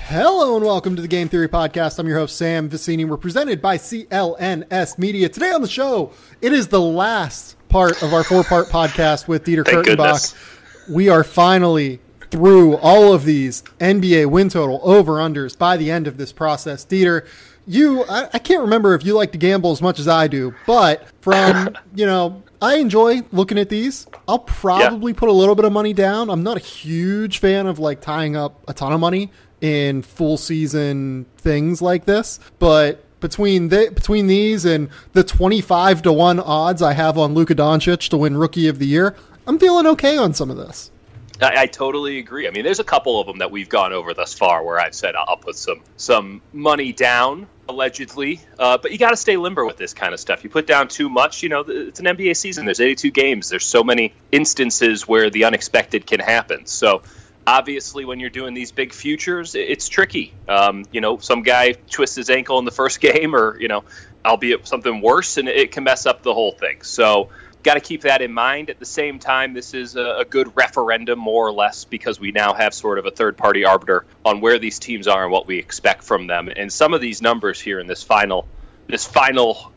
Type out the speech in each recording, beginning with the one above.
Hello and welcome to the Game Theory Podcast. I'm your host, Sam Vicini. We're presented by CLNS Media. Today on the show, it is the last part of our four-part podcast with Dieter Kurtenbach. We are finally through all of these NBA win total over-unders by the end of this process. Dieter, I can't remember if you like to gamble as much as I do, but from, I enjoy looking at these. I'll probably put a little bit of money down. I'm not a huge fan of tying up a ton of money in full season things like this, but between these and the 25-1 odds I have on Luka Doncic to win Rookie of the Year, I'm feeling okay on some of this. I totally agree. I mean, there's a couple of them that we've gone over thus far where I've said I'll put some money down, allegedly. But you got to stay limber with this kind of stuff. You put down too much, it's an NBA season. There's 82 games. There's so many instances where the unexpected can happen. So obviously, when you're doing these big futures, it's tricky. Some guy twists his ankle in the first game or, albeit something worse, and it can mess up the whole thing. So got to keep that in mind. At the same time, this is a good referendum, more or less, because we now have sort of a third-party arbiter on where these teams are and what we expect from them. And some of these numbers here in this final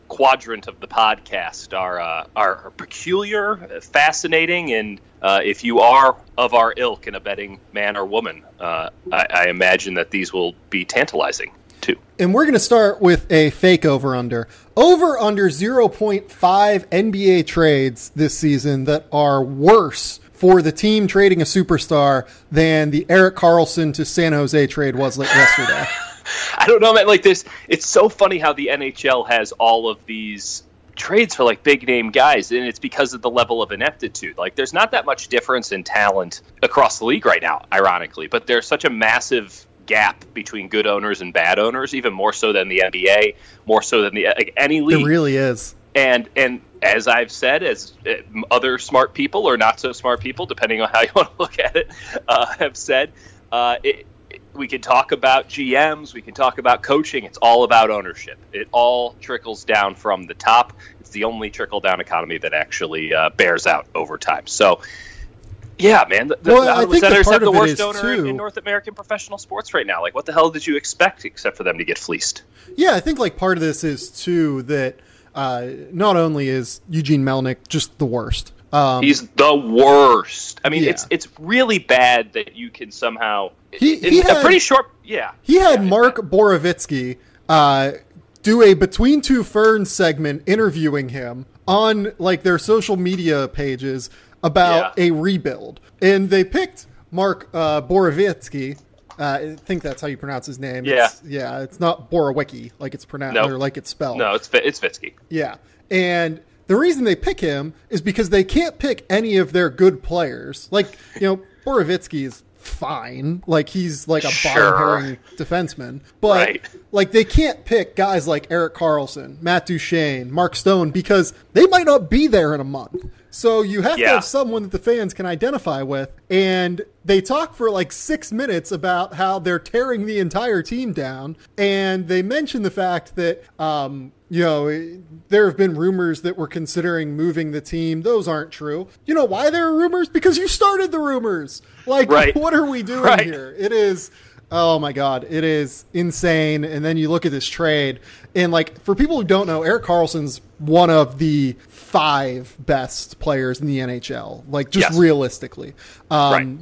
quadrant of the podcast are peculiar, fascinating, and if you are of our ilk and a betting man or woman, I imagine that these will be tantalizing too. And we're going to start with a fake over-under. Over-under 0.5 NBA trades this season that are worse for the team trading a superstar than the Erik Karlsson to San Jose trade was yesterday. I don't know, man. It's so funny how the NHL has all of these trades for big name guys, and it's because of the level of ineptitude. There's not that much difference in talent across the league right now, ironically, but there's such a massive gap between good owners and bad owners, even more so than the NBA, more so than any league. It really is. And as I've said, as other smart people or not so smart people, depending on how you want to look at it, have said, we can talk about GMs, we can talk about coaching. It's all about ownership. It all trickles down from the top. It's the only trickle-down economy that actually bears out over time. So, yeah, man, the Senators have the worst owner in North American professional sports right now. What the hell did you expect except for them to get fleeced? Yeah, I think part of this is, too, that not only is Eugene Melnyk just the worst. He's the worst. I mean, it's really bad that you can somehow... He had Mark Borovitsky do a Between Two Ferns segment interviewing him on their social media pages about a rebuild. And they picked Mark Borovitsky. I think that's how you pronounce his name. Yeah. It's not Borowicki like it's pronounced or like it's spelled. No, it's Vitsky. Yeah. And the reason they pick him is because they can't pick any of their good players. Borovitsky is fine. He's a bottom-pairing defenseman. But, they can't pick guys like Erik Karlsson, Matt Duchene, Mark Stone, because they might not be there in a month. So you have to have someone that the fans can identify with. And they talk for 6 minutes about how they're tearing the entire team down. And they mention the fact that, there have been rumors that we're considering moving the team. Those aren't true. You know why there are rumors? Because you started the rumors. What are we doing here? It is... Oh my God, it is insane. And then you look at this trade, and for people who don't know, Erik Karlsson's one of the 5 best players in the NHL. Realistically,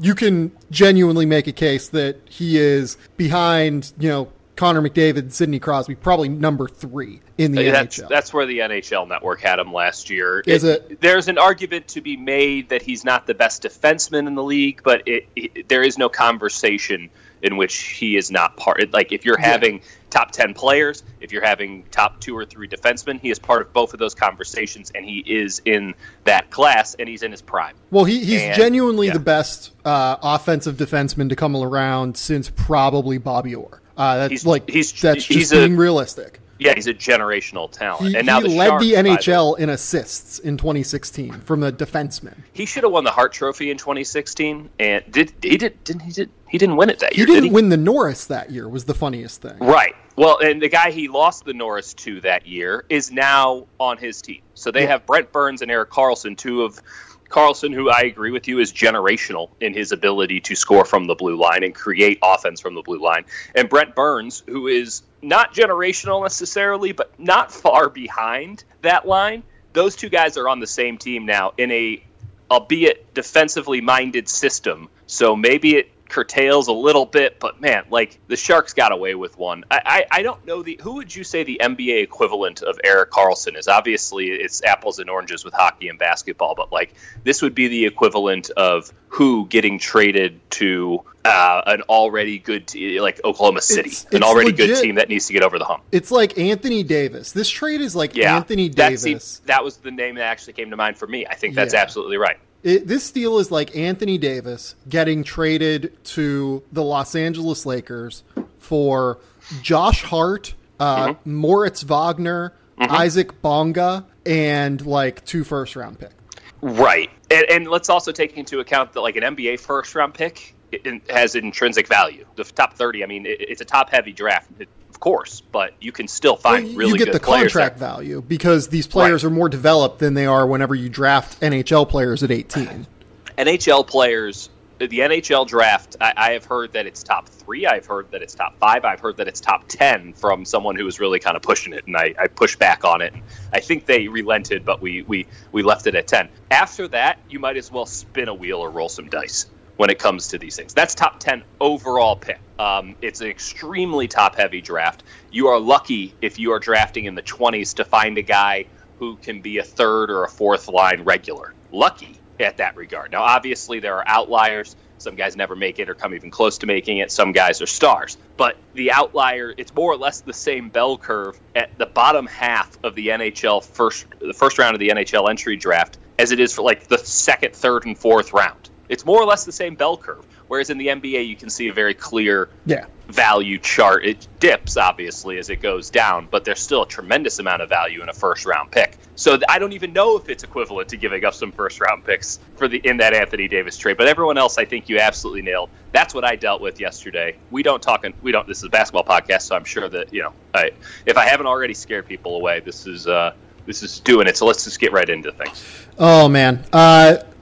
you can genuinely make a case that he is behind, Connor McDavid, Sidney Crosby, probably number 3 in the NHL. That's where the NHL Network had him last year. Is it? There's an argument to be made that he's not the best defenseman in the league, but there is no conversation in which he is not part. If you're having top 10 players, if you're having top 2 or 3 defensemen, he is part of both of those conversations, and he is in that class, and he's in his prime. Well, he's genuinely the best offensive defenseman to come around since probably Bobby Orr. That's just being realistic. Yeah, he's a generational talent. He led the NHL in assists in 2016 from a defenseman. He should have won the Hart Trophy in 2016, and he didn't win it that year. He didn't win the Norris that year. Was the funniest thing. Right. Well, and the guy he lost the Norris to that year is now on his team. So they have Brent Burns and Erik Karlsson, 2 of Carlson, who I agree with you is generational in his ability to score from the blue line and create offense from the blue line. And Brent Burns, who is not generational necessarily, but not far behind that line. Those two guys are on the same team now in a, albeit defensively minded system. So maybe it curtails a little bit, but man, like the Sharks got away with one. I don't know who would you say the NBA equivalent of Erik Karlsson is? Obviously it's apples and oranges with hockey and basketball, but like this would be the equivalent of who getting traded to an already good like Oklahoma City, an already legit, good team that needs to get over the hump. It's like Anthony Davis. This trade is like Anthony Davis. That was the name that actually came to mind for me. I think that's absolutely right. This deal is like Anthony Davis getting traded to the Los Angeles Lakers for Josh Hart, Moritz Wagner, Isaac Bonga, and like 2 first-round picks. Right. And let's also take into account that like an NBA first-round pick has intrinsic value. The top 30, I mean, it's a top-heavy draft, of course, but you can still find really good players. You get the contract value because these players are more developed than they are whenever you draft NHL players at 18. NHL players, the NHL draft, I have heard that it's top 3. I've heard that it's top 5. I've heard that it's top 10 from someone who was really kind of pushing it, and I pushed back on it. I think they relented, but we left it at 10. After that, you might as well spin a wheel or roll some dice when it comes to these things. That's top 10 overall pick. It's an extremely top-heavy draft. You are lucky if you are drafting in the 20s to find a guy who can be a 3rd or a 4th line regular. Lucky at that regard. Now, obviously, there are outliers. Some guys never make it or come even close to making it. Some guys are stars. But the outlier, it's more or less the same bell curve at the bottom half of the the first round of the NHL entry draft as it is for like the 2nd, 3rd, and 4th round. It's more or less the same bell curve. Whereas in the NBA, you can see a very clear value chart. It dips, obviously, as it goes down, but there's still a tremendous amount of value in a first-round pick. So I don't even know if it's equivalent to giving up some first-round picks in that Anthony Davis trade. But everyone else, I think you absolutely nailed. That's what I dealt with yesterday. This is a basketball podcast, so I'm sure that, if I haven't already scared people away, this is doing it. So let's just get right into things. Oh, man.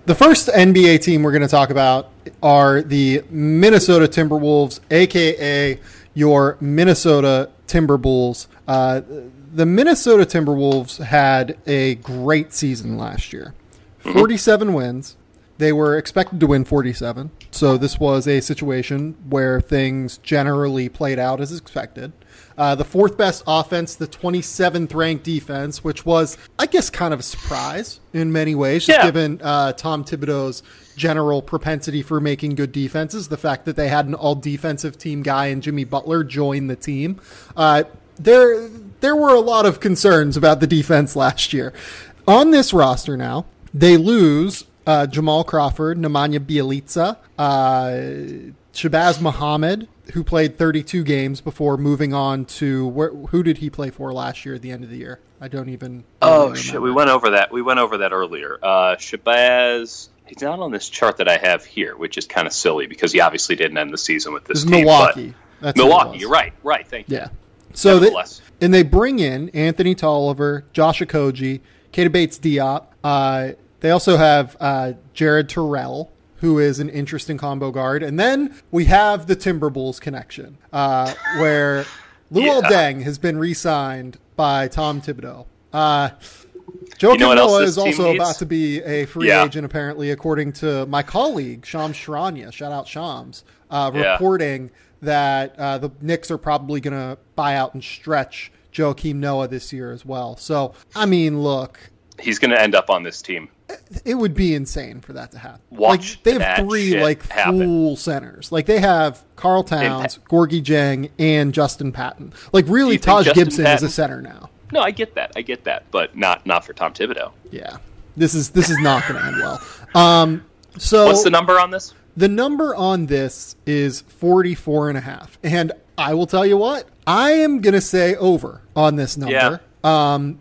The first NBA team we're going to talk about are the Minnesota Timberwolves, a.k.a. your Minnesota Timberwolves. The Minnesota Timberwolves had a great season last year. 47 wins. They were expected to win 47, so this was a situation where things generally played out as expected. The 4th best offense, the 27th ranked defense, which was, I guess, kind of a surprise in many ways, just given Tom Thibodeau's general propensity for making good defenses. The fact that they had an all-defensive team guy and Jimmy Butler join the team. There were a lot of concerns about the defense last year. On this roster now, they lose Jamal Crawford, Nemanja Bjelica, Shabazz Muhammad, who played 32 games before moving on to who did he play for last year at the end of the year? I don't even. Shit! We went over that. We went over that earlier. Shabazz. He's not on this chart that I have here, which is kind of silly because he obviously didn't end the season with this team. Milwaukee. That's Milwaukee. You're right. Right. Thank you. Yeah. So they bring in Anthony Tolliver, Josh Okogie, Keita Bates-Diop. They also have Jared Terrell, who is an interesting combo guard. And then we have the Timberwolves connection, where Luol Deng has been re-signed by Tom Thibodeau. Joakim Noah is also about to be a free agent, apparently, according to my colleague, Shams Charania. Shout out Shams. Reporting that the Knicks are probably going to buy out and stretch Joakim Noah this year as well. So, I mean, look. He's going to end up on this team. It would be insane for that to happen. They have 3 full centers. They have Karl Towns, Gorgie Jang, and Justin Patton. Really, Taj Gibson is a center now. No, I get that, but not for Tom Thibodeau. Yeah, this is not going to end well. So what's the number on this? The number on this is 44.5, and I will tell you what, I am going to say over on this number. Yeah.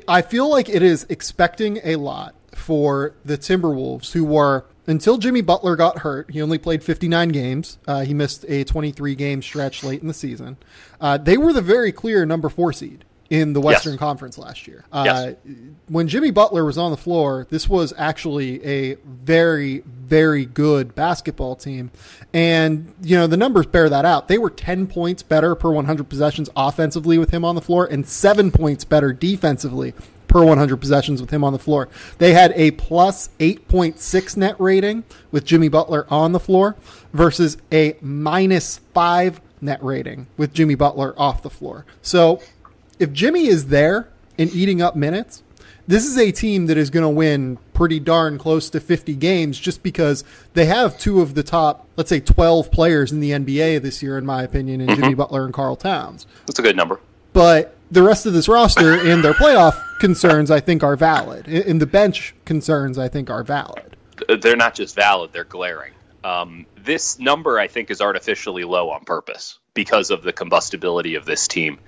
I feel like it is expecting a lot for the Timberwolves, who were, until Jimmy Butler got hurt, he only played 59 games. He missed a 23-game stretch late in the season. They were the very clear number 4 seed in the Western Conference last year. When Jimmy Butler was on the floor, this was actually a very, very good basketball team. And, the numbers bear that out. They were 10 points better per 100 possessions offensively with him on the floor and 7 points better defensively per 100 possessions with him on the floor. They had a plus 8.6 net rating with Jimmy Butler on the floor versus a minus 5 net rating with Jimmy Butler off the floor. So if Jimmy is there and eating up minutes, this is a team that is going to win pretty darn close to 50 games just because they have two of the top, let's say, 12 players in the NBA this year, in my opinion, in Jimmy Butler and Karl Towns. That's a good number. But the rest of this roster and their playoff concerns, I think, are valid. And the bench concerns, I think, are valid. They're not just valid, they're glaring. This number, I think, is artificially low on purpose because of the combustibility of this team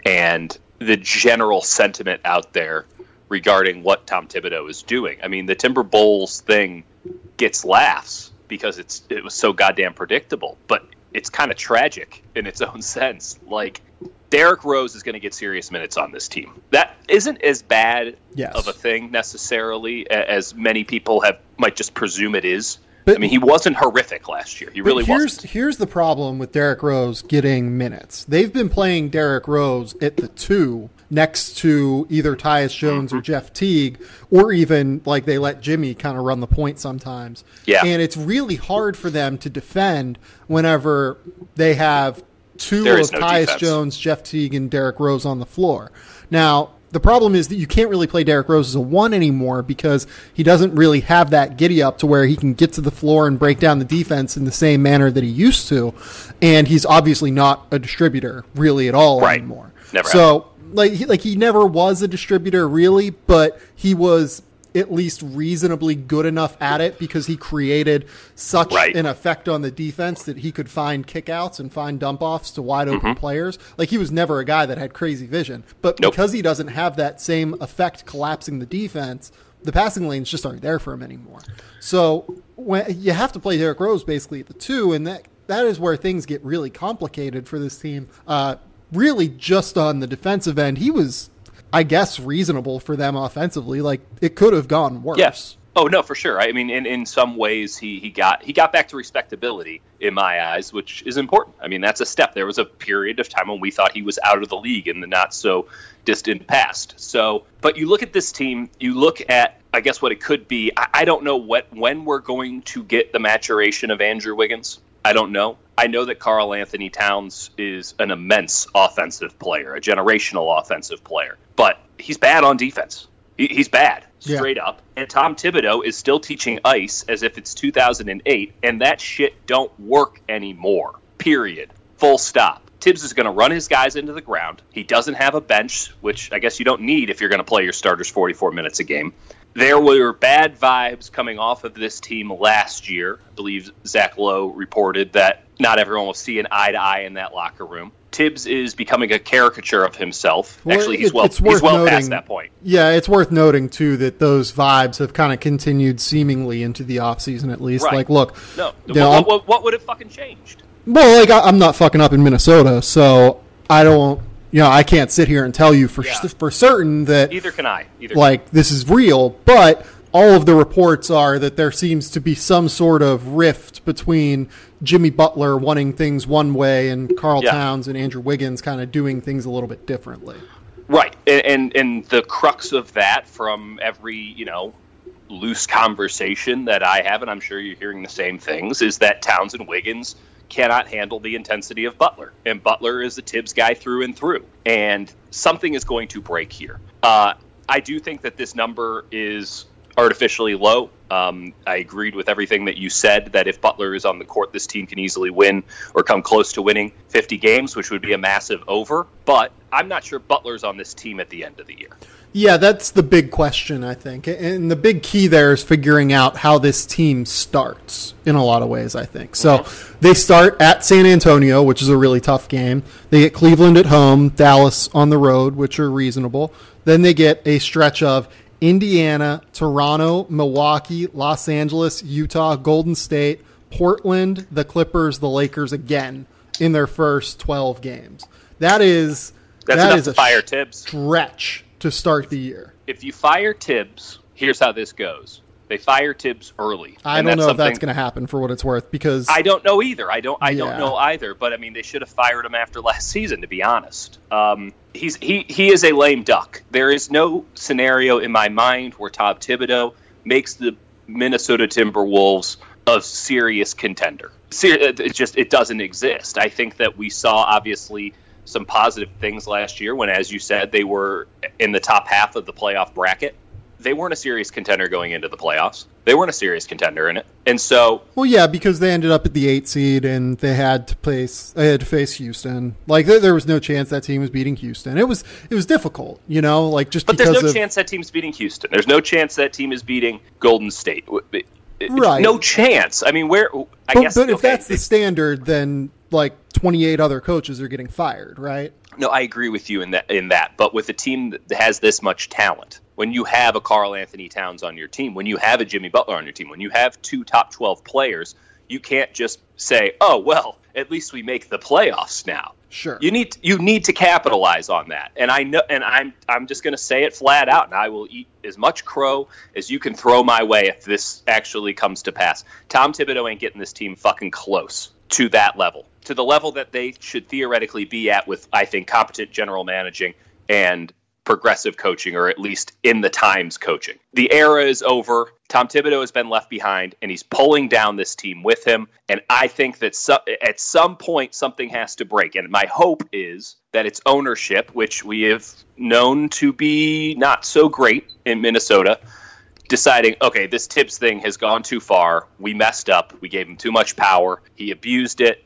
and the general sentiment out there regarding what Tom Thibodeau is doing. I mean, the Timber Bowls thing gets laughs because it was so goddamn predictable, but it's kind of tragic in its own sense. Like, Derrick Rose is going to get serious minutes on this team. That isn't as bad of a thing necessarily as many people might just presume it is. But, I mean, he wasn't horrific last year. He really wasn't. Here's the problem with Derrick Rose getting minutes. They've been playing Derrick Rose at the 2 next to either Tyus Jones or Jeff Teague, or even like they let Jimmy kind of run the point sometimes. Yeah. And it's really hard for them to defend whenever they have two of Tyus Jones, Jeff Teague, and Derrick Rose on the floor. Now, the problem is that you can't really play Derrick Rose as a 1 anymore because he doesn't really have that giddy up to where he can get to the floor and break down the defense in the same manner that he used to. And he's obviously not a distributor really at all anymore. Never so he never was a distributor really, but he was at least reasonably good enough at it because he created such an effect on the defense that he could find kickouts and find dump-offs to wide-open players. Like, he was never a guy that had crazy vision. But because he doesn't have that same effect collapsing the defense, the passing lanes just aren't there for him anymore. So when you have to play Derrick Rose basically at the 2, and that is where things get really complicated for this team. Really just on the defensive end, he was, I guess, reasonable for them offensively. Like, it could have gone worse. Yes. Oh, no, for sure. I mean, in some ways, he got back to respectability in my eyes, which is important. I mean, that's a step. There was a period of time when we thought he was out of the league in the not so distant past. So, but you look at this team, you look at, I guess, what it could be. I don't know when we're going to get the maturation of Andrew Wiggins. I don't know. I know that Karl Anthony Towns is an immense offensive player, a generational offensive player, but he's bad on defense. He's bad, straight up. And Tom Thibodeau is still teaching ice as if it's 2008, and that shit don't work anymore, period. Full stop. Tibbs is going to run his guys into the ground. He doesn't have a bench, which I guess you don't need if you're going to play your starters 44 minutes a game. There were bad vibes coming off of this team last year. I believe Zach Lowe reported that not everyone was seeing eye to eye in that locker room. Tibbs is becoming a caricature of himself. Well, actually, he's well past that point. Yeah, it's worth noting, too, that those vibes have kind of continued seemingly into the offseason at least. Right. Like, look. No. What would have fucking changed? Well, like, I'm not fucking up in Minnesota, so I don't... I can't sit here and tell you for certain that... Neither can I. This is real, but all of the reports are that there seems to be some sort of rift between Jimmy Butler wanting things one way and Karl Towns and Andrew Wiggins kind of doing things a little bit differently. Right. And the crux of that from every, loose conversation that I have, and I'm sure you're hearing the same things, is that Towns and Wiggins cannot handle the intensity of Butler. And Butler is a Tibbs guy through and through. And something is going to break here. I do think that this number is artificially low. I agreed with everything that you said, that if Butler is on the court, this team can easily win or come close to winning 50 games, which would be a massive over. But I'm not sure Butler's on this team at the end of the year. Yeah, that's the big question, I think. And the big key there is figuring out how this team starts in a lot of ways, I think. So they start at San Antonio, which is a really tough game. They get Cleveland at home, Dallas on the road, which are reasonable. Then they get a stretch of Indiana, Toronto, Milwaukee, Los Angeles, Utah, Golden State, Portland, the Clippers, the Lakers again in their first 12 games. That is That's enough to fire Tibbs. Stretch to start the year. If you fire Tibbs, here's how this goes. They fire Tibbs early. I don't know if that's going to happen for what it's worth, because I don't know either. I don't know either. But I mean, they should have fired him after last season, to be honest. He is a lame duck. There is no scenario in my mind where Tom Thibodeau makes the Minnesota Timberwolves a serious contender. It doesn't exist. I think that we saw obviously some positive things last year when, as you said, they were in the top half of the playoff bracket. They weren't a serious contender going into the playoffs. They weren't a serious contender in it. And so... Well, yeah, because they ended up at the 8th seed and they had to face Houston. Like, there was no chance that team was beating Houston. It was difficult, you know, like just but because there's no chance that team's beating Houston. There's no chance that team is beating Golden State. Right. No chance. I mean, But if that's the standard, then like 28 other coaches are getting fired, right? No, I agree with you in that. But with a team that has this much talent, when you have a Karl Anthony Towns on your team, when you have a Jimmy Butler on your team, when you have 2 top 12 players, you can't just say, "Oh, well, at least we make the playoffs now." Sure. You need to capitalize on that. And I know, and I'm just going to say it flat out, and I will eat as much crow as you can throw my way if this actually comes to pass. Tom Thibodeau ain't getting this team fucking close to that level, to the level that they should theoretically be at with, I think, competent general managing and progressive coaching, or at least in the times coaching. The era is over. Tom Thibodeau has been left behind, and he's pulling down this team with him. And I think that at some point something has to break. And my hope is that it's ownership, which we have known to be not so great in Minnesota, deciding, okay, this Tibbs thing has gone too far. We messed up. We gave him too much power. He abused it.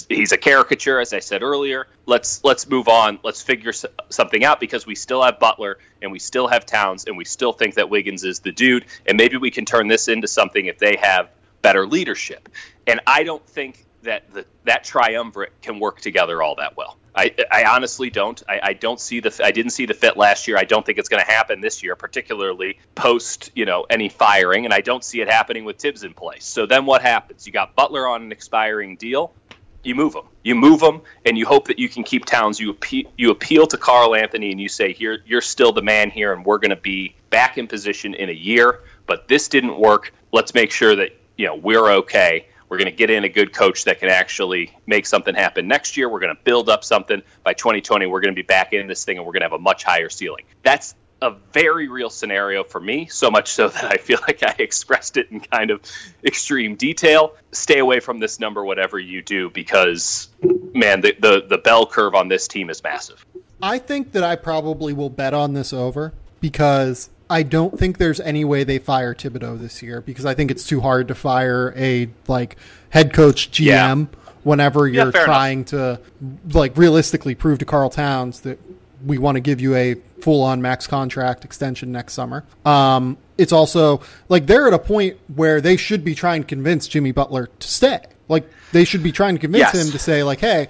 He's a caricature, as I said earlier. Let's move on. Let's figure something out, because we still have Butler and we still have Towns and we still think that Wiggins is the dude. And maybe we can turn this into something if they have better leadership. And I don't think that that triumvirate can work together all that well. I honestly don't. I didn't see the fit last year. I don't think it's going to happen this year, particularly post any firing, and I don't see it happening with Tibbs in place. So then what happens? You got Butler on an expiring deal. You move him, and you hope that you can keep Towns. You appeal to Karl Anthony, and you say, "Here, you're still the man here, and we're going to be back in position in a year. But this didn't work. Let's make sure that we're okay. We're going to get in a good coach that can actually make something happen next year. We're going to build up something. By 2020, we're going to be back in this thing, and we're going to have a much higher ceiling." That's a very real scenario for me, so much so that I feel like I expressed it in kind of extreme detail. Stay away from this number, whatever you do, because, man, the bell curve on this team is massive. I think that I probably will bet on this over, because I don't think there's any way they fire Thibodeau this year, because I think it's too hard to fire a head coach GM whenever you're trying to realistically prove to Karl Towns that we want to give you a full-on max contract extension next summer. It's also they're at a point where they should be trying to convince Jimmy Butler to stay. They should be trying to convince him to say, hey,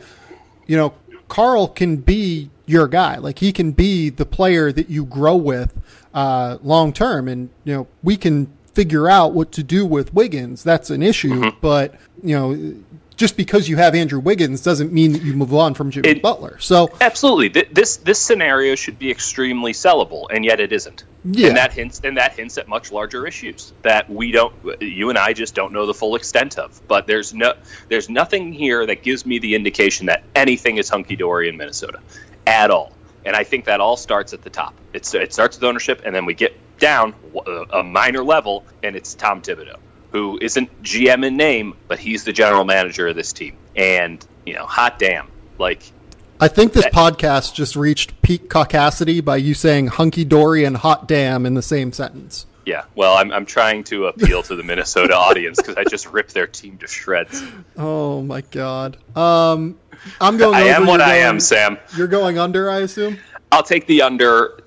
Karl can be your guy. He can be the player that you grow with long term, and we can figure out what to do with Wiggins. That's an issue, but just because you have Andrew Wiggins doesn't mean that you move on from Jimmy Butler. So absolutely, this scenario should be extremely sellable, and yet it isn't. Yeah, and that hints at much larger issues that you and I just don't know the full extent of. But there's nothing here that gives me the indication that anything is hunky dory in Minnesota at all. And I think that all starts at the top. It starts with ownership, and then we get down a minor level, and it's Tom Thibodeau, who isn't GM in name, but he's the general manager of this team. And, hot damn. I think this podcast just reached peak caucasity by you saying hunky-dory and hot damn in the same sentence. Yeah, well, I'm trying to appeal to the Minnesota audience because I just ripped their team to shreds. Oh, my God. I'm going I am what I am, Sam. You're going under, I assume? I'll take the under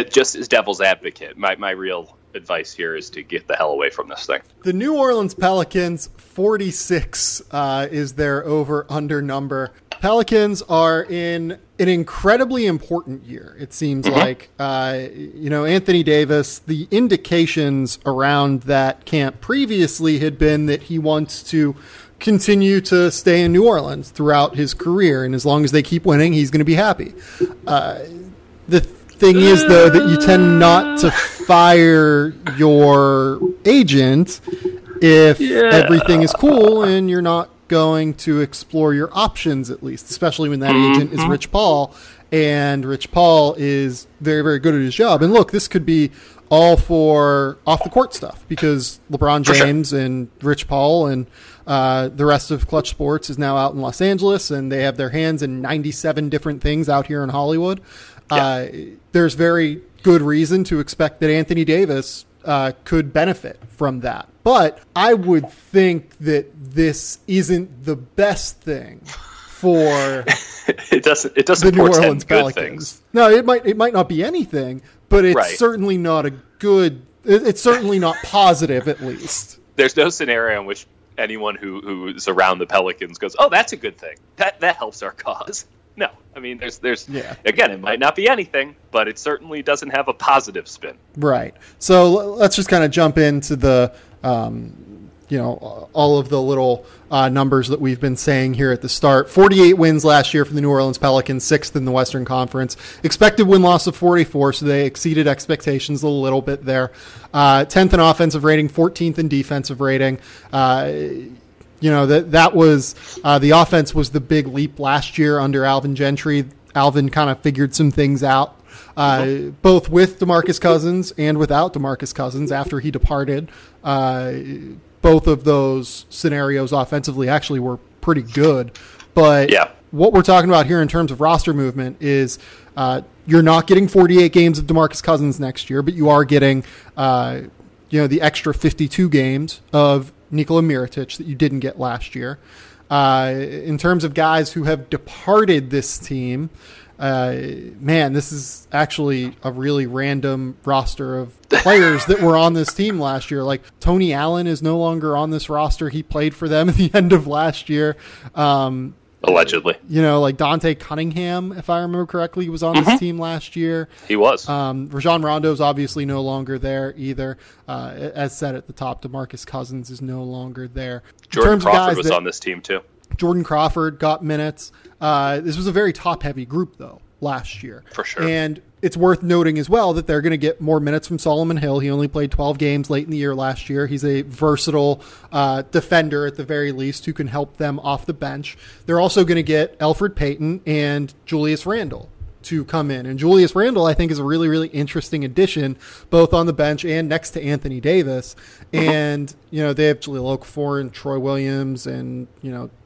just as devil's advocate. My real advice here is to get the hell away from this thing. The New Orleans Pelicans, 46 is their over-under number. Pelicans are in an incredibly important year. It seems like, Anthony Davis, the indications around that camp previously had been that he wants to continue to stay in New Orleans throughout his career. And as long as they keep winning, he's going to be happy. The thing is, though, that you tend not to fire your agent if everything is cool and you're not going to explore your options, at least, especially when that agent is Rich Paul, and Rich Paul is very, very good at his job. And look, this could be all for off the court stuff, because LeBron James and Rich Paul and the rest of Clutch Sports is now out in Los Angeles, and they have their hands in 97 different things out here in Hollywood. There's very good reason to expect that Anthony Davis could benefit from that. But I would think that this isn't the best thing for it doesn't the New Orleans Pelicans. Things. No, it might not be anything, but it's certainly not a good. It's certainly not positive, at least. There's no scenario in which anyone who's around the Pelicans goes, "Oh, that's a good thing. That helps our cause." No, I mean, there's again, it might not be anything, but it certainly doesn't have a positive spin. Right. So let's just kind of jump into the, all of the little numbers that we've been saying here at the start. 48 wins last year for the New Orleans Pelicans, 6th in the Western Conference. Expected win-loss of 44, so they exceeded expectations a little bit there. 10th in offensive rating, 14th in defensive rating. That was the offense was the big leap last year under Alvin Gentry. Alvin kind of figured some things out, both with DeMarcus Cousins and without DeMarcus Cousins after he departed. Both of those scenarios offensively actually were pretty good. But what we're talking about here in terms of roster movement is you're not getting 48 games of DeMarcus Cousins next year, but you are getting the extra 52 games of Nikola Mirotic that you didn't get last year. In terms of guys who have departed this team, this is actually a really random roster of players that were on this team last year. Like Tony Allen is no longer on this roster. He played for them at the end of last year. Allegedly. Like Dante Cunningham, if I remember correctly, was on this team last year. He was. Rajon Rondo's obviously no longer there either. As said at the top, DeMarcus Cousins is no longer there. Jordan Crawford was on this team too. Jordan Crawford got minutes. This was a very top-heavy group, though, last year. For sure. And it's worth noting as well that they're going to get more minutes from Solomon Hill. He only played 12 games late in the year last year. He's a versatile defender at the very least who can help them off the bench. They're also going to get Elfrid Payton and Julius Randle to come in. And Julius Randle, I think, is a really, really interesting addition, both on the bench and next to Anthony Davis. And, they have Jahlil Okafor and Troy Williams and,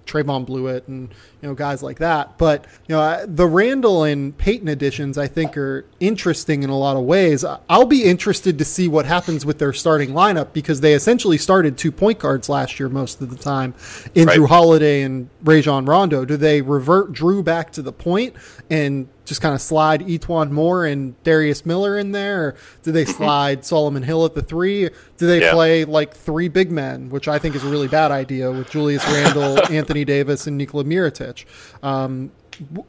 Trayvon Blewett and, guys like that. But, the Randle and Payton additions, I think, are interesting in a lot of ways. I'll be interested to see what happens with their starting lineup, because they essentially started 2 point guards last year most of the time in Drew Holiday and Rajon Rondo. Do they revert Drew back to the point and just kind of slide Etuan Moore and Darius Miller in there? Or do they slide Solomon Hill at the 3? Do they play like 3 big men, which I think is a really bad idea, with Julius Randle, Anthony Davis, and Nikola Mirotic?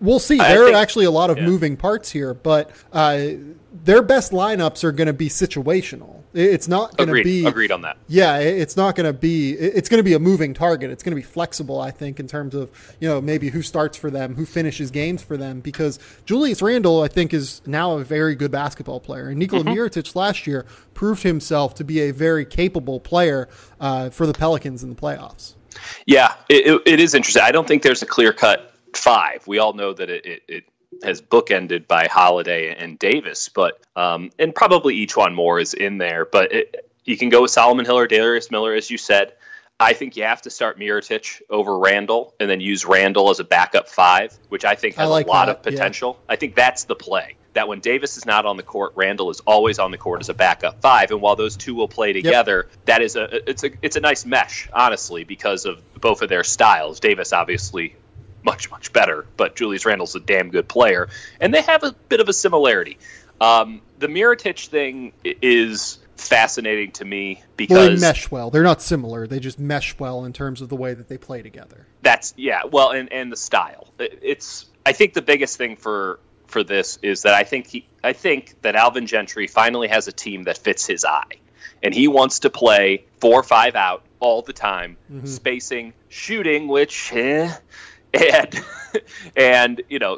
We'll see. There are actually a lot of moving parts here, but their best lineups are going to be situational. It's not going to be agreed on that. Yeah, it's not going to be. It's going to be a moving target. It's going to be flexible, I think, in terms of maybe who starts for them, who finishes games for them. Because Julius Randle, I think, is now a very good basketball player, and Nikola Mirotic last year proved himself to be a very capable player for the Pelicans in the playoffs. Yeah, it is interesting. I don't think there's a clear-cut 5. We all know that it has bookended by Holiday and Davis, but and probably Etuan Moore is in there. But you can go with Solomon Hill or Darius Miller, as you said. I think you have to start Mirotic over Randle and then use Randle as a backup 5, which I think has a lot of potential. Yeah. I think that's the play. That when Davis is not on the court, Randle is always on the court as a backup 5, and while those two will play together, that is it's a nice mesh, honestly, because of both of their styles. Davis obviously much, much better, but Julius Randle's a damn good player, and they have a bit of a similarity. The Mirotic thing is fascinating to me Well, because they mesh well. They're not similar. They just mesh well in terms of the way that they play together. and the style. I think the biggest thing for this is that I think that Alvin Gentry finally has a team that fits his eye, and he wants to play 4 or 5 out all the time, spacing, shooting, which and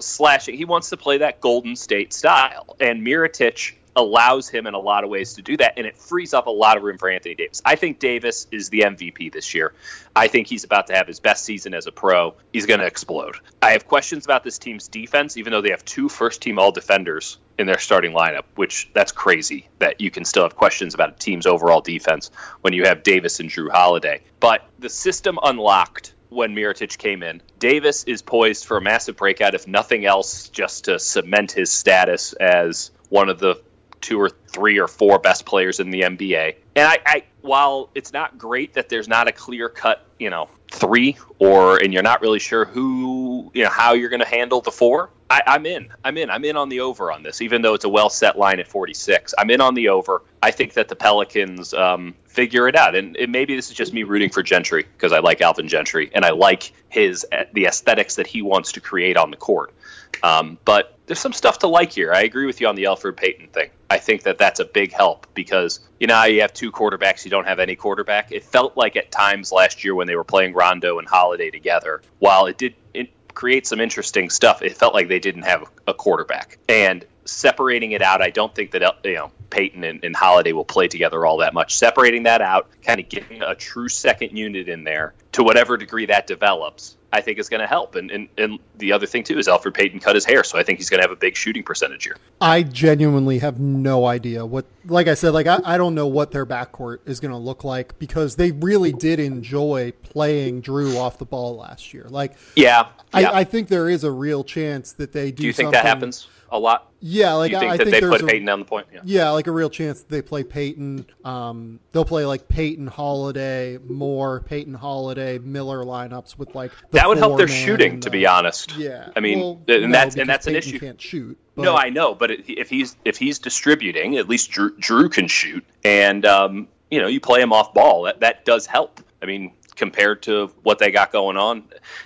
slashing. He wants to play that Golden State style, and Mirotić allows him in a lot of ways to do that, and it frees up a lot of room for Anthony Davis. I think Davis is the MVP this year. I think he's about to have his best season as a pro. He's going to explode. I have questions about this team's defense, even though they have 2 first-team all-defenders in their starting lineup, which that's crazy that you can still have questions about a team's overall defense when you have Davis and Drew Holiday. But the system unlocked when Mirotić came in. Davis is poised for a massive breakout, if nothing else, just to cement his status as one of the 2 or 3 or 4 best players in the NBA. And I while it's not great that there's not a clear cut, 3 and you're not really sure who, how you're going to handle the 4. I'm in on the over on this, even though it's a well set line at 46. I'm in on the over. I think that the Pelicans figure it out. And maybe this is just me rooting for Gentry because I like Alvin Gentry and I like the aesthetics that he wants to create on the court. But there's some stuff to like here. I agree with you on the Elfrid Payton thing. I think that that's a big help because, you have 2 quarterbacks, you don't have any quarterback. It felt like at times last year when they were playing Rondo and Holiday together, while it create some interesting stuff, it felt like they didn't have a quarterback. And separating it out, I don't think that Payton and Holiday will play together all that much. Separating that out, kind of getting a true second unit in there to whatever degree that develops, I think is going to help. And the other thing, too, is Elfrid Payton cut his hair, so I think he's going to have a big shooting percentage here. I genuinely have no idea like I said, I don't know what their backcourt is going to look like because they really did enjoy playing Drew off the ball last year. I think there is a real chance that they do. Do you think that happens a lot? Yeah, do you think that they put Payton down the point? Yeah, like a real chance that they play Payton. They'll play like Payton Holiday, Miller lineups with that would help their shooting, to be honest. Yeah, I mean, that's an Payton issue. Can't shoot. But... No, I know, but if he's distributing, at least Drew can shoot, and you play him off ball. That does help. I mean, compared to what they got going on,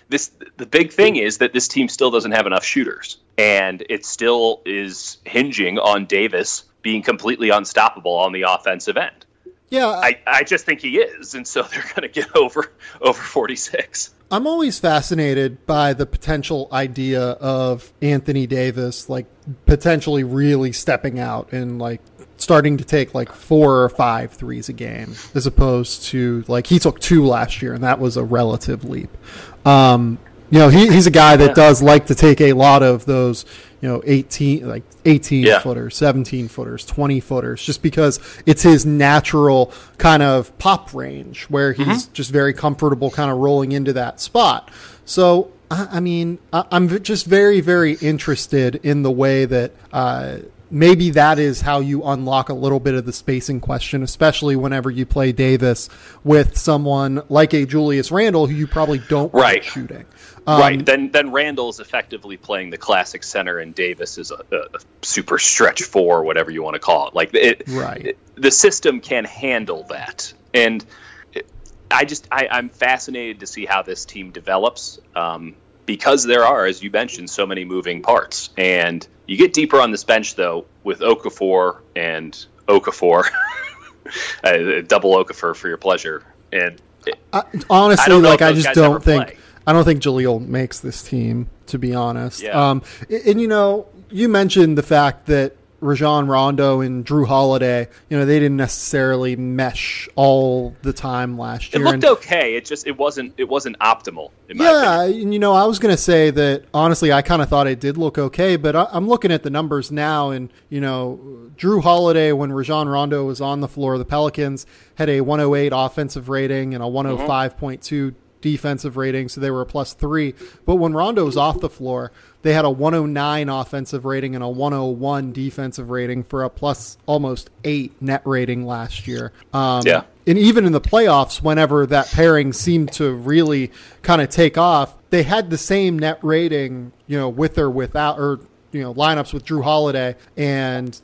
the big thing is that this team still doesn't have enough shooters. And it still is hinging on Davis being completely unstoppable on the offensive end. Yeah, I just think he is, and so they're going to get over 46. I'm always fascinated by the potential idea of Anthony Davis, potentially really stepping out and starting to take 4 or 5 threes a game, as opposed to he took 2 last year, and that was a relative leap. He's a guy that does like to take a lot of those, 18 footers, 17 footers, 20 footers, just because it's his natural kind of pop range where he's just very comfortable kind of rolling into that spot. So, I'm just very, very interested in the way that, maybe that is how you unlock a little bit of the spacing question, especially whenever you play Davis with someone like a Julius Randle who you probably don't want shooting. Right. Then Randle is effectively playing the classic center, and Davis is a super stretch 4, whatever you want to call it. The system can handle that, and I'm fascinated to see how this team develops. Because there are, as you mentioned, so many moving parts. And you get deeper on this bench, though, with Okafor and Okafor. Double Okafor for your pleasure. And honestly, I don't think Jaleel makes this team, to be honest. Yeah. You mentioned the fact that Rajon Rondo and Drew Holiday, they didn't necessarily mesh all the time last year. It looked okay. It wasn't optimal. In my opinion. And I was going to say that honestly, I kind of thought it did look okay, but I'm looking at the numbers now, and Drew Holiday, when Rajon Rondo was on the floor, the Pelicans had a 108 offensive rating and a 105.2 defensive rating, so they were a +3. But when Rondo was off the floor, they had a 109 offensive rating and a 101 defensive rating for a almost 8 net rating last year. And even in the playoffs, whenever that pairing seemed to really kind of take off, they had the same net rating, with or without, or lineups with Drew Holiday and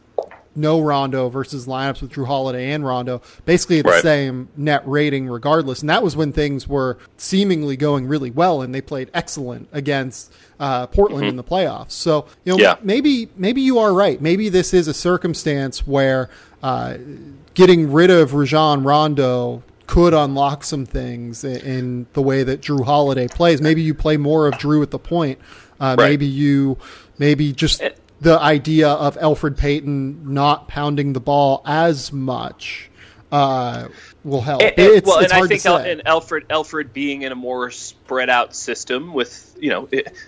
no Rondo versus lineups with Drew Holiday and Rondo, basically at the same net rating regardless. And that was when things were seemingly going really well, and they played excellent against Portland in the playoffs. So, maybe you are right. Maybe this is a circumstance where getting rid of Rajon Rondo could unlock some things in the way that Drew Holiday plays. Maybe you play more of Drew at the point. Maybe just the idea of Elfrid Payton not pounding the ball as much will help. It's hard to say. And Elfrid being in a more spread out system with,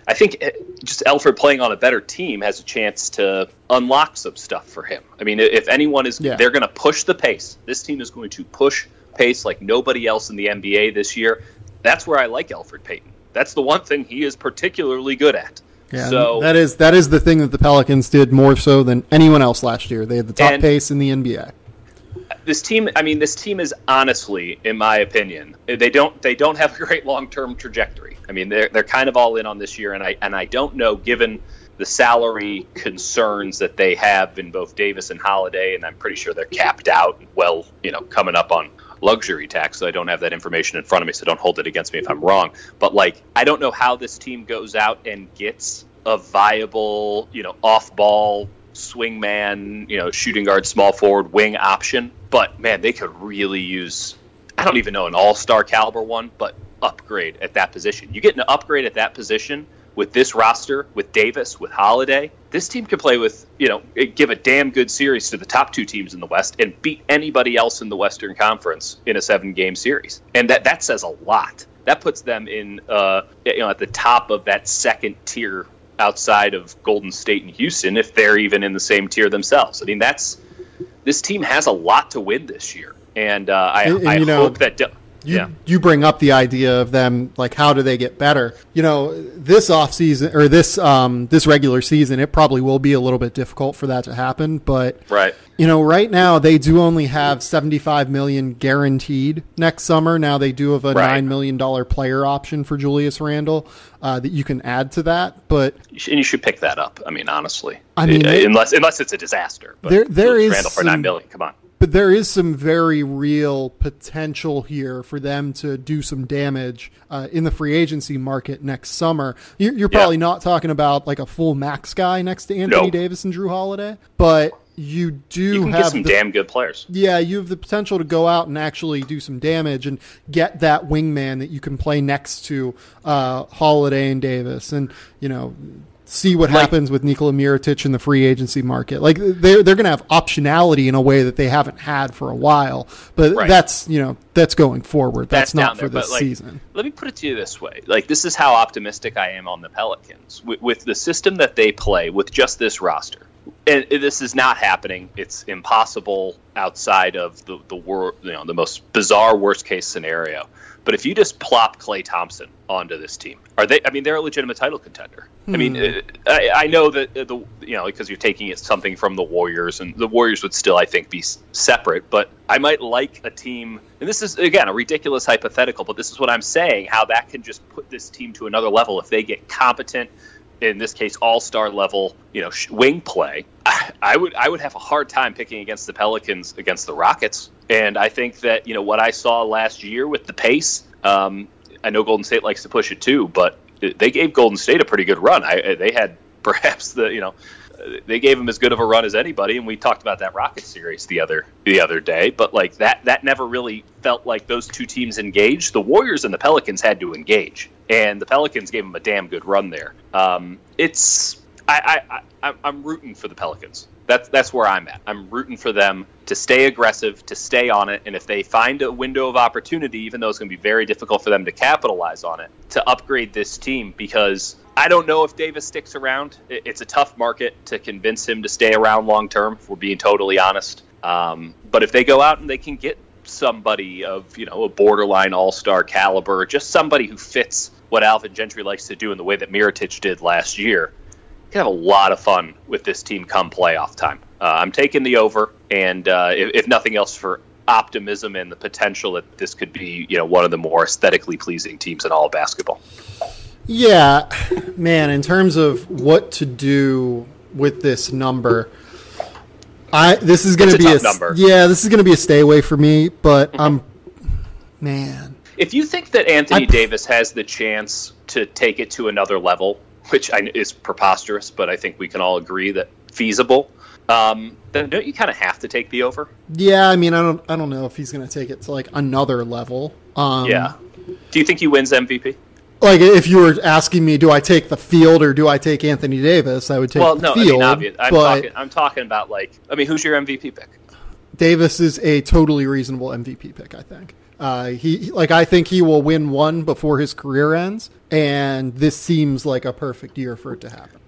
I think just Elfrid playing on a better team has a chance to unlock some stuff for him. I mean, if anyone is, they're going to push the pace. This team is going to push pace like nobody else in the NBA this year. That's where I like Elfrid Payton. That's the one thing he is particularly good at. Yeah, so that is the thing that the Pelicans did more so than anyone else last year. They had the top pace in the NBA. This team is honestly, in my opinion, they don't have a great long-term trajectory. I mean, they're kind of all in on this year, and I don't know, given the salary concerns that they have in both Davis and Holiday, and I'm pretty sure they're capped out, coming up on luxury tax, so I don't have that information in front of me, so don't hold it against me if I'm wrong. But I don't know how this team goes out and gets a viable, off-ball swingman, shooting guard, small forward, wing option. But man, they could really use, I don't even know an all-star caliber one, but upgrade at that position. You get an upgrade at that position with this roster, with Davis, with Holiday, this team could play with, give a damn good series to the top two teams in the West and beat anybody else in the Western Conference in a 7-game series. And that says a lot. That puts them in, at the top of that second tier outside of Golden State and Houston, if they're even in the same tier themselves. I mean, this team has a lot to win this year. And I hope that... You bring up the idea of them, how do they get better? This offseason or this regular season, it probably will be a little bit difficult for that to happen. But right now they do only have $75 million guaranteed next summer. Now they do have a $9 million player option for Julius Randle that you can add to that. But you should pick that up. I mean, honestly, unless it's a disaster. But there is Randle for $9 million. Come on. But there is some very real potential here for them to do some damage in the free agency market next summer. You're probably not talking about a full max guy next to Anthony Davis and Drew Holiday, but you can have some damn good players. Yeah, you have the potential to go out and actually do some damage and get that wingman that you can play next to Holiday and Davis, and see what happens with Nikola Mirotic in the free agency market. They're going to have optionality in a way that they haven't had for a while, but that's going forward. That's not for this season. Let me put it to you this way. This is how optimistic I am on the Pelicans with the system that they play with just this roster. And this is not happening. It's impossible outside of the world, the most bizarre worst case scenario. But if you just plop Klay Thompson onto this team, they're a legitimate title contender. I mean, I know that because you're taking something from the Warriors, and the Warriors would still, I think, be separate. But I might like a team, and this is again a ridiculous hypothetical, but this is what I'm saying: how that can just put this team to another level if they get competent, in this case, all-star level, wing play. I would have a hard time picking against the Pelicans against the Rockets. And I think that, what I saw last year with the pace, I know Golden State likes to push it too, but they gave Golden State a pretty good run. They had perhaps they gave them as good of a run as anybody, and we talked about that Rockets series the other day. But that never really felt like those two teams engaged. The Warriors and the Pelicans had to engage, and the Pelicans gave them a damn good run there. I'm rooting for the Pelicans. That's where I'm at. I'm rooting for them to stay aggressive, to stay on it, and if they find a window of opportunity, even though it's going to be very difficult for them to capitalize on it, to upgrade this team, because I don't know if Davis sticks around. It's a tough market to convince him to stay around long term, if we're being totally honest. But if they go out and they can get somebody of a borderline all-star caliber, just somebody who fits what Alvin Gentry likes to do in the way that Mirotic did last year, you can have a lot of fun with this team come playoff time. I'm taking the over, and if nothing else, for optimism and the potential that this could be, one of the more aesthetically pleasing teams in all of basketball. Yeah, man, in terms of what to do with this number, This is going to be a tough number. Yeah, this is going to be a stay away for me. But man, if you think that Anthony Davis has the chance to take it to another level, which is preposterous, but I think we can all agree that feasible, then don't you kind of have to take the over? Yeah, I mean, I don't know if he's going to take it to like another level. Yeah. Do you think he wins MVP? Like, if you were asking me, do I take the field or do I take Anthony Davis? I would take the field. I'm talking about who's your MVP pick? Davis is a totally reasonable MVP pick, I think. I think he will win one before his career ends, and this seems like a perfect year for it to happen.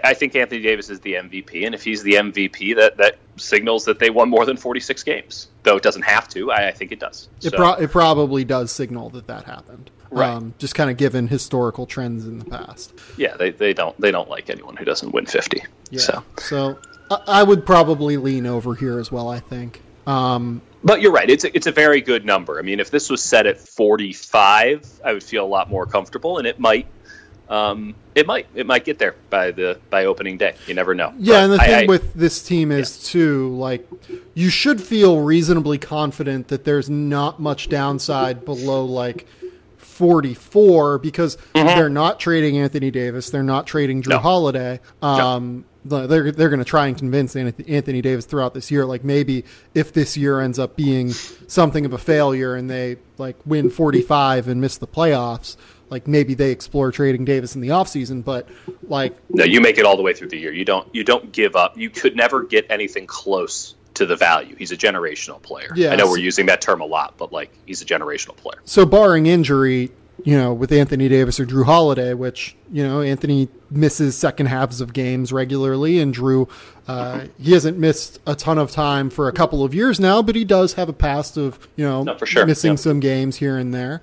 I think Anthony Davis is the MVP, and if he's the MVP, that signals that they won more than 46 games. Though it doesn't have to. I think it does. It probably does signal that happened. Right. Just kind of given historical trends in the past. Yeah, they don't like anyone who doesn't win 50. Yeah. So I would probably lean over here as well, I think. But you're right. It's a very good number. I mean, if this was set at 45, I would feel a lot more comfortable, and it might get there by opening day. You never know. Yeah, and the thing with this team is too, like, you should feel reasonably confident that there's not much downside below like 44 because they're not trading Anthony Davis, they're not trading Drew Holiday. They're going to try and convince Anthony Davis throughout this year. Like, maybe if this year ends up being something of a failure and they like win 45 and miss the playoffs, like maybe they explore trading Davis in the offseason. But like, no, you make it all the way through the year. You don't give up. You could never get anything close to the value. He's a generational player. Yeah, I know we're using that term a lot, but like, he's a generational player. So barring injury, with Anthony Davis or Drew Holiday, which, Anthony misses second halves of games regularly, and Drew, he hasn't missed a ton of time for a couple of years now, but he does have a past of, missing some games here and there,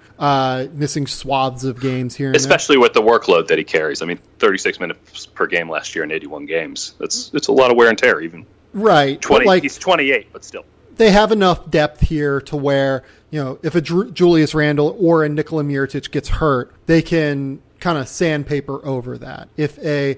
missing swaths of games here and especially with the workload that he carries. I mean, 36 minutes per game last year in 81 games. It's a lot of wear and tear, even. Right. 20, he's 28, but still. They have enough depth here to where, if a Julius Randle or a Nikola Mirotic gets hurt, they can kind of sandpaper over that. If I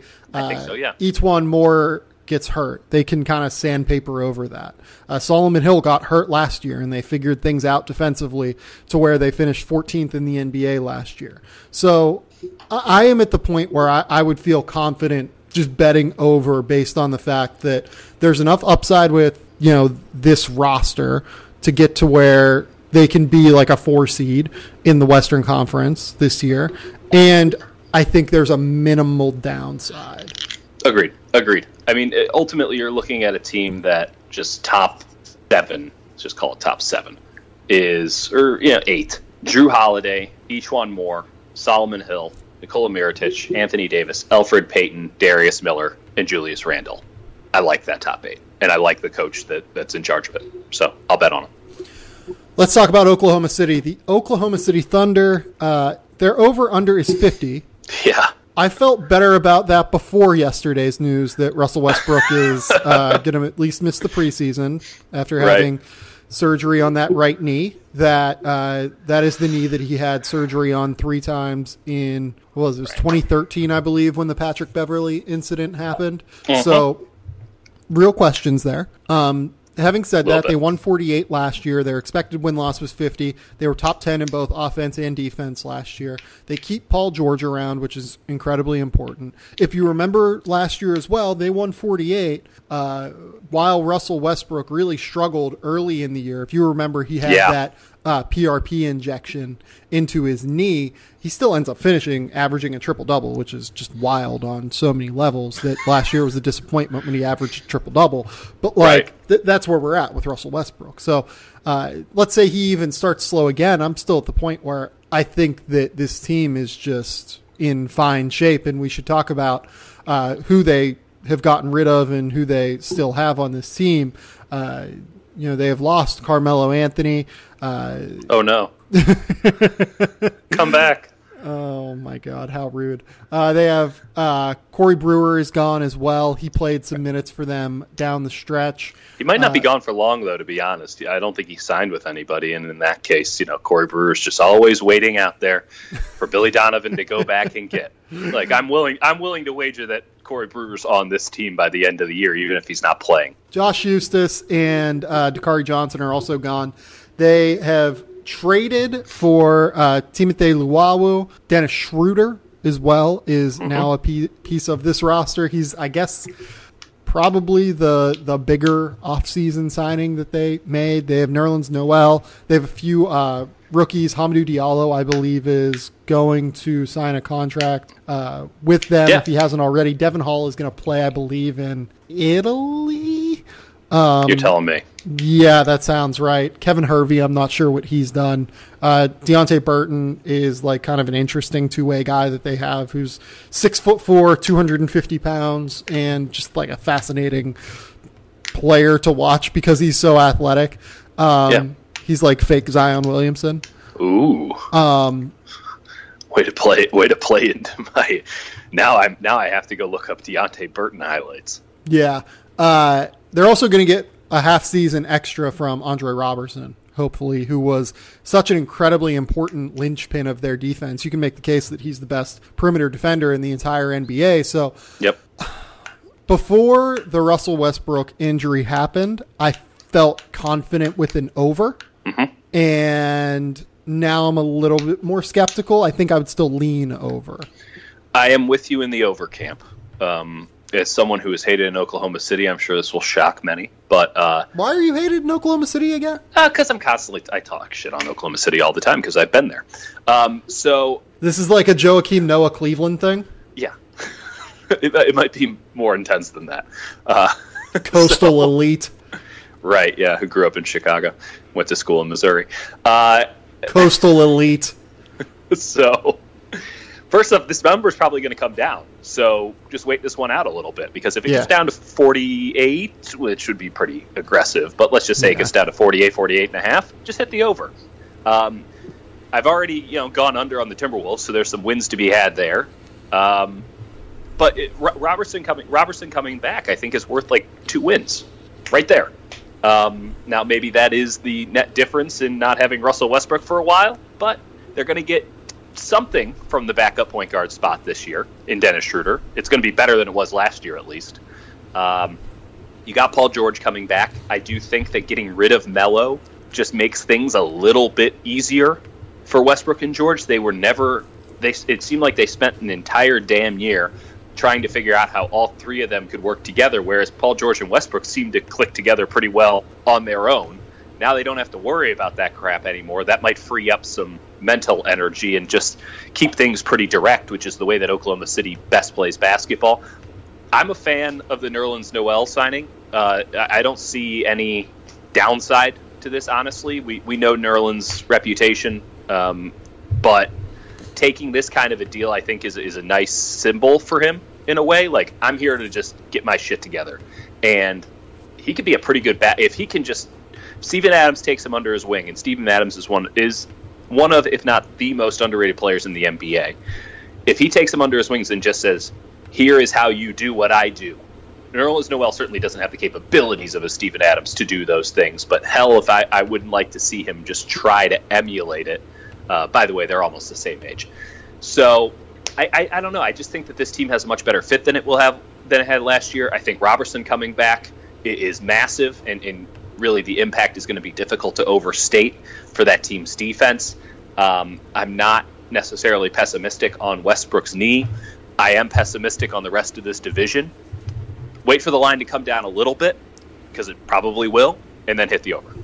think so, yeah. Etuan Moore gets hurt, they can kind of sandpaper over that. Solomon Hill got hurt last year, and they figured things out defensively to where they finished 14th in the NBA last year. So I am at the point where I would feel confident just betting over based on the fact that there's enough upside with, this roster to get to where they can be like a 4 seed in the Western Conference this year. And I think there's a minimal downside. Agreed. I mean, ultimately you're looking at a team that just top 7, let's just call it top 7, is, 8. Drew Holiday, Etuan Moore, Solomon Hill, Nikola Mirotic, Anthony Davis, Elfrid Payton, Darius Miller, and Julius Randle. I like that top 8, and I like the coach that's in charge of it. So I'll bet on him. Let's talk about Oklahoma City. The Oklahoma City Thunder, their over-under is 50. Yeah. I felt better about that before yesterday's news that Russell Westbrook is going to at least miss the preseason after having surgery on that right knee. That is the knee that he had surgery on 3 times in, it was 2013, I believe, when the Patrick Beverley incident happened. So real questions there. Having said that, they won 48 last year. Their expected win-loss was 50. They were top 10 in both offense and defense last year. They keep Paul George around, which is incredibly important. If you remember last year as well, they won 48 while Russell Westbrook really struggled early in the year. If you remember, he had that PRP injection into his knee. He still ends up averaging a triple-double, which is just wild on so many levels. That last year was a disappointment when he averaged a triple-double. But that's where we're at with Russell Westbrook. So let's say he even starts slow again. I'm still at the point where I think that this team is just in fine shape, and we should talk about who they have gotten rid of and who they still have on this team. They have lost Carmelo Anthony. Oh, no. Come back. Oh my God, how rude. They have Corey Brewer is gone as well. He played some minutes for them down the stretch. He might not be gone for long, though, to be honest. I don't think he signed with anybody, and in that case, Corey Brewer's just always waiting out there for Billy Donovan to go back and get. Like, I'm willing to wager that Corey Brewer's on this team by the end of the year, even if he's not playing. Josh Eustace and Dakari Johnson are also gone. They have traded for Timothy Luwawu. Dennis Schroeder as well is now a piece of this roster. He's, I guess, probably the bigger offseason signing that they made. They have Nerlens Noel. They have a few rookies. Hamidou Diallo, I believe, is going to sign a contract with them if he hasn't already. Devin Hall is going to play, I believe, in Italy. You're telling me. Yeah, that sounds right. Kevin Hervey, I'm not sure what he's done. Deontay Burton is like kind of an interesting two-way guy that they have, who's 6'4", 250 pounds, and just like a fascinating player to watch because he's so athletic. He's like fake Zion Williamson. Ooh. Way to play into my. Now I have to go look up Deontay Burton highlights. Yeah. They're also going to get a half season extra from Andre Robertson, hopefully, who was such an incredibly important linchpin of their defense. You can make the case that he's the best perimeter defender in the entire NBA. So, before the Russell Westbrook injury happened, I felt confident with an over. And now I'm a little bit more skeptical. I think I would still lean over. I am with you in the over camp. As someone who is hated in Oklahoma City, I'm sure this will shock many. But why are you hated in Oklahoma City again? Because I talk shit on Oklahoma City all the time because I've been there. So this is like a Joakim Noah Cleveland thing? Yeah. It might be more intense than that. Coastal elite. Right, yeah, who grew up in Chicago, went to school in Missouri. Coastal elite. So, first off, this number is probably going to come down. So just wait this one out a little bit, because if it gets down to 48, which would be pretty aggressive, but let's just say it gets down to 48, 48 and a half, just hit the over. I've already gone under on the Timberwolves, so there's some wins to be had there. But Robertson coming back, I think, is worth like 2 wins right there. Now, maybe that is the net difference in not having Russell Westbrook for a while, but they're going to get something from the backup point guard spot this year in Dennis Schroeder. It's going to be better than it was last year, at least. You got Paul George coming back. I do think that getting rid of Melo just makes things a little bit easier for Westbrook and George. It seemed like they spent an entire damn year trying to figure out how all 3 of them could work together, whereas Paul George and Westbrook seemed to click together pretty well on their own. Now they don't have to worry about that crap anymore. That might free up some mental energy and just keep things pretty direct, which is the way that Oklahoma City best plays basketball. I'm a fan of the Nerlens Noel signing. I don't see any downside to this, honestly. We know Nerlens' reputation, but taking this kind of a deal, I think, is a nice symbol for him in a way. Like, I'm here to just get my shit together. And he could be a pretty good if he can just... Steven Adams takes him under his wing, and Steven Adams is one of, if not the most underrated players in the NBA. If he takes him under his wings and just says, here is how you do what I do. Nerlens Noel certainly doesn't have the capabilities of a Steven Adams to do those things, but hell, if I wouldn't like to see him just try to emulate it. By the way, they're almost the same age. So I don't know. I just think that this team has a much better fit than it had last year. I think Robertson coming back is massive, and really the impact is going to be difficult to overstate for that team's defense. I'm not necessarily pessimistic on Westbrook's knee. I am pessimistic on the rest of this division. Wait for the line to come down a little bit, because it probably will, and then hit the over.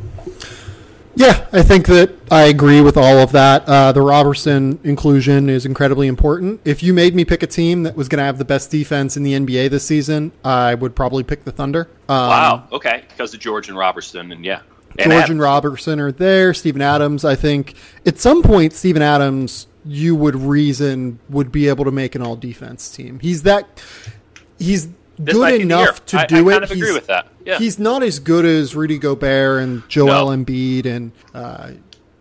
Yeah, I think that I agree with all of that. The Robertson inclusion is incredibly important. If you made me pick a team that was going to have the best defense in the NBA this season, I would probably pick the Thunder. Wow, okay, because of George and Robertson, and George and Robertson are there. Steven Adams, I think, at some point, Steven Adams, you would reason, would be able to make an all-defense team. He's good enough to do it. I kind of agree with that. Yeah. He's not as good as Rudy Gobert and Joel Embiid and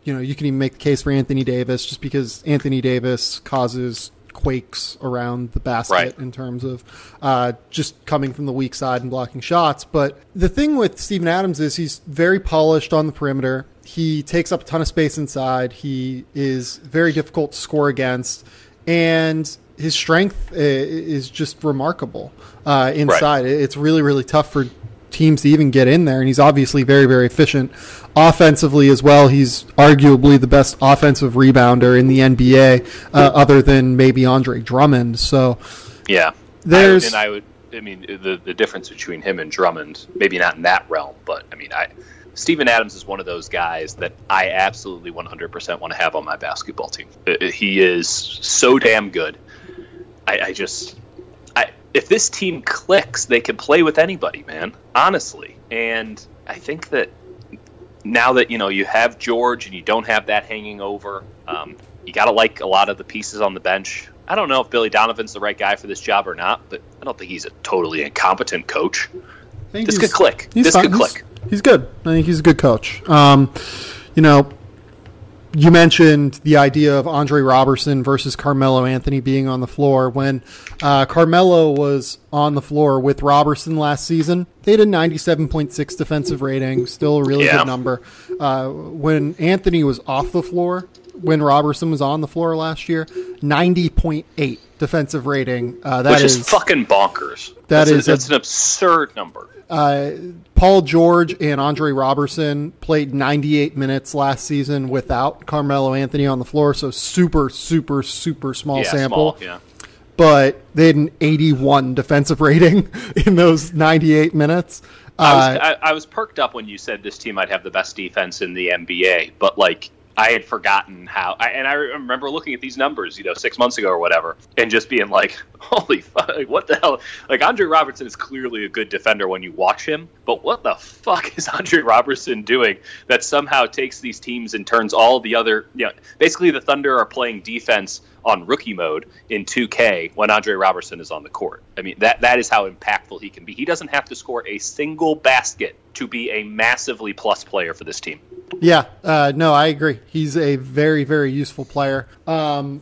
you can even make the case for Anthony Davis, just because Anthony Davis causes quakes around the basket in terms of just coming from the weak side and blocking shots. But the thing with Steven Adams is he's very polished on the perimeter. He takes up a ton of space inside. He is very difficult to score against, and his strength is just remarkable inside. It's really, really tough for teams to even get in there, and he's obviously very, very efficient offensively as well. He's arguably the best offensive rebounder in the NBA, other than maybe Andre Drummond. So the difference between him and Drummond, maybe not in that realm, but Steven Adams is one of those guys that I absolutely 100% want to have on my basketball team. He is so damn good. If this team clicks, they can play with anybody, man, honestly. And I think that now that, you have George and you don't have that hanging over, you got to like a lot of the pieces on the bench. I don't know if Billy Donovan's the right guy for this job or not, but I don't think he's a totally incompetent coach. This could click. This could click. He's good. I think he's a good coach. You mentioned the idea of Andre Robertson versus Carmelo Anthony being on the floor. When Carmelo was on the floor with Robertson last season, they had a 97.6 defensive rating, still a really good number. When Anthony was off the floor, when Robertson was on the floor last year, 90.8 defensive rating. Which is fucking bonkers. That's an absurd number. Paul George and Andre Robertson played 98 minutes last season without Carmelo Anthony on the floor, so super, super, super small sample. But they had an 81 defensive rating in those 98 minutes. I was perked up when you said this team might have the best defense in the NBA, but I had forgotten how, and I remember looking at these numbers, 6 months ago or whatever, and just being like, holy fuck, what the hell? Andre Robertson is clearly a good defender when you watch him, but what the fuck is Andre Robertson doing that somehow takes these teams and turns all the other, basically the Thunder are playing defense on rookie mode in 2K when Andre Robertson is on the court. That is how impactful he can be. He doesn't have to score a single basket to be a massively plus player for this team. Yeah, no, I agree. He's a very, very useful player. And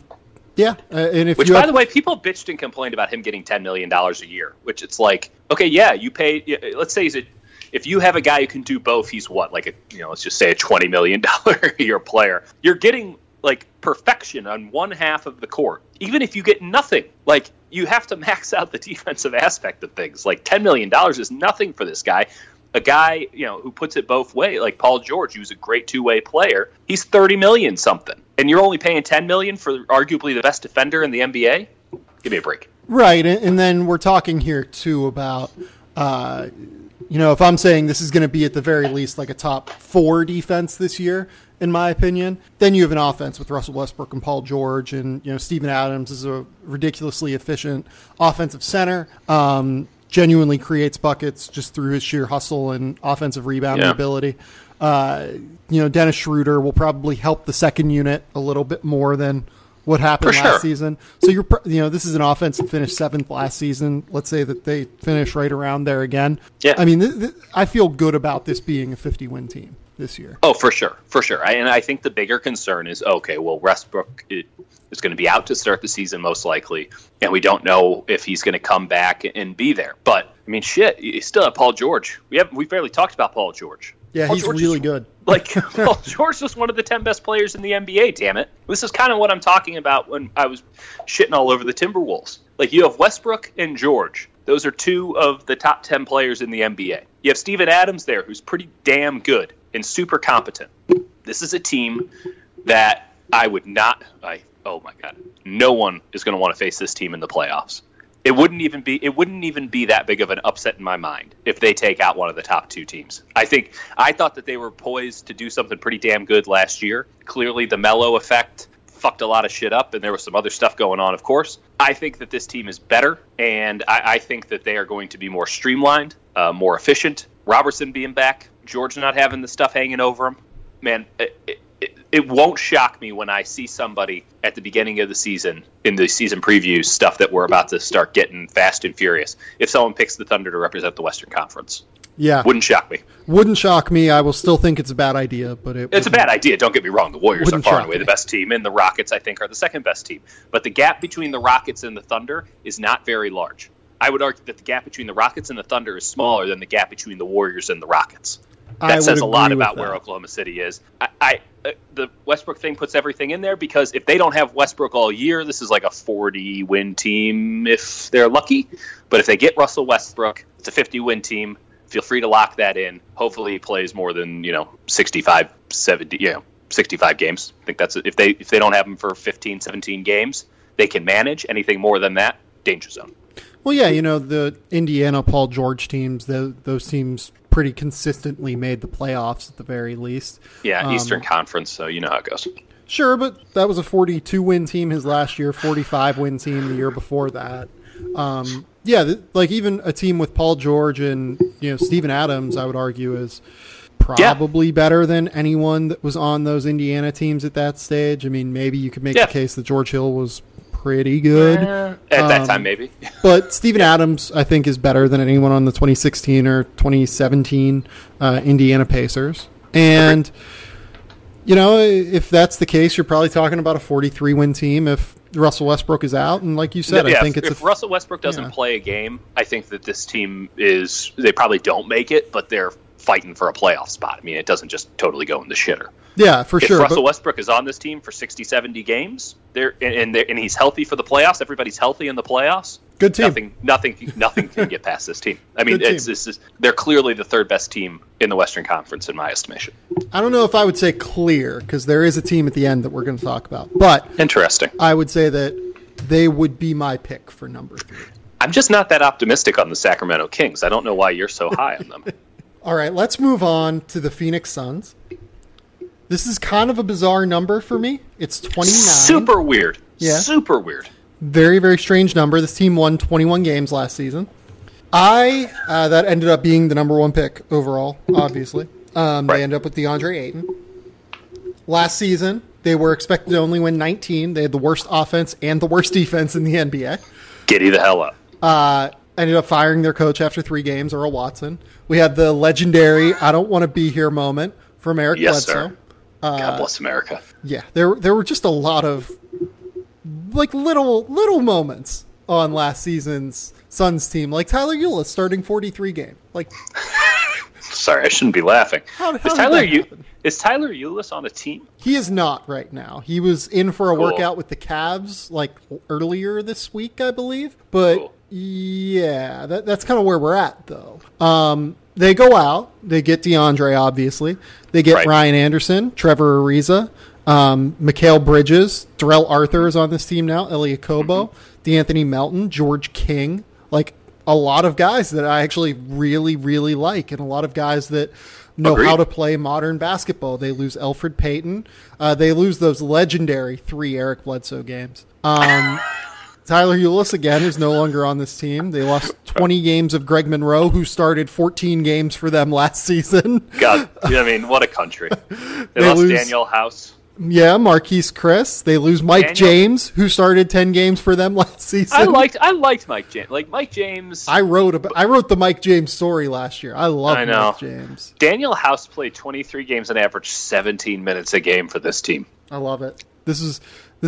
by the way, people bitched and complained about him getting $10 million a year, which it's like, okay, yeah, you pay. Let's say if you have a guy who can do both, he's what, let's just say a $20 million a year player. You're getting perfection on one half of the court. Even if you get nothing, you have to max out the defensive aspect of things. $10 million is nothing for this guy. A guy, who puts it both ways, like Paul George, who's a great two-way player, he's $30 million something, and you're only paying $10 million for arguably the best defender in the NBA. Give me a break. Right, and then we're talking here too about, if I'm saying this is going to be at the very least a top 4 defense this year, in my opinion, then you have an offense with Russell Westbrook and Paul George, and Steven Adams is a ridiculously efficient offensive center. Genuinely creates buckets just through his sheer hustle and offensive rebounding ability. Dennis Schroeder will probably help the second unit a little bit more than what happened last season. So this is an offense that finished 7th last season. Let's say that they finish right around there again. Yeah. I feel good about this being a 50-win team this year. Oh, for sure. And I think the bigger concern is, Westbrook is going to be out to start the season most likely, and we don't know if he's going to come back and be there. But, you still have Paul George. We barely talked about Paul George. Yeah, he's really good. Paul George was one of the 10 best players in the NBA, damn it. This is kind of what I'm talking about when I was shitting all over the Timberwolves. You have Westbrook and George. Those are 2 of the top 10 players in the NBA. You have Steven Adams there, who's pretty damn good and super competent. This is a team that I would not... oh my God, no one is going to want to face this team in the playoffs. It wouldn't even be that big of an upset in my mind if they take out one of the top 2 teams. I thought that they were poised to do something pretty damn good last year. Clearly, the Melo effect fucked a lot of shit up, and there was some other stuff going on, of course. I think that this team is better, and I think that they are going to be more streamlined, more efficient. Robertson being back, George not having the stuff hanging over him. Man, it won't shock me when I see somebody at the beginning of the season, in the season previews, stuff that we're about to start getting fast and furious, if someone picks the Thunder to represent the Western Conference. Yeah. Wouldn't shock me. Wouldn't shock me. I will still think it's a bad idea, but it's a bad idea. Don't get me wrong. The Warriors are far and away the best team, and the Rockets, I think, are the second best team. But the gap between the Rockets and the Thunder is not very large. I would argue that the gap between the Rockets and the Thunder is smaller than the gap between the Warriors and the Rockets. That says a lot about where Oklahoma City is. The Westbrook thing puts everything in there because if they don't have Westbrook all year, this is like a 40-win team if they're lucky. But if they get Russell Westbrook, it's a 50-win team. Feel free to lock that in. Hopefully he plays more than 65, 70, 65 games. I think that's if they don't have him for 15, 17 games, they can manage. Anything more than that, danger zone. Well, yeah, the Indiana Paul George teams, those teams pretty consistently made the playoffs at the very least. Yeah, Eastern Conference, so you know how it goes. Sure, but that was a 42-win team his last year, 45-win team the year before that. Yeah, like even a team with Paul George and Steven Adams, I would argue, is probably better than anyone that was on those Indiana teams at that stage. I mean, maybe you could make the case that George Hill was pretty good at that time, maybe. But Steven Adams, I think, is better than anyone on the 2016 or 2017 Indiana Pacers. And if that's the case, you're probably talking about a 43-win team if Russell Westbrook is out. And like you said, I think if Russell Westbrook doesn't play a game, I think that this team they probably don't make it, but they're fighting for a playoff spot. I mean, it doesn't just totally go in the shitter. Yeah, for sure. If Russell Westbrook is on this team for 60, 70 games, and he's healthy for the playoffs, everybody's healthy in the playoffs. Good team. Nothing can get past this team. I mean, they're clearly the third best team in the Western Conference, in my estimation. I don't know if I would say clear, because there is a team at the end that we're going to talk about. But interesting. I would say that they would be my pick for number 3. I'm just not that optimistic on the Sacramento Kings. I don't know why you're so high on them. All right, let's move on to the Phoenix Suns. This is kind of a bizarre number for me. It's 29. Super weird. Yeah. Super weird. Very, very strange number. This team won 21 games last season. That ended up being the number 1 pick overall, obviously. They ended up with DeAndre Ayton. Last season, they were expected to only win 19. They had the worst offense and the worst defense in the NBA. Giddy the hell up. Ended up firing their coach after 3 games, Earl Watson. We had the legendary "I don't want to be here" moment from Eric Bledsoe. Sir. God bless America. Yeah, there were just a lot of like little moments on last season's Suns team, like Tyler Ulis starting 43 game. Like, sorry, I shouldn't be laughing. Is Tyler Ulis on a team? He is not right now. He was in for a workout with the Cavs like earlier this week, I believe. But yeah, that's kind of where we're at, though. They go out. They get DeAndre, obviously. They get Ryan Anderson, Trevor Ariza, Mikal Bridges, Darrell Arthur is on this team now, Elliot Kobo, DeAnthony Melton, George King. Like, a lot of guys that I actually really, really like, and a lot of guys that know how to play modern basketball. They lose Elfrid Payton. They lose those legendary 3 Eric Bledsoe games. Tyler Ulis, again, is no longer on this team. They lost 20 games of Greg Monroe, who started 14 games for them last season. God, I mean, what a country. They lost Daniel House. Yeah, Marquise Chris. They lose Mike James, who started 10 games for them last season. I liked Mike James. Like Mike James. I wrote the Mike James story last year. I love Mike James. Daniel House played 23 games and averaged 17 minutes a game for this team. I love it. This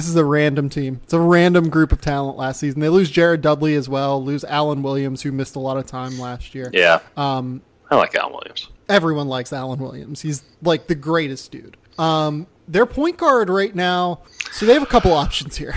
is a random team. It's a random group of talent last season. They lose Jared Dudley as well. Lose Alan Williams, who missed a lot of time last year. Yeah. I like Alan Williams. Everyone likes Alan Williams. He's like the greatest dude. Their point guard right now, so they have a couple options here.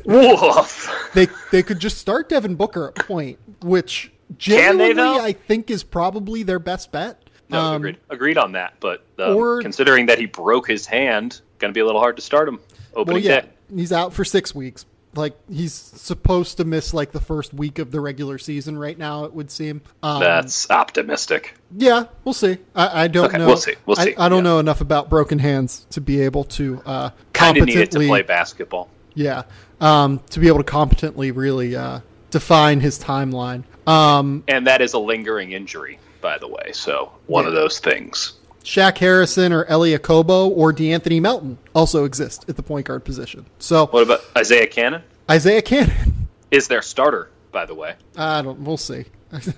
Woof. They could just start Devin Booker at point, which genuinely I think is probably their best bet. No, agreed on that. But considering that he broke his hand, going to be a little hard to start him opening day. He's out for 6 weeks. Like, he's supposed to miss like the first week of the regular season right now, it would seem. That's optimistic. Yeah, we'll see. I don't know. We'll see. I don't know enough about broken hands to be able to kind of need it to play basketball. Yeah, to be able to competently really define his timeline. And that is a lingering injury, by the way. So one of those things. Shaq Harrison or Elie Okobo or DeAnthony Melton also exist at the point guard position. So what about Isaiah Cannon? Isaiah Cannon is their starter, by the way. We'll see.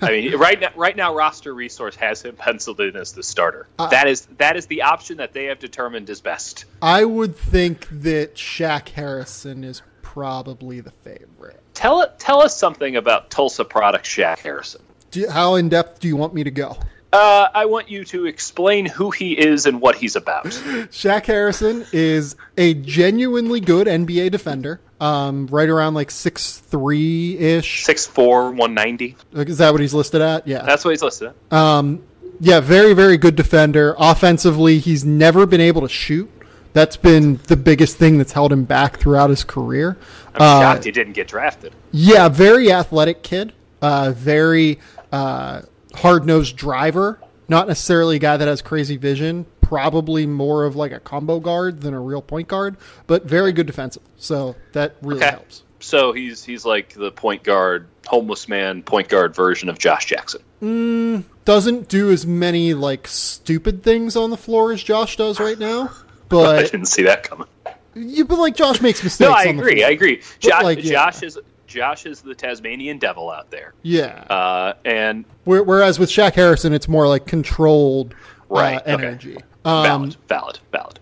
I mean, right now, Roster Resource has him penciled in as the starter. That is the option that they have determined is best. I would think that Shaq Harrison is probably the favorite. Tell us something about Tulsa product Shaq Harrison. How in depth do you want me to go? I want you to explain who he is and what he's about. Shaq Harrison is a genuinely good NBA defender. Right around like 6'3"-ish. 6'4", 190. Is that what he's listed at? Yeah. That's what he's listed at. Yeah, very, very good defender. Offensively, he's never been able to shoot. That's been the biggest thing that's held him back throughout his career. I'm shocked he didn't get drafted. Yeah, very athletic kid. Very hard-nosed driver. Not necessarily a guy that has crazy vision. Probably more of like a combo guard than a real point guard, but very good defensive. So that really helps. So he's like the point guard, homeless man point guard version of Josh Jackson. Doesn't do as many like stupid things on the floor as Josh does right now. But I didn't see that coming. But like Josh makes mistakes. No, I agree. Josh is the Tasmanian devil out there. Yeah. And whereas with Shaq Harrison, it's more like controlled energy. Okay. Valid.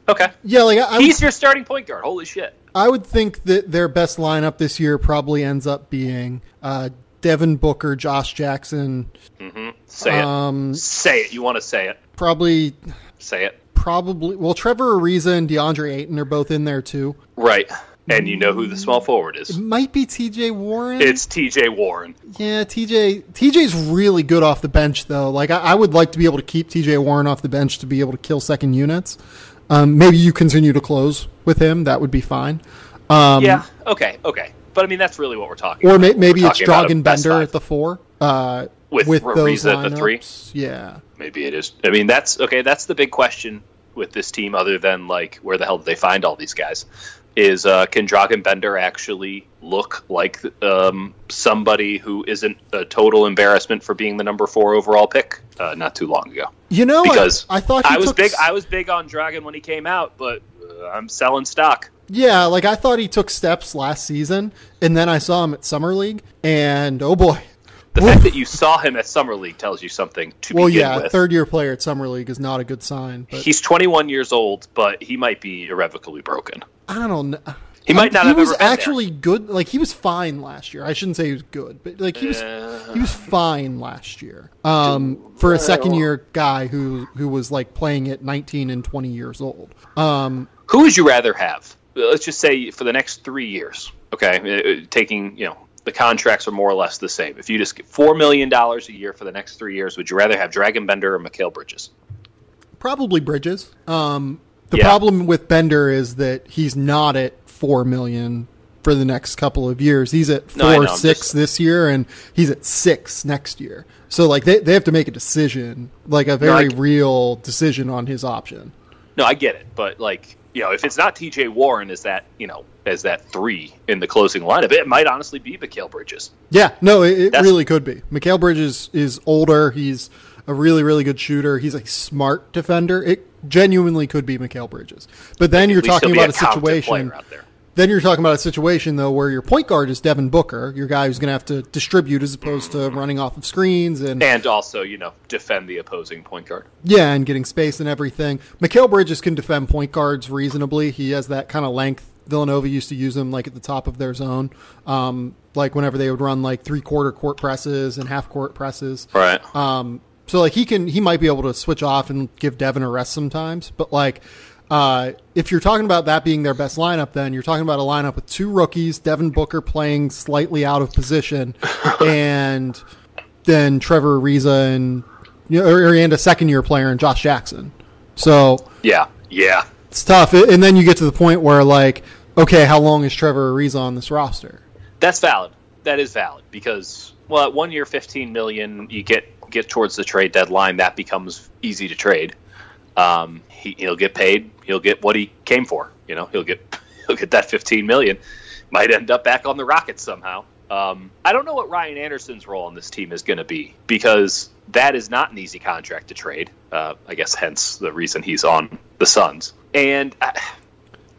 Okay. Yeah, like he's your starting point guard. Holy shit. I would think that their best lineup this year probably ends up being Devin Booker, Josh Jackson. Mm-hmm. Say it. You want to say it? Probably. Say it. Probably. Well, Trevor Ariza and DeAndre Ayton are both in there too. Right. And you know who the small forward is. It might be TJ Warren. It's TJ Warren. Yeah, TJ's really good off the bench, though. Like, I would like to be able to keep TJ Warren off the bench to be able to kill second units. Maybe you continue to close with him. That would be fine. Yeah, okay. But, I mean, that's really what we're talking about. Or maybe it's Dragan Bender at the 4. With those lineups. At the 3? Yeah. Maybe it is. I mean, that's the big question with this team, other than, like, where the hell did they find all these guys? Is can Dragan Bender actually look like somebody who isn't a total embarrassment for being the number 4 overall pick not too long ago? You know, because I thought I was big on Dragan when he came out, but I'm selling stock. Yeah, like I thought he took steps last season, and then I saw him at Summer League, and oh boy. The fact that you saw him at Summer League tells you something to begin with. Well, yeah, third-year player at Summer League is not a good sign. But he's 21 years old, but he might be irrevocably broken. I don't know. He might not have ever been there. He was actually good. Like, he was fine last year. I shouldn't say he was good, but like he was fine last year. For a second-year guy who was like playing at 19 and 20 years old. Who would you rather have? Let's just say for the next 3 years. Okay, taking the contracts are more or less the same. If you just get $4 million a year for the next 3 years, would you rather have Dragan Bender or Mikal Bridges? Probably Bridges. The problem with Bender is that he's not at $4 million for the next couple of years. He's at 4.6 this year, and he's at 6 next year. So like they have to make a decision, like a very real decision on his option. No, I get it, but like if it's not TJ Warren as that as that 3 in the closing lineup, it might honestly be Mikal Bridges. Yeah, no, it really could be. Mikal Bridges is older. He's a really, really good shooter. He's a smart defender. It genuinely could be Mikal Bridges. But then you're talking about a situation. Then you're talking about a situation though where your point guard is Devin Booker, your guy who's going to have to distribute as opposed to running off of screens and also defend the opposing point guard. Yeah, and getting space and everything. Mikal Bridges can defend point guards reasonably. He has that kind of length. Villanova used to use him like at the top of their zone, like whenever they would run like 3/4 court presses and half court presses. Right. So like he might be able to switch off and give Devin a rest sometimes, but like. If you're talking about that being their best lineup, then you're talking about a lineup with 2 rookies, Devin Booker playing slightly out of position, and then Trevor Ariza and a second-year player in Josh Jackson. So yeah, it's tough. And then you get to the point where like, okay, how long is Trevor Ariza on this roster? That's valid. That is valid because at 1 year, $15 million, you get towards the trade deadline, that becomes easy to trade. He'll get paid. He'll get what he came for. He'll get that $15 million. Might end up back on the Rockets somehow. I don't know what Ryan Anderson's role on this team is going to be because that is not an easy contract to trade. I guess hence the reason he's on the Suns. And I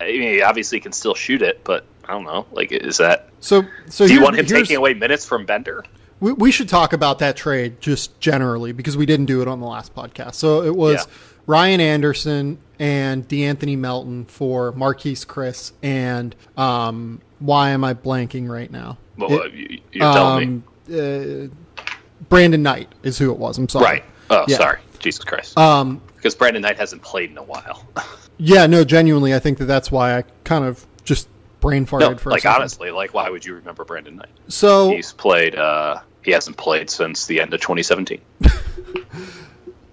mean, he obviously can still shoot it, but I don't know. Like, is that so? Do you want him taking away minutes from Bender? We should talk about that trade just generally because we didn't do it on the last podcast. So it was Ryan Anderson and DeAnthony Melton for Marquise Chris and why am I blanking right now? Well, you're telling me. Brandon Knight is who it was. I'm sorry. Right. Oh, sorry. Jesus Christ. Because Brandon Knight hasn't played in a while. Yeah, no, genuinely, I think that's why I kind of just brain farted for a second. Honestly, why would you remember Brandon Knight? So he's played. He hasn't played since the end of 2017.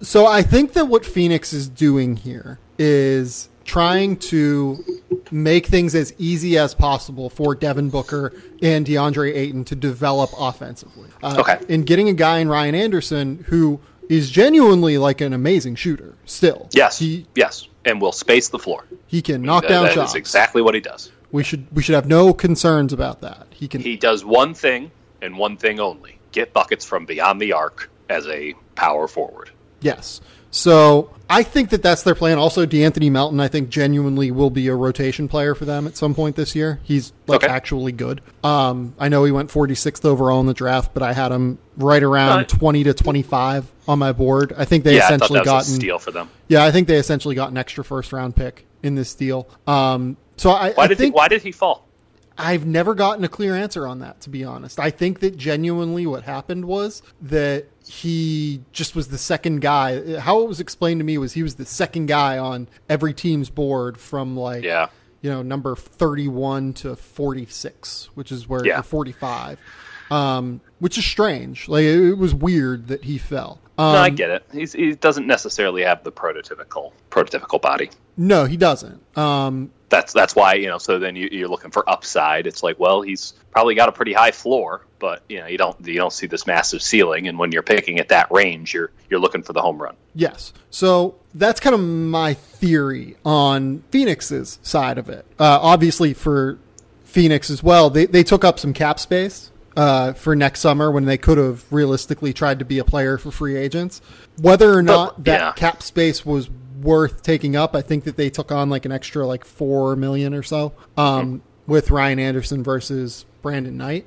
So I think that what Phoenix is doing here is trying to make things as easy as possible for Devin Booker and DeAndre Ayton to develop offensively. And getting a guy in Ryan Anderson who is genuinely like an amazing shooter still. Yes, yes, and will space the floor. He can knock down shots. That's exactly what he does. We should have no concerns about that. He does one thing and one thing only: get buckets from beyond the arc as a power forward. Yes. So I think that that's their plan. Also, DeAnthony Melton, I think, genuinely will be a rotation player for them at some point this year. He's actually good. I know he went 46th overall in the draft, but I had him right around 20 to 25 on my board. I think they essentially got a steal for them. Yeah, I think they essentially got an extra first round pick in this deal. Why did he fall? I've never gotten a clear answer on that, to be honest. I think that genuinely what happened was that he just was the second guy. How it was explained to me was he was the second guy on every team's board from number 31 to 46, which is where 45, which is strange. Like, it was weird that he fell. No, I get it. He doesn't necessarily have the prototypical body. No, he doesn't. That's why, so then you're looking for upside. It's like, well, he's probably got a pretty high floor, but you don't see this massive ceiling. And when you're picking at that range, you're looking for the home run. Yes. So that's kind of my theory on Phoenix's side of it. Obviously for Phoenix as well, they took up some cap space for next summer when they could have realistically tried to be a player for free agents. Whether or not cap space was worth taking up, I think that they took on like an extra like $4 million or so with Ryan Anderson versus Brandon Knight.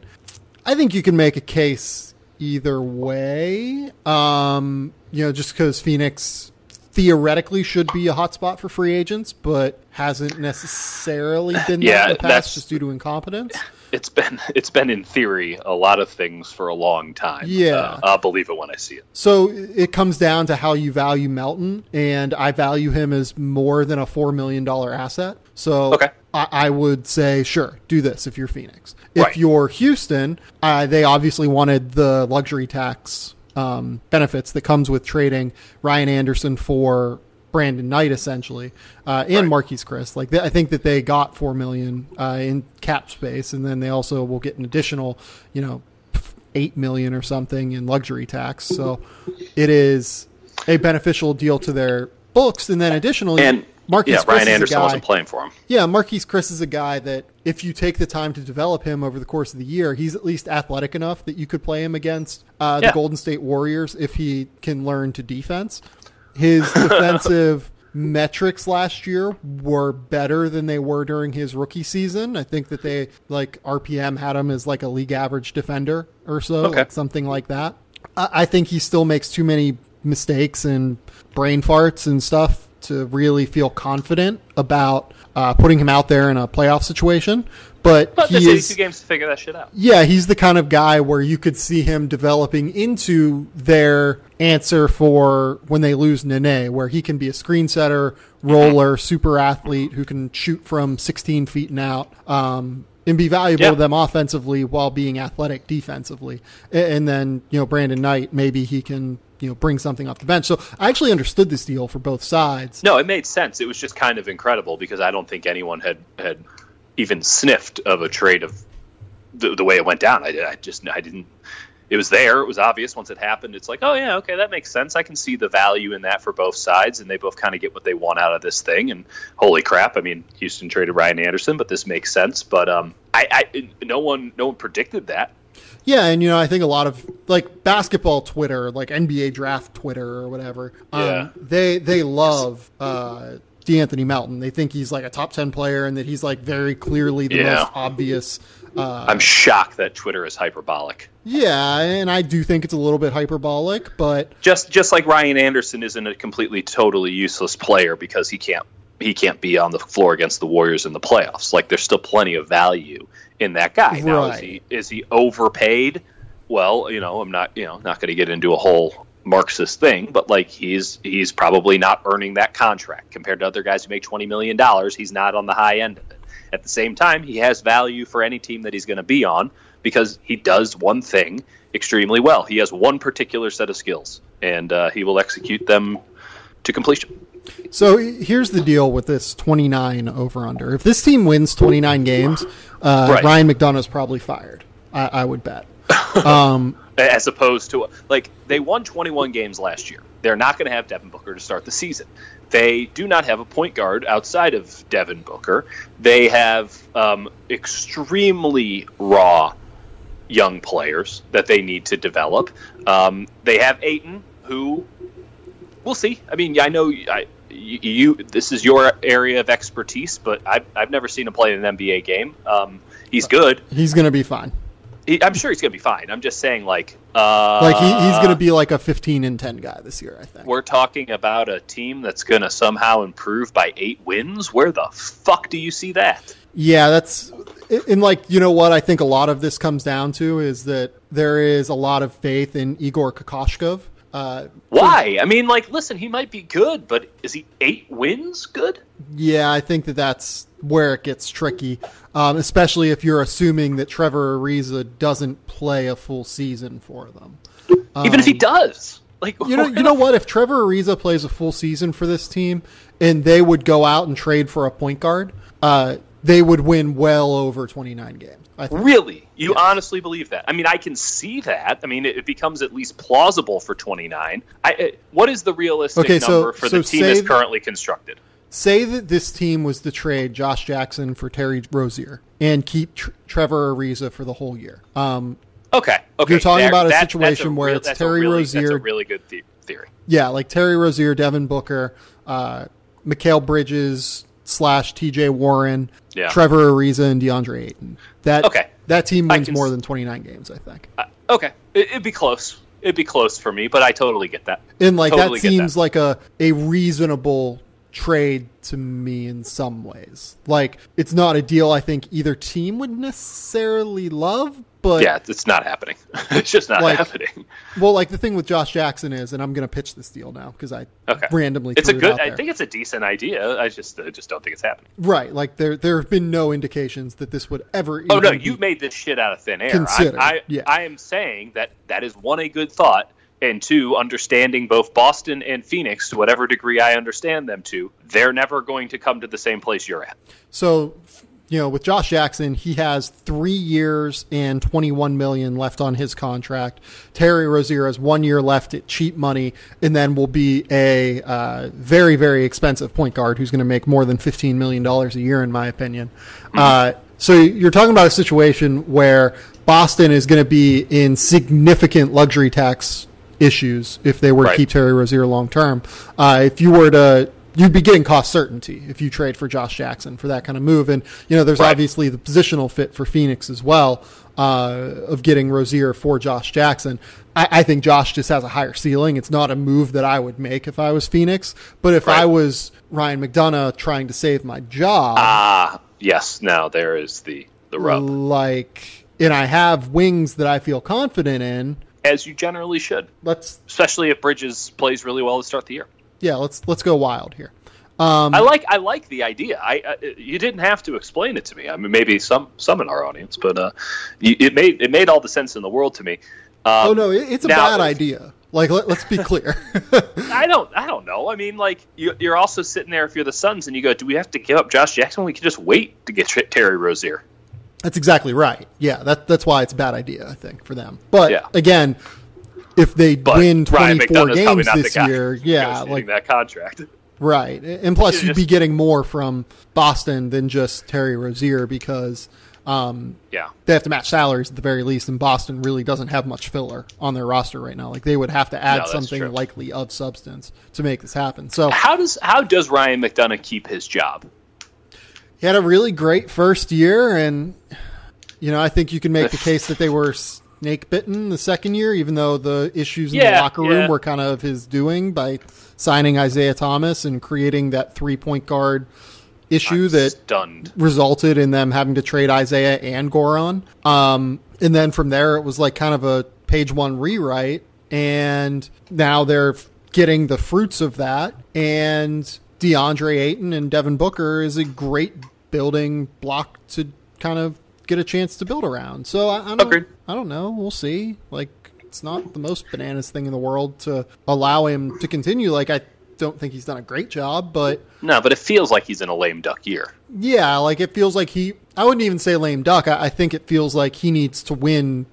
I think you can make a case either way. Just because Phoenix theoretically should be a hotspot for free agents, but hasn't necessarily been that in the past just due to incompetence. It's been in theory a lot of things for a long time. Yeah. I'll believe it when I see it. So it comes down to how you value Melton, and I value him as more than a $4 million asset. So I would say, sure, do this if you're Phoenix. If you're Houston, they obviously wanted the luxury tax benefits that comes with trading Ryan Anderson for Brandon Knight, essentially, and Marquise Chris. I think that they got $4 million in cap space, and then they also will get an additional, $8 million or something in luxury tax. So it is a beneficial deal to their books. And then additionally, Marquise Chris Ryan Anderson wasn't playing for him. Yeah, Marquise Chris is a guy that if you take the time to develop him over the course of the year, he's at least athletic enough that you could play him against the Golden State Warriors if he can learn to defense. His defensive metrics last year were better than they were during his rookie season. I think that they, RPM had him as like a league average defender or so, something like that. I think he still makes too many mistakes and brain farts and stuff to really feel confident about putting him out there in a playoff situation. But he is 82 games to figure that shit out. Yeah, he's the kind of guy where you could see him developing into their answer for when they lose Nene, where he can be a screen setter, roller, super athlete who can shoot from 16 feet and out, and be valuable to them offensively while being athletic defensively. And then, Brandon Knight, maybe he can bring something off the bench. So I actually understood this deal for both sides. No, it made sense. It was just kind of incredible because I don't think anyone had even sniffed of a trade of the way it went down. I didn't. It was there. It was obvious once it happened. It's like, oh yeah, okay, that makes sense. I can see the value in that for both sides, and they both kind of get what they want out of this thing. And holy crap! I mean, Houston traded Ryan Anderson, but this makes sense. But no one predicted that. Yeah, and I think a lot of like basketball Twitter, like NBA draft Twitter or whatever, they love DeAnthony Melton. They think he's like a top 10 player and that he's like very clearly the most obvious. I'm shocked that Twitter is hyperbolic. Yeah, and I do think it's a little bit hyperbolic, but just like Ryan Anderson isn't a completely totally useless player because he can't be on the floor against the Warriors in the playoffs. Like there's still plenty of value in that guy. Now is he overpaid? Well, I'm not going to get into a whole Marxist thing, but like he's probably not earning that contract compared to other guys who make $20 million. He's not on the high end of it. At the same time, he has value for any team that he's going to be on because he does one thing extremely well. He has one particular set of skills, and he will execute them to completion. So here's the deal with this 29 over-under. If this team wins 29 games, Ryan McDonough's probably fired, I would bet. As opposed to, like, they won 21 games last year. They're not going to have Devin Booker to start the season. They do not have a point guard outside of Devin Booker. They have extremely raw young players that they need to develop. They have Ayton, who we'll see. I mean, I know this is your area of expertise, but I've never seen him play in an NBA game. He's good. He's going to be fine. I'm sure he's going to be fine. I'm just saying, like he's going to be like a 15-10 guy this year, I think. We're talking about a team that's going to somehow improve by 8 wins. Where the fuck do you see that? Yeah, that's and like, you know what I think a lot of this comes down to is that there is a lot of faith in Igor Kokoshkov. Why? I mean, like, listen, he might be good, but is he 8 wins good? Yeah, I think that's where it gets tricky, especially if you're assuming that Trevor Ariza doesn't play a full season for them. Even if he does. Like, you know what? If Trevor Ariza plays a full season for this team and they would go out and trade for a point guard, they would win well over 29 games. I think. Really? You honestly believe that? I mean, I can see that. I mean, it becomes at least plausible for 29. What is the realistic number for the team as currently constructed? Say that this team was to trade Josh Jackson for Terry Rozier and keep Trevor Ariza for the whole year. Okay. You're talking about a situation where it's Terry Rozier. That's a really good theory. Yeah, like Terry Rozier, Devin Booker, Mikal Bridges / TJ Warren, Trevor Ariza, and DeAndre Ayton. That team wins more than 29 games, I think. Okay. It'd be close. It'd be close for me, but I totally get that. And like that seems like a reasonable trade to me in some ways. Like, it's not a deal I think either team would necessarily love, but yeah, it's not happening. It's just not happening. Well, like the thing with Josh Jackson is, and I'm going to pitch this deal now because I randomly it's a good. I think it's a decent idea. I just don't think it's happening. Right, like there have been no indications that this would ever. Oh no, you made this shit out of thin air. I am saying that is one, a good thought. And 2, understanding both Boston and Phoenix, to whatever degree I understand them to, they're never going to come to the same place you're at. So, with Josh Jackson, he has 3 years and $21 million left on his contract. Terry Rozier has 1 year left at cheap money, and then will be a very, very expensive point guard who's going to make more than $15 million a year, in my opinion. So you're talking about a situation where Boston is going to be in significant luxury tax issues if they were to keep Terry Rozier long term. If you were to, you'd be getting cost certainty if you trade for Josh Jackson for that kind of move. And there's obviously the positional fit for Phoenix as well, of getting Rozier for Josh Jackson. I think Josh just has a higher ceiling. It's not a move that I would make if I was Phoenix, but if I was Ryan McDonough trying to save my job, yes, now there is the rub. And I have wings that I feel confident in. As you generally should. Especially if Bridges plays really well to start the year. Yeah, let's go wild here. I like the idea. You didn't have to explain it to me. I mean, maybe some in our audience, but it made all the sense in the world to me. It's a bad idea. Like, let's be clear. I don't know. I mean, like, you're also sitting there if you're the Suns and you go, do we have to give up Josh Jackson? We can just wait to get Terry Rozier. That's exactly right. Yeah, that's why it's a bad idea, I think, for them. But again, if they win 24 games this year, that contract. Right. And plus, you'd be getting more from Boston than just Terry Rozier because they have to match salaries at the very least, and Boston really doesn't have much filler on their roster right now. Like, they would have to add something likely of substance to make this happen. So how does Ryan McDonough keep his job? He had a really great first year, and I think you can make the case that they were snake bitten the second year, even though the issues in the locker room were kind of his doing by signing Isaiah Thomas and creating that 3-point guard issue resulted in them having to trade Isaiah and Goran. And then from there, it was like kind of a page one rewrite, and now they're getting the fruits of that. And DeAndre Ayton and Devin Booker is a great building block to kind of get a chance to build around. So I don't know. We'll see. Like, it's not the most bananas thing in the world to allow him to continue. Like, I don't think he's done a great job, but it feels like he's in a lame duck year. Yeah, like it feels like I wouldn't even say lame duck. I think it feels like he needs to win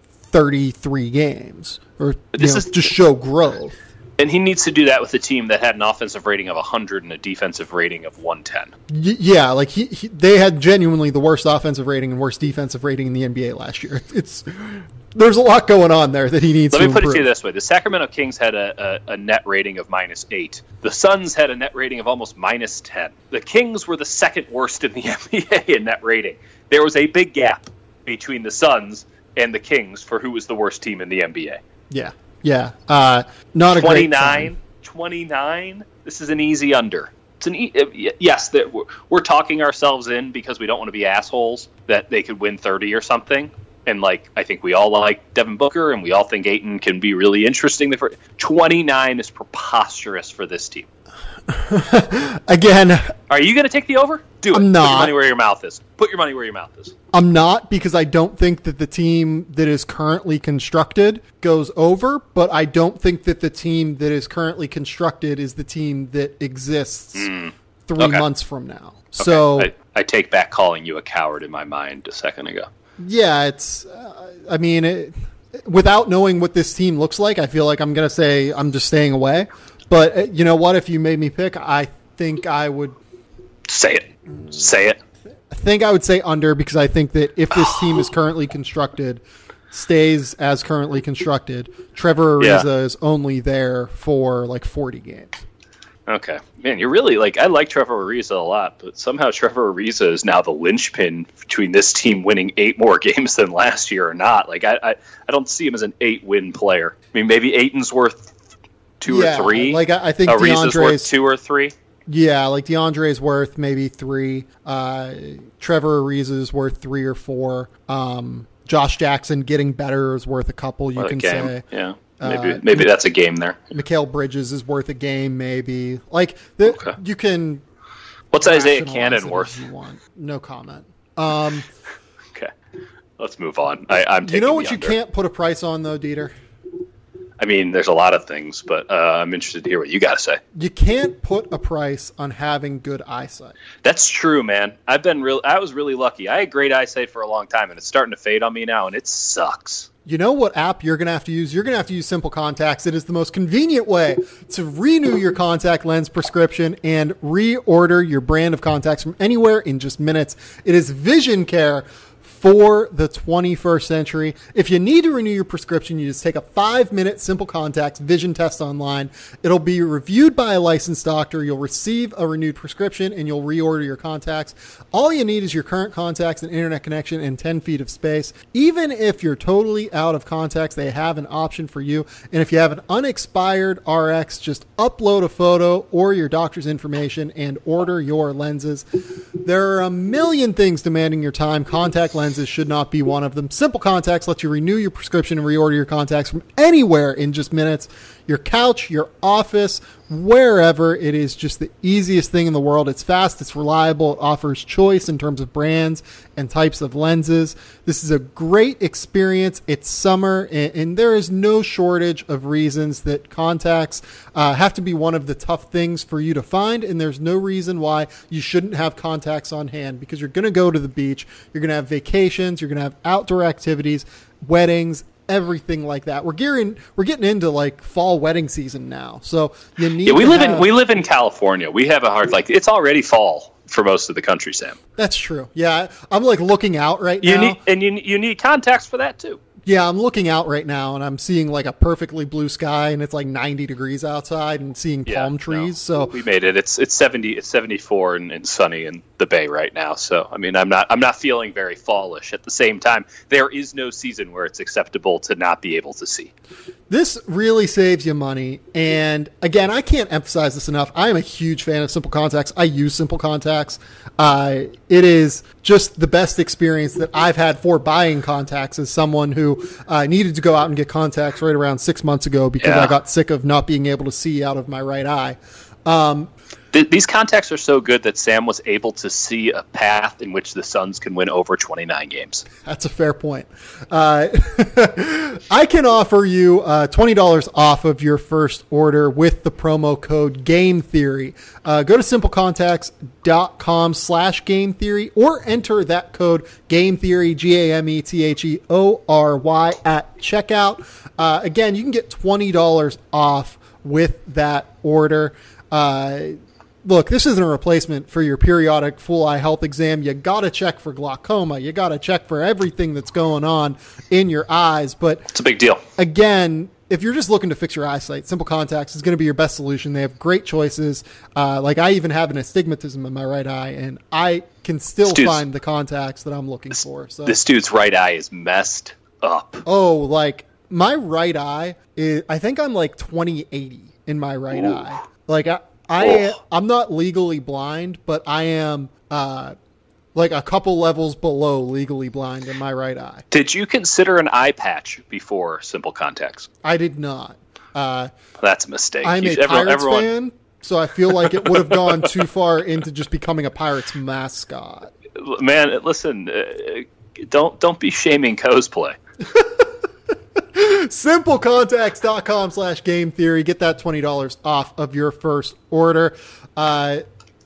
33 games or just show growth. And he needs to do that with a team that had an offensive rating of 100 and a defensive rating of 110. Yeah, like they had genuinely the worst offensive rating and worst defensive rating in the NBA last year. There's a lot going on there that he needs to improve. Let me put it to you this way. The Sacramento Kings had a net rating of -8. The Suns had a net rating of almost -10. The Kings were the second worst in the NBA in net rating. There was a big gap between the Suns and the Kings for who was the worst team in the NBA. Yeah. Yeah. Not a 29. This is an easy under. It's yes, we're talking ourselves in because we don't want to be assholes that they could win 30 or something. And I think we all like Devin Booker, and we all think Ayton can be really interesting. 29 is preposterous for this team. Again, are you going to take the over? Do it. I'm not. Put your money where your mouth is. Put your money where your mouth is. I'm not, because I don't think that the team that is currently constructed goes over, but I don't think that the team that is currently constructed is the team that exists 3 months from now. Okay. So I take back calling you a coward in my mind a second ago. Yeah, it's. Without knowing what this team looks like, I feel like I'm going to say I'm just staying away. But you know what? If you made me pick, I think I would say it. Say it. I think I would say under, because I think that if this team is currently constructed, stays as currently constructed, Trevor Ariza is only there for 40 games. Okay. Man, you're really I like Trevor Ariza a lot, but somehow Trevor Ariza is now the linchpin between this team winning 8 more games than last year or not. I don't see him as an 8-win player. I mean, maybe Ayton's worth 2 or 3. I think Ariza's worth 2 or 3. Yeah, DeAndre's worth maybe 3. Trevor Ariza's worth 3 or 4. Josh Jackson getting better is worth a couple, you can say. Yeah. Maybe that's a game there. Mikal Bridges is worth a game, maybe. You can. What's Isaiah Cannon worth? You want. No comment. Okay, let's move on. I'm taking. You know what you under. can't put a price on, though, Dieter? I mean, there's a lot of things, but I'm interested to hear what you got to say. You can't put a price on having good eyesight. That's true, man. I was really lucky. I had great eyesight for a long time, and it's starting to fade on me now, and it sucks. You know what app you're going to have to use? You're going to have to use Simple Contacts. It is the most convenient way to renew your contact lens prescription and reorder your brand of contacts from anywhere in just minutes. It is vision care for the 21st century. If you need to renew your prescription, you just take a 5-minute Simple Contacts vision test online. It'll be reviewed by a licensed doctor. You'll receive a renewed prescription, and you'll reorder your contacts. All you need is your current contacts, an internet connection, and 10 feet of space. Even if you're totally out of contacts, they have an option for you. And if you have an unexpired RX, just upload a photo or your doctor's information and order your lenses. There are a million things demanding your time. Contact lenses should not be one of them. Simple Contacts lets you renew your prescription and reorder your contacts from anywhere in just minutes. Your couch, your office, wherever. It is just the easiest thing in the world. It's fast, it's reliable, it offers choice in terms of brands and types of lenses. This is a great experience. It's summer, and there is no shortage of reasons that contacts have to be one of the tough things for you to find, and there's no reason why you shouldn't have contacts on hand, because you're going to go to the beach, you're going to have vacations, you're going to have outdoor activities, weddings, everything like that. We're getting into fall wedding season now, so you need. Yeah, we live in California. We have a hard it's already fall. for most of the country, Sam. That's true. Yeah, I'm like looking out right now. You need contacts for that too. Yeah, I'm looking out right now, and I'm seeing like a perfectly blue sky, and it's like 90 degrees outside, and seeing palm trees. So we made it. It's 74 and sunny in the Bay right now. So I mean, I'm not feeling very fallish. At the same time, there is no season where it's acceptable to not be able to see. This really saves you money. And again, I can't emphasize this enough. I am a huge fan of Simple Contacts. I use Simple Contacts. It is just the best experience that I've had for buying contacts as someone who needed to go out and get contacts right around 6 months ago because I got sick of not being able to see out of my right eye. These contacts are so good that Sam was able to see a path in which the Suns can win over 29 games. That's a fair point. I can offer you $20 off of your first order with the promo code GameTheory. Go to simplecontacts.com/GameTheory or enter that code GameTheory, GameTheory, at checkout. Again, you can get $20 off with that order. Look, this isn't a replacement for your periodic full eye health exam. You got to check for glaucoma. You got to check for everything that's going on in your eyes. But it's a big deal. Again, if you're just looking to fix your eyesight, Simple Contacts is going to be your best solution. They have great choices. Like I even have an astigmatism in my right eye, and I can still find the contacts that I'm looking for. So this dude's right eye is messed up. Oh, like my right eye is, I think I'm like 20/80 in my right eye. Like I'm not legally blind, but I am like a couple levels below legally blind in my right eye. Did you consider an eye patch before Simple Contacts? I did not. That's a mistake. I'm a Pirates fan, so I feel like it would have gone too far into just becoming a Pirates mascot. Man, listen, don't be shaming cosplay. Simplecontacts.com/GameTheory. Get that $20 off of your first order. The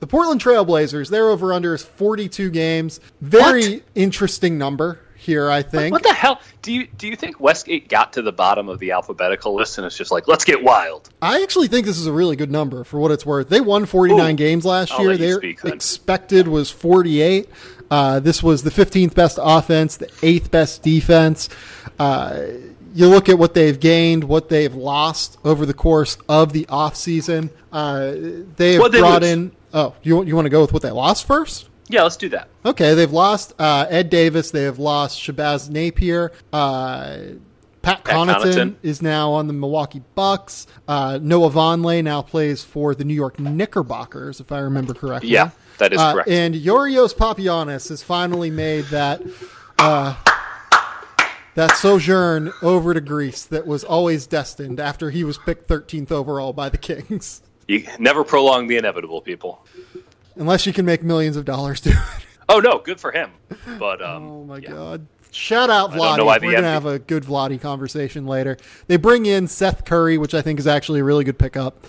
Portland Trailblazers, their over-under is 42 games. Very interesting number here, I think. What the hell? Do you think Westgate got to the bottom of the alphabetical list and it's just like, let's get wild? I actually think this is a really good number for what it's worth. They won 49 games last year. Their expected was 48. This was the 15th best offense, the 8th best defense. You look at what they've gained, what they've lost over the course of the offseason. They have brought in... Oh, you want to go with what they lost first? Yeah, let's do that. Okay, they've lost Ed Davis. They have lost Shabazz Napier. Pat Connaughton is now on the Milwaukee Bucks. Noah Vonleh now plays for the New York Knickerbockers, if I remember correctly. Yeah, that is correct. And Yorios Papagiannis has finally made that... that sojourn over to Greece that was always destined after he was picked 13th overall by the Kings. You never prolong the inevitable, people. Unless you can make millions of dollars doing it. Oh, no, good for him. But oh, my God. Shout out Vlade. We're going to have a good Vlade conversation later. They bring in Seth Curry, which I think is actually a really good pickup.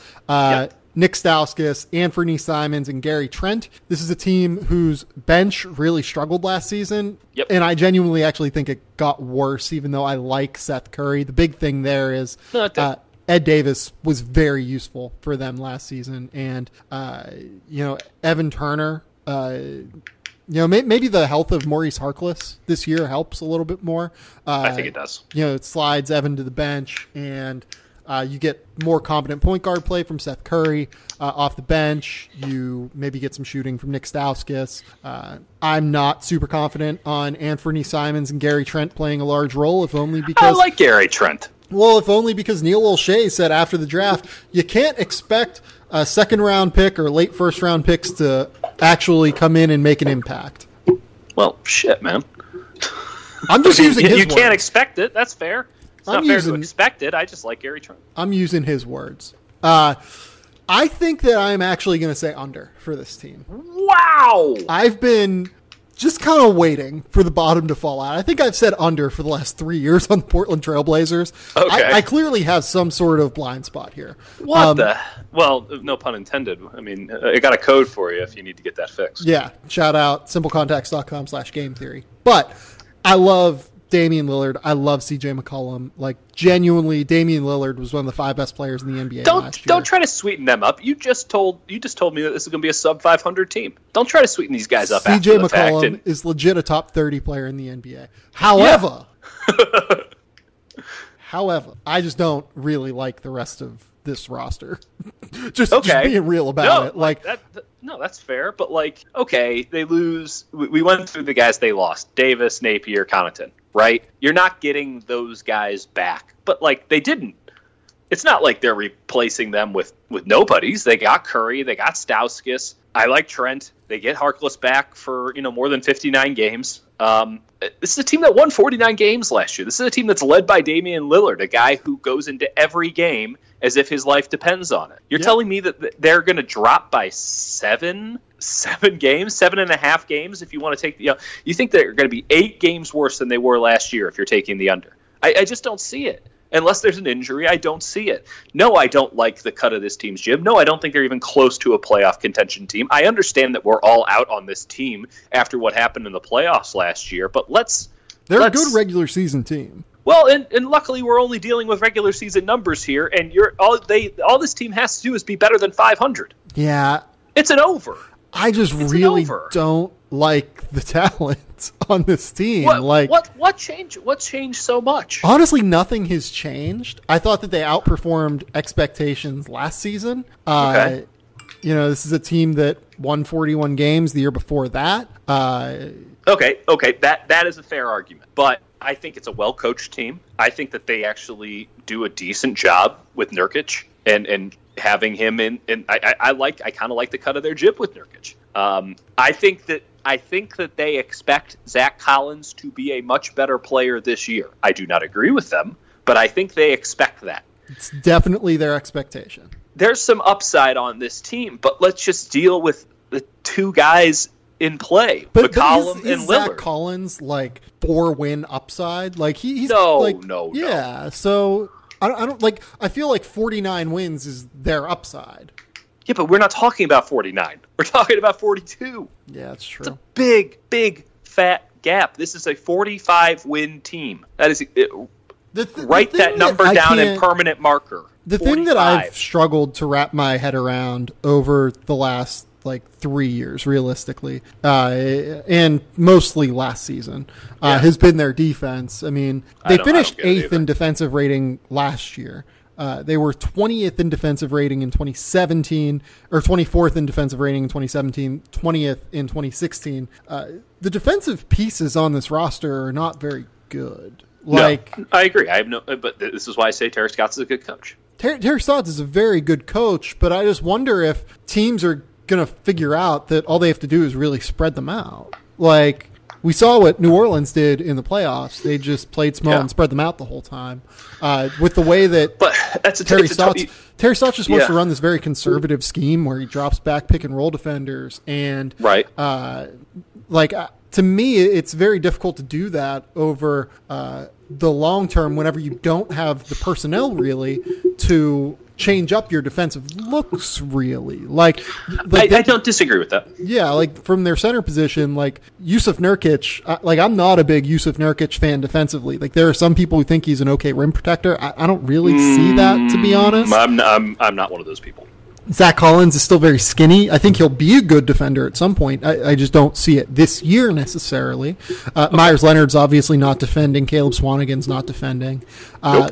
Nick Stauskas, Anthony Simons, and Gary Trent. This is a team whose bench really struggled last season. Yep. And I genuinely actually think it got worse, even though I like Seth Curry. The big thing there is Ed Davis was very useful for them last season. And, Evan Turner, maybe the health of Maurice Harkless this year helps a little bit more. I think it does. It slides Evan to the bench, and you get more competent point guard play from Seth Curry off the bench. You maybe get some shooting from Nick Stauskas. I'm not super confident on Anthony Simons and Gary Trent playing a large role, if only because... I like Gary Trent. Well, if only because Neil O'Shea said after the draft, you can't expect a second-round pick or late first-round picks to actually come in and make an impact. Well, shit, man. I'm just using his words. You can't expect it. That's fair. It's not fair to expect it. I just like Gary Trent. I'm using his words. I think that I'm actually going to say under for this team. Wow! I've been just kind of waiting for the bottom to fall out. I think I've said under for the last 3 years on the Portland Trailblazers. Okay. I clearly have some sort of blind spot here. What the? Well, no pun intended. I mean, I got a code for you if you need to get that fixed. Yeah. Shout out simplecontacts.com/GameTheory. But I love Damian Lillard. I love CJ McCollum. Like, genuinely, Damian Lillard was one of the 5 best players in the NBA last year. Don't try to sweeten them up. You just told me that this is going to be a sub 500 team. Don't try to sweeten these guys up. CJ McCollum is legit a top 30 player in the NBA. However, I just don't really like the rest of this roster. just being real about it. Like no, that's fair. But like, okay, they lose. We went through the guys they lost: Davis, Napier, Connaughton. Right? You're not getting those guys back. But like, they didn't. It's not like they're replacing them with nobodies. They got Curry. They got Stauskas. I like Trent. They get Harkless back for more than 59 games. This is a team that won 49 games last year. This is a team that's led by Damian Lillard, a guy who goes into every game as if his life depends on it. You're telling me that they're going to drop by 7 games, 7.5 games if you want to take the... you think they're going to be 8 games worse than they were last year if you're taking the under. I just don't see it. Unless there's an injury, I don't see it. No, I don't like the cut of this team's jib. No, I don't think they're even close to a playoff contention team. I understand that we're all out on this team after what happened in the playoffs last year, but they're a good regular season team. Well, and luckily we're only dealing with regular season numbers here, and all this team has to do is be better than 500. Yeah. It's an over. I just really don't like the talent on this team. What changed? What changed so much? Honestly, nothing has changed. I thought that they outperformed expectations last season. Okay. This is a team that won 41 games the year before that. Okay, that is a fair argument, but I think it's a well-coached team. I think that they actually do a decent job with Nurkic and having him in. And I kind of like the cut of their jib with Nurkic. I think that they expect Zach Collins to be a much better player this year. I do not agree with them, but I think they expect that. It's definitely their expectation. There's some upside on this team, but let's just deal with the 2 guys in play, McCollum and Lillard. Zach Collins like 4-win upside? Like he's no. Yeah, so I don't like. I feel like 49 wins is their upside. Yeah, but we're not talking about 49. We're talking about 42. Yeah, that's true. It's a big, fat gap. This is a 45-win team. That is write that number down in permanent marker. The 45. Thing that I've struggled to wrap my head around over the last 3 years, realistically, and mostly last season, has been their defense. I mean, they finished 8th in defensive rating last year. They were 20th in defensive rating in 2017, or 24th in defensive rating in 2017, 20th in 2016. The defensive pieces on this roster are not very good. No, I agree. But this is why I say Terry Stotts is a good coach. Terry Stotts is a very good coach, but I just wonder if teams are going to figure out that all they have to do is really spread them out. Like, we saw what New Orleans did in the playoffs. They just played small and spread them out the whole time. With the way that Terry Stotts just wants to run this very conservative scheme where he drops back pick and roll defenders. And to me, it's very difficult to do that over the long term whenever you don't have the personnel really to change up your defensive looks really. I don't disagree with that. Yeah, from their center position, Yusuf Nurkic, I'm not a big Yusuf Nurkic fan defensively. There are some people who think he's an okay rim protector. I don't really see that, to be honest. I'm not one of those people. Zach Collins is still very skinny. I think he'll be a good defender at some point. I just don't see it this year necessarily. Myers Leonard's obviously not defending. Caleb Swanigan's not defending.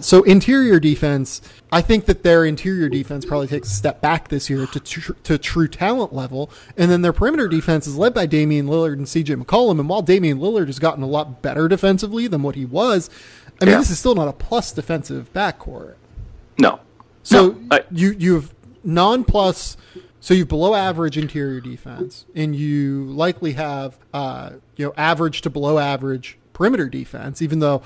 So interior defense, I think that their interior defense probably takes a step back this year to true talent level. And then their perimeter defense is led by Damian Lillard and CJ McCollum. And while Damian Lillard has gotten a lot better defensively than what he was, this is still not a plus defensive backcourt. No. So you've non-plus, so you have below average interior defense, and you likely have average to below average perimeter defense, even though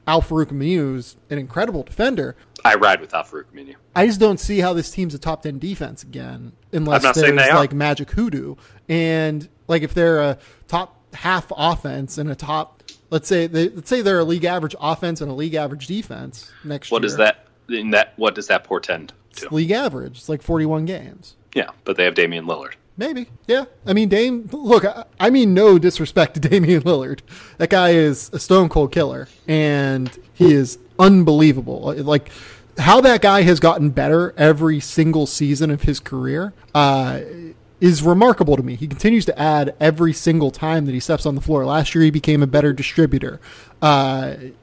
Al Farouk Aminu is an incredible defender. I ride with Al Farouk Aminu. I just don't see how this team's a top 10 defense again unless there's magic hoodoo. And if they're a top half offense and a top, let's say they're a league average offense and a league average defense next year. What does that portend to? League average. It's 41 games. Yeah, but they have Damian Lillard. Maybe. Yeah. I mean, look, I mean no disrespect to Damian Lillard. That guy is a stone cold killer, and he is unbelievable. Like, how that guy has gotten better every single season of his career is remarkable to me. He continues to add every single time that he steps on the floor. Last year, he became a better distributor. The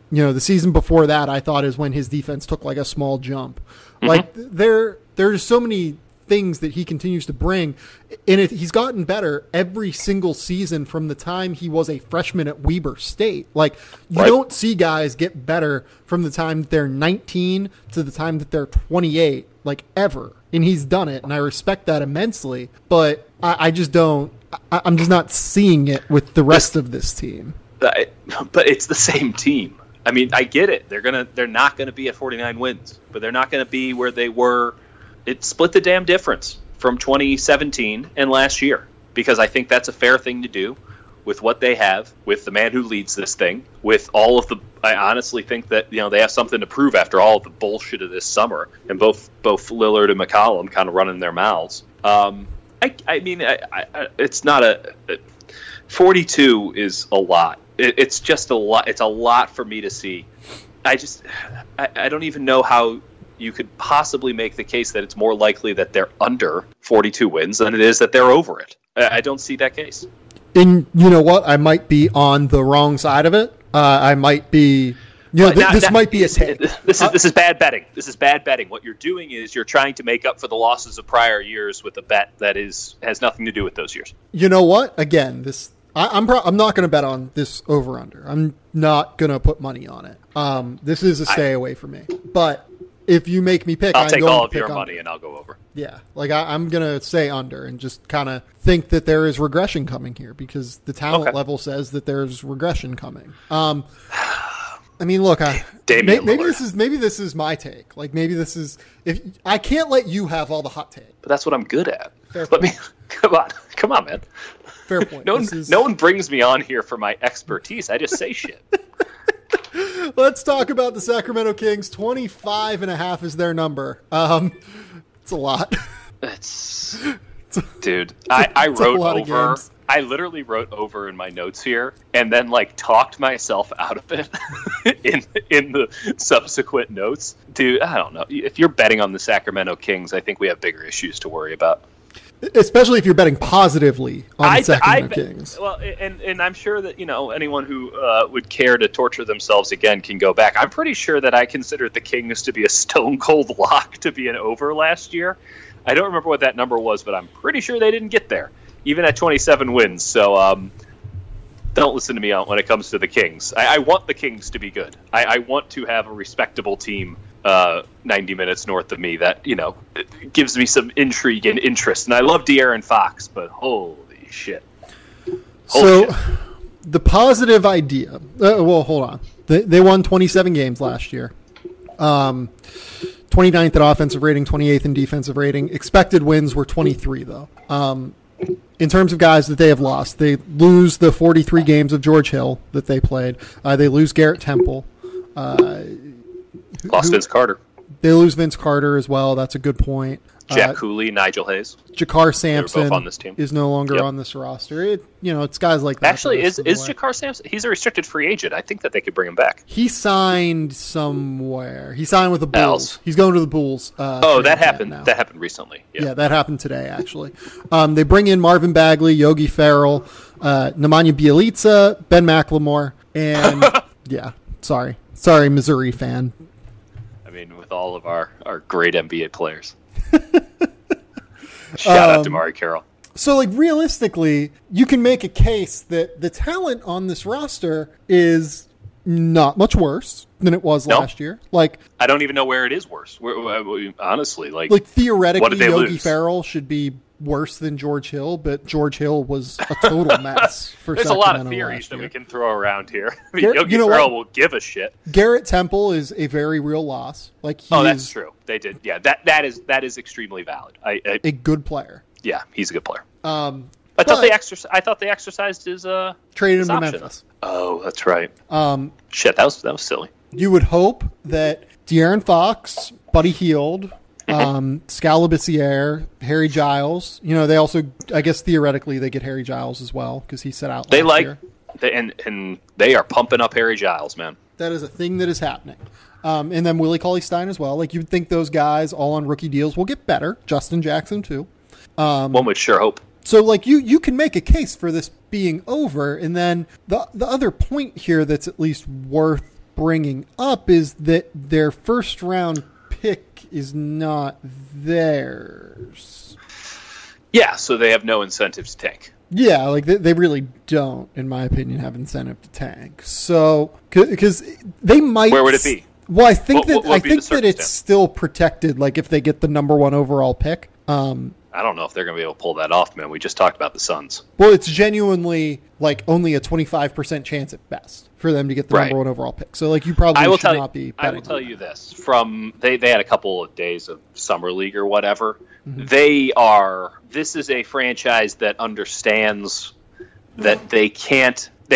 season before that, I thought, is when his defense took like a small jump. Mm-hmm. Like, there's so many things that he continues to bring, and he's gotten better every single season from the time he was a freshman at Weber State. Like, you don't see guys get better from the time that they're 19 to the time that they're 28, like, ever. And he's done it, and I respect that immensely, but I'm just not seeing it with the rest of this team. But it's the same team. I mean, I get it. They're not gonna be at 49 wins, but they're not gonna be where they were. It split the damn difference from 2017 and last year, because I think that's a fair thing to do with what they have, with the man who leads this thing, with all of the. I honestly think that they have something to prove after all of the bullshit of this summer, and both Lillard and McCollum kind of running their mouths. I mean, it's not 42 is a lot. It's just a lot. It's a lot for me to see. I don't even know how you could possibly make the case that it's more likely that they're under 42 wins than it is that they're over it. I don't see that case. And you know what? I might be on the wrong side of it. I might be. This might be a take. This is bad betting. This is bad betting. What you're doing is you're trying to make up for the losses of prior years with a bet that has nothing to do with those years. You know what? Again, I'm not going to bet on this over under. I'm not going to put money on it. This is a stay away from me. But if you make me pick, I'll take all of your money and I'll go over. Yeah, like I'm going to say under and just kind of think that there is regression coming here, because the talent level says that there's regression coming. I mean, look, maybe this is my take. Like, maybe this is, if I can't let you have all the hot take. But that's what I'm good at. Come on, man. Fair point. No one brings me on here for my expertise. I just say shit. Let's talk about the Sacramento Kings. 25.5 is their number. It's a lot. I wrote over. I literally wrote over in my notes here, and then talked myself out of it in the subsequent notes. Dude, I don't know. If you're betting on the Sacramento Kings, I think we have bigger issues to worry about. Especially if you're betting positively on the Sacramento Kings. Well, and I'm sure that anyone who would care to torture themselves again can go back. I'm pretty sure that I considered the Kings to be a stone cold lock to be an over last year. I don't remember what that number was, but I'm pretty sure they didn't get there, even at 27 wins. So don't listen to me when it comes to the Kings. I want the Kings to be good. I want to have a respectable team 90 minutes north of me that, gives me some intrigue and interest. And I love De'Aaron Fox, but holy shit. The positive idea, hold on. They won 27 games last year. 29th in offensive rating, 28th in defensive rating. Expected wins were 23, though. In terms of guys that they have lost, they lose the 43 games of George Hill that they played. They lose Garrett Temple. Lost Vince Carter. They lose Vince Carter as well. That's a good point. Jack Cooley, Nigel Hayes. Jakar Sampson on this team. is no longer on this roster. It's guys like that. Actually, is Jakar Sampson? He's a restricted free agent. I think that they could bring him back. He signed somewhere. He signed with the Bulls. He's going to the Bulls. That happened. That happened recently. Yeah, that happened today, actually. They bring in Marvin Bagley, Yogi Ferrell, Nemanja Bjelica, Ben McLemore, and sorry, Missouri fan. I mean, with all of our great NBA players. Shout out to Mari Carroll. So, realistically, you can make a case that the talent on this roster is not much worse than it was last year. I don't even know where it is worse. Honestly, theoretically, Yogi Ferrell should be worse than George Hill, but George Hill was a total mess for There's Sacramento a lot of theories that we can throw around here. Yogi Ferrell will give a shit. Garrett Temple is a very real loss. That's true. They did. Yeah, that is extremely valid. A good player. Yeah, he's a good player. I thought they exercised his traded him to option. Memphis. Oh, that's right. Shit, that was silly. You would hope that De'Aaron Fox, Buddy Hield, Scalabissiere, Harry Giles. They also, I guess theoretically, they get Harry Giles as well because he set out last year. And they are pumping up Harry Giles, man. That is a thing that is happening. And then Willie Cauley-Stein as well. Like, you'd think those guys all on rookie deals will get better. Justin Jackson, too. One would sure hope. So, like, you can make a case for this being over. And then the other point here that's at least worth bringing up is that their first-round pick is not theirs. Yeah, so they have no incentive to tank. Yeah, like they really don't, in my opinion, have incentive to tank. So, because they might. Where would it be? Well, I think that it's still protected. Like if they get the number 1 overall pick. I don't know if they're going to be able to pull that off, man. We just talked about the Suns. Well, it's genuinely like only a 25% chance at best for them to get the number 1 overall pick. So, like, you probably should not be betting. I will tell you this: they had a couple of days of summer league or whatever. Mm-hmm. This is a franchise that understands that they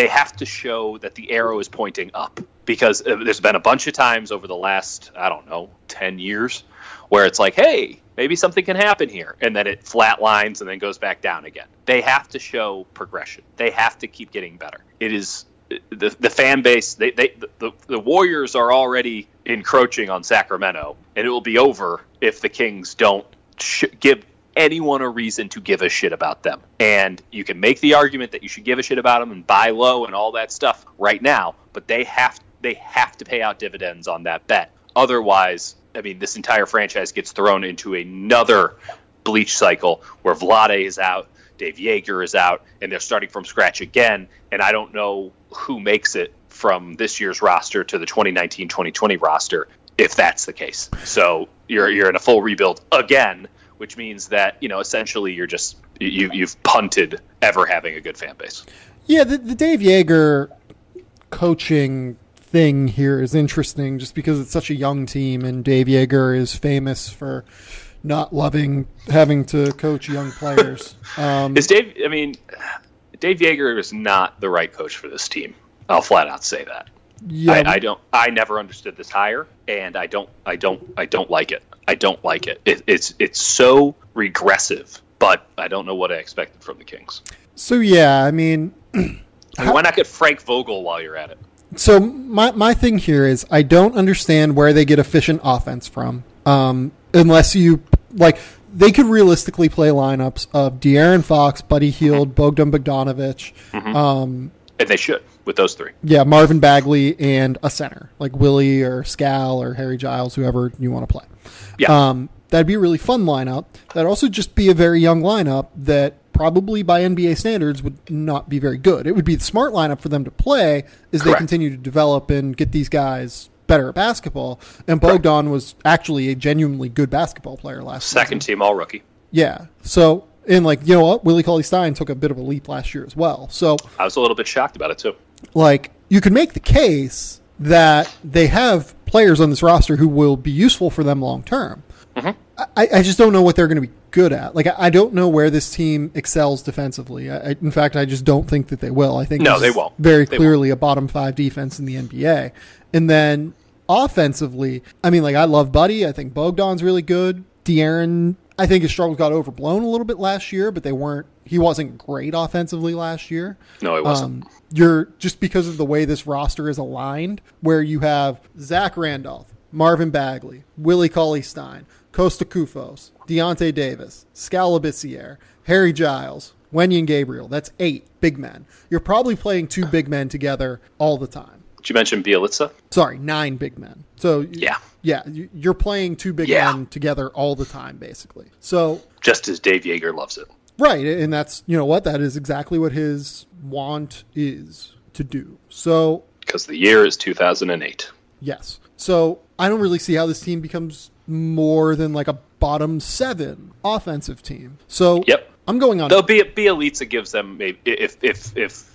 have to show that the arrow is pointing up, because there's been a bunch of times over the last, 10 years where it's like, hey, maybe something can happen here. And then it flatlines and then goes back down again. They have to show progression. They have to keep getting better. It is the fan base. The Warriors are already encroaching on Sacramento, and it will be over if the Kings don't give anyone a reason to give a shit about them. And you can make the argument that you should give a shit about them and buy low and all that stuff right now, but they have to pay out dividends on that bet. Otherwise, I mean, this entire franchise gets thrown into another bleach cycle where Vlade is out, Dave Yeager is out, and they're starting from scratch again. And I don't know who makes it from this year's roster to the 2019-2020 roster if that's the case. So you're in a full rebuild again, which means that, essentially you've punted ever having a good fan base. Yeah, the Dave Yeager coaching thing here is interesting just because it's such a young team, and Dave Yeager is famous for not loving having to coach young players. Dave Yeager is not the right coach for this team. I'll flat out say that. Yeah, I never understood this hire, and I don't like it. I don't like it. It's so regressive, but I don't know what I expected from the Kings. So yeah, I mean, why not get Frank Vogel while you're at it? So my thing here is I don't understand where they get efficient offense from, unless you like. They could realistically play lineups of De'Aaron Fox, Buddy Hield, Bogdan Bogdanovic. And they should with those three. Yeah, Marvin Bagley and a center like Willie or Scal or Harry Giles, whoever you want to play. Yeah, that'd be a really fun lineup. That'd also just be a very young lineup that probably by NBA standards would not be very good. It would be the smart lineup for them to play as they continue to develop and get these guys better at basketball. And Bogdan was actually a genuinely good basketball player last season. Second team all rookie. Yeah. So, and like, you know what? Willie Cauley-Stein took a bit of a leap last year as well. So I was a little bit shocked about it too. Like, you could make the case that they have players on this roster who will be useful for them long term. Mm-hmm. I just don't know what they're going to be good at. Like, I don't know where this team excels defensively. In fact, I just don't think that they will. I think they won't. Very clearly a bottom 5 defense in the NBA. And then offensively, I mean, like, I love Buddy. I think Bogdan's really good. De'Aaron, I think his struggles got overblown a little bit last year, but he wasn't great offensively last year. No, he wasn't. You're just because of the way this roster is aligned, where you have Zach Randolph, Marvin Bagley, Willie Cauley-Stein, Costa Koufos, Deontay Davis, Scalabissiere, Harry Giles, Wenyen Gabriel. That's 8 big men. You're probably playing 2 big men together all the time. Did you mention Bjelica? Sorry, 9 big men. So yeah, you're playing 2 big men together all the time, basically. So just as Dave Yeager loves it. Right, and that's, you know what, that is exactly what his want is to do. So because the year is 2008. Yes. So I don't really see how this team becomes more than like a bottom 7 offensive team. So I'm going on. Though Bjelica gives them, maybe if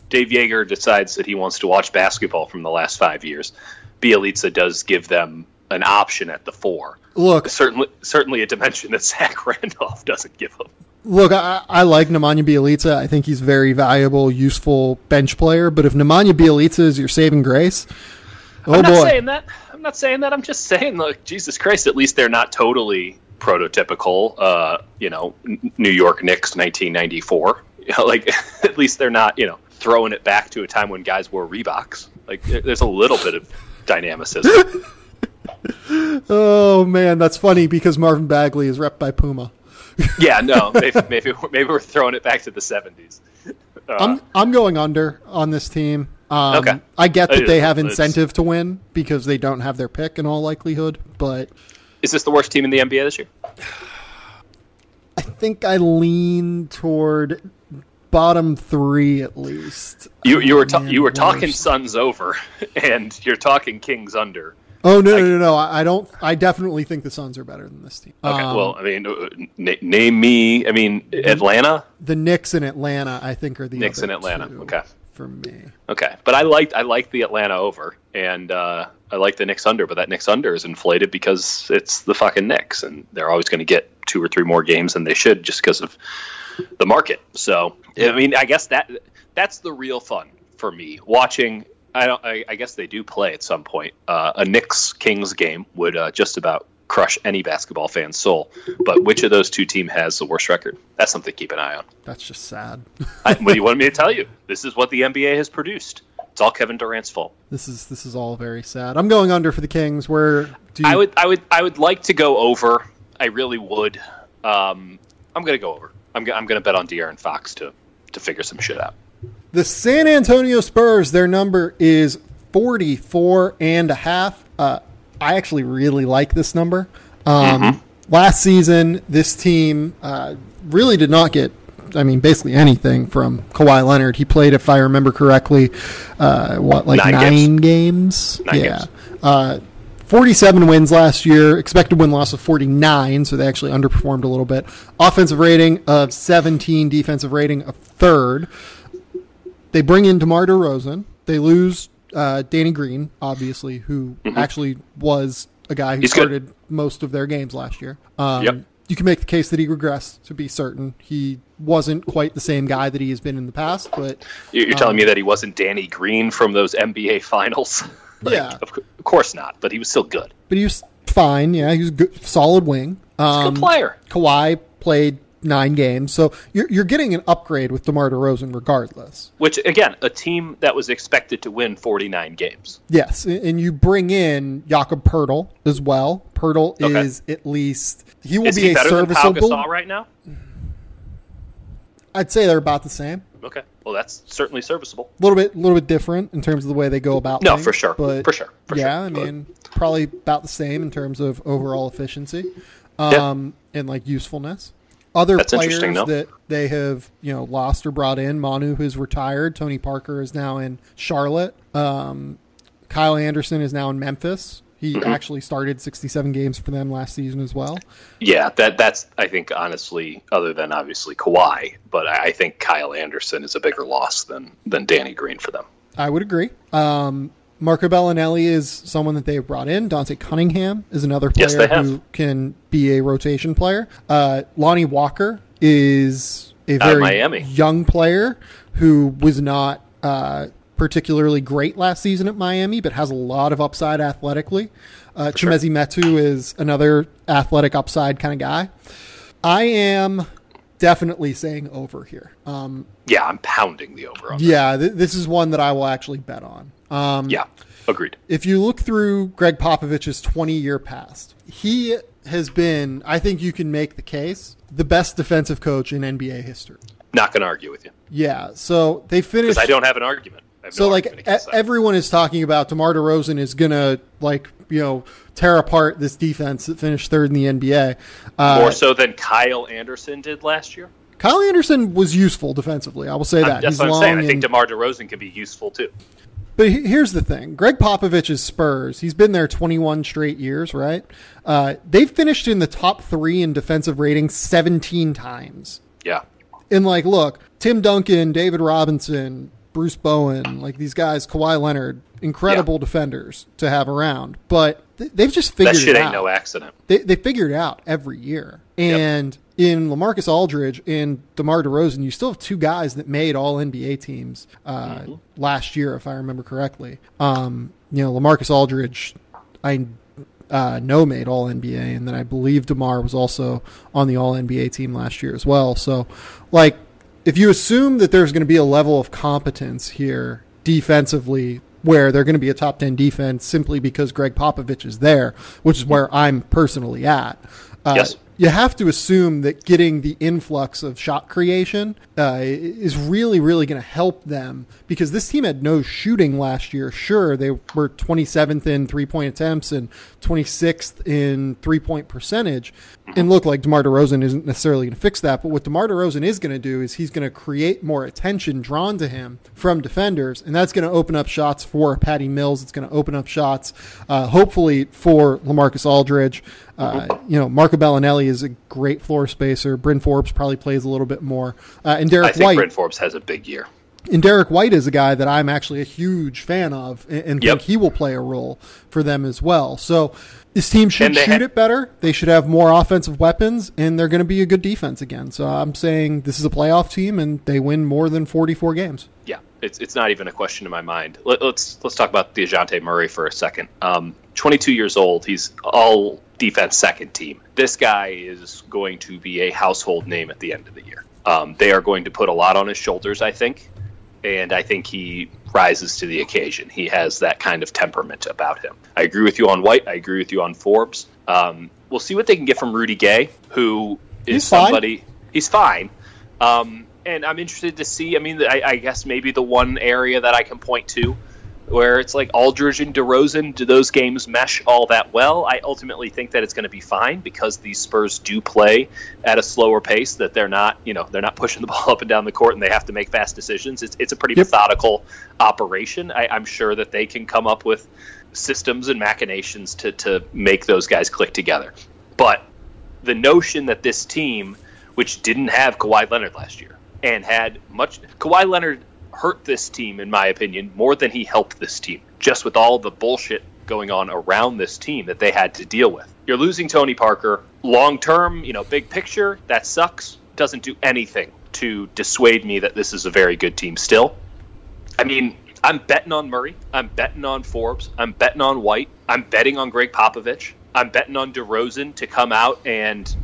Dave Yeager decides that he wants to watch basketball from the last 5 years, Bjelica does give them an option at the 4. Look, certainly a dimension that Zach Randolph doesn't give them. Look, I like Nemanja Bjelica. I think he's a very valuable, useful bench player. But if Nemanja Bjelica is your saving grace, I'm not saying that. I'm just saying, look, Jesus Christ, at least they're not totally prototypical, New York Knicks 1994. Like, at least they're not, throwing it back to a time when guys wore Reeboks. Like, there's a little bit of dynamicism. Oh man, that's funny because Marvin Bagley is rep by Puma. Yeah, no, maybe we're throwing it back to the 70s. I'm going under on this team. Okay. I get that they have incentive to win because they don't have their pick in all likelihood, but is this the worst team in the NBA this year? I think I lean toward bottom 3 at least. You were talking Suns over, and you're talking Kings under. Oh no! I definitely think the Suns are better than this team. Okay, well, I mean, name me. I mean, Atlanta. The Knicks and Atlanta, I think, are the Knicks other and Atlanta. two Okay, for me. Okay, but I like the Atlanta over, and I like the Knicks under. But that Knicks under is inflated because it's the fucking Knicks, and they're always going to get 2 or 3 more games than they should just because of the market. So, I mean, I guess that's the real fun for me watching. I guess they do play at some point. A Knicks-Kings game would just about crush any basketball fan's soul. But which of those 2 teams has the worst record? That's something to keep an eye on. That's just sad. What do you want me to tell you? This is what the NBA has produced. It's all Kevin Durant's fault. This is all very sad. I'm going under for the Kings. I would like to go over. I really would. I'm going to go over. I'm going to bet on De'Aaron Fox to figure some shit out. The San Antonio Spurs, their number is 44.5. I actually really like this number. Last season, this team really did not get, basically anything from Kawhi Leonard. He played, if I remember correctly, 9 games? 9 games. 47 wins last year, expected win-loss of 49, so they actually underperformed a little bit. Offensive rating of 17, defensive rating of 3rd. They bring in DeMar DeRozan. They lose Danny Green, obviously, who actually was a guy who started most of their games last year. You can make the case that he regressed, to be certain. He wasn't quite the same guy that he has been in the past. But you're telling me that he wasn't Danny Green from those NBA finals? Yeah. Of course not, but he was still good. But he was fine, yeah. He was good, solid wing. He's a good player. Kawhi played 9 games. So you're getting an upgrade with DeMar DeRozan regardless. Which, again, a team that was expected to win 49 games. Yes, and you bring in Jakob Poeltl as well. Poeltl is at least... He will be a serviceable... Is he better than Pau Gasol right now? I'd say they're about the same. Okay, well, that's certainly serviceable. A little bit different in terms of the way they go about things. For sure. But for sure. Probably about the same in terms of overall efficiency and usefulness. Other players that they have, lost or brought in. Manu has retired. Tony Parker is now in Charlotte. Kyle Anderson is now in Memphis. He actually started 67 games for them last season as well. Yeah, that's I think, honestly, other than obviously Kawhi, but I think Kyle Anderson is a bigger loss than Danny Green for them. I would agree. Marco Bellinelli is someone that they've brought in. Dante Cunningham is another player who can be a rotation player. Lonnie Walker is a very young player who was not particularly great last season at Miami, but has a lot of upside athletically. Chimezie Metu is another athletic upside kind of guy. I am definitely saying over here. I'm pounding the over on this is one that I will actually bet on. Agreed. If you look through Greg Popovich's 20-year past, he has been, I think you can make the case, the best defensive coach in NBA history. Not going to argue with you. Yeah, so they finished... Because I don't have an argument. Everyone is talking about DeMar DeRozan is going to, tear apart this defense that finished 3rd in the NBA. More so than Kyle Anderson did last year? Kyle Anderson was useful defensively. I will say that. That's what I'm saying. I think DeMar DeRozan can be useful too. But here's the thing. Greg Popovich's Spurs, he's been there 21 straight years, right? They've finished in the top 3 in defensive rating 17 times. Yeah. And look, Tim Duncan, David Robinson, Bruce Bowen, these guys, Kawhi Leonard, incredible defenders to have around. But they've just figured it out. That shit ain't no accident. They figured it out every year. And in LaMarcus Aldridge and DeMar DeRozan, you still have 2 guys that made all NBA teams last year, if I remember correctly. LaMarcus Aldridge, I No made All-NBA, and then I believe DeMar was also on the All-NBA team last year as well. So, like, if you assume that there's going to be a level of competence here defensively where they're going to be a top 10 defense simply because Greg Popovich is there, which is where I'm personally at, yes. You have to assume that getting the influx of shot creation is really, really going to help them, because this team had no shooting last year. Sure, they were 27th in three-point attempts and 26th in three-point percentage. And look, like, DeMar DeRozan isn't necessarily going to fix that, but what DeMar DeRozan is going to do is he's going to create more attention drawn to him from defenders, and that's going to open up shots for Patty Mills. It's going to open up shots, hopefully, for LaMarcus Aldridge. Marco Bellinelli is a great floor spacer. Bryn Forbes probably plays a little bit more. And Derek White. I think Bryn Forbes has a big year. And Derek White is a guy that I'm actually a huge fan of and think he will play a role for them as well. So this team should shoot it better. They should have more offensive weapons, and they're going to be a good defense again. So I'm saying this is a playoff team, and they win more than 44 games. Yeah, it's not even a question in my mind. Let's talk about DeJounte Murray for a second. 22 years old. He's all defense second team. This guy is going to be a household name at the end of the year. They are going to put a lot on his shoulders, I think, and I think he rises to the occasion. He has that kind of temperament about him. I agree with you on White. I agree with you on Forbes. We'll see what they can get from Rudy Gay, who is somebody. He's fine. And I'm interested to see, I guess maybe the one area that I can point to where it's like Aldridge and DeRozan, do those games mesh all that well? I ultimately think that it's going to be fine because these Spurs do play at a slower pace, that they're not pushing the ball up and down the court and they have to make fast decisions. It's a pretty methodical operation. I'm sure that they can come up with systems and machinations to make those guys click together. But the notion that this team, which didn't have Kawhi Leonard last year and had much – Kawhi Leonard – hurt this team, in my opinion, more than he helped this team, just with all the bullshit going on around this team that they had to deal with. You're losing Tony Parker. Long-term, big picture, that sucks. Doesn't do anything to dissuade me that this is a very good team still. I'm betting on Murray. I'm betting on Forbes. I'm betting on White. I'm betting on Greg Popovich. I'm betting on DeRozan to come out and,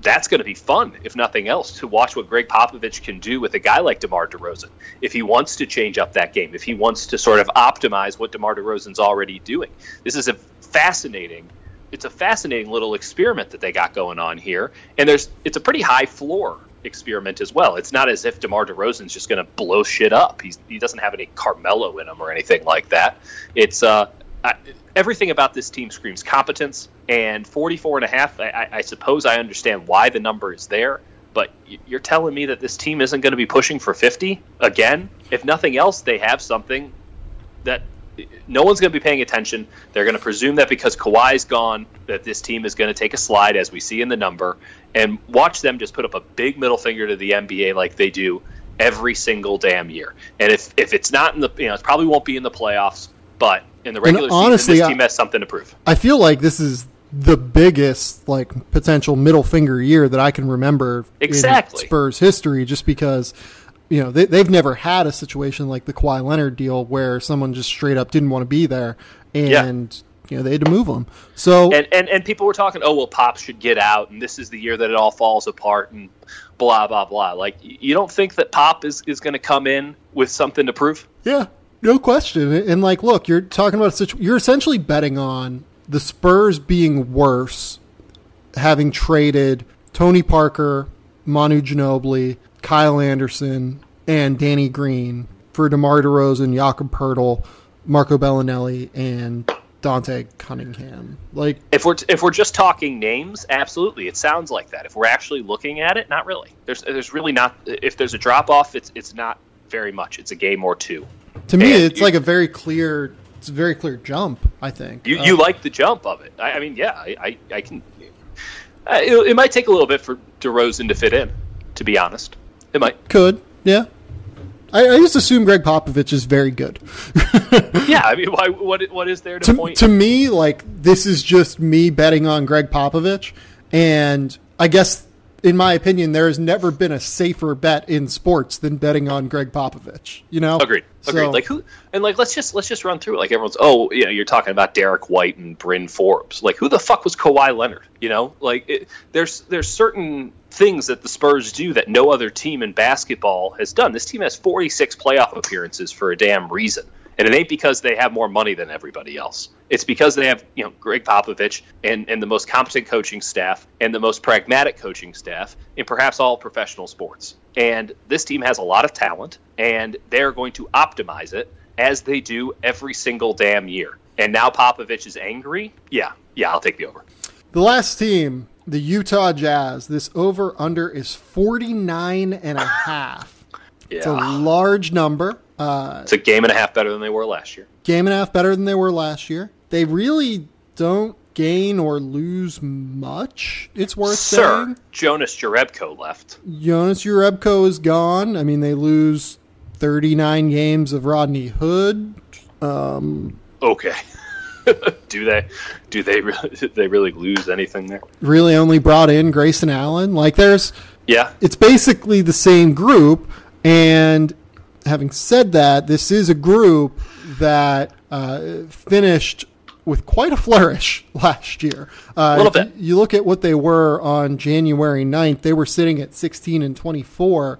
that's going to be fun, if nothing else, to watch what Greg Popovich can do with a guy like DeMar DeRozan. If he wants to change up that game, if he wants to sort of optimize what DeMar DeRozan's already doing. This is a fascinating little experiment that they got going on here. And it's a pretty high floor experiment as well. It's not as if DeMar DeRozan's just going to blow shit up. He doesn't have any Carmelo in him or anything like that. It's everything about this team screams competence, and 44.5, I suppose I understand why the number is there, but you're telling me that this team isn't going to be pushing for 50 again? If nothing else, they have something that no one's going to be paying attention. They're going to presume that because Kawhi's gone, that this team is going to take a slide, as we see in the number, and watch them just put up a big middle finger to the NBA like they do every single damn year. And if it's not in the, it probably won't be in the playoffs, but in the regular season, this team has something to prove. I feel like this is the biggest potential middle finger year that I can remember in Spurs history, just because they've never had a situation like the Kawhi Leonard deal where someone just straight up didn't want to be there and they had to move them. So and people were talking, Pop should get out, and this is the year that it all falls apart, and blah blah blah. Like, you don't think that Pop is going to come in with something to prove? Yeah. No question. And look, you're talking about you're essentially betting on the Spurs being worse, having traded Tony Parker, Manu Ginobili, Kyle Anderson, and Danny Green for DeMar DeRozan, Jakob Poeltl, Marco Bellinelli, and Dante Cunningham. If we're just talking names, absolutely, it sounds like that. If we're actually looking at it, not really. There's really not. If there's a drop off, it's not very much. It's a game or two. To me, it's a very clear jump, I think. You like the jump of it. I can. It might take a little bit for DeRozan to fit in, to be honest. It might. Could, yeah. I just assume Greg Popovich is very good. Yeah, what is there to point? To me, this is just me betting on Greg Popovich, and I guess in my opinion, there has never been a safer bet in sports than betting on Greg Popovich. Agreed. Like who? And like let's just run through it. Like everyone's, you're talking about Derek White and Bryn Forbes. Like who the fuck was Kawhi Leonard? There's certain things that the Spurs do that no other team in basketball has done. This team has 46 playoff appearances for a damn reason. And it ain't because they have more money than everybody else. It's because they have, Greg Popovich and the most competent coaching staff and the most pragmatic coaching staff in perhaps all professional sports. And this team has a lot of talent, and they're going to optimize it as they do every single damn year. And now Popovich is angry? Yeah, I'll take the over. The last team, the Utah Jazz, this over-under is 49.5. Yeah. It's a large number. It's a game and a half better than they were last year. Game and a half better than they were last year. They really don't gain or lose much, it's worth saying. Jonas Jerebko left. Jonas Jerebko is gone. I mean, they lose 39 games of Rodney Hood. Okay. Do they really lose anything there? Really only brought in Grayson Allen. It's basically the same group. And having said that, this is a group that finished with quite a flourish last year. A little bit. You look at what they were on January 9th, they were sitting at 16-24.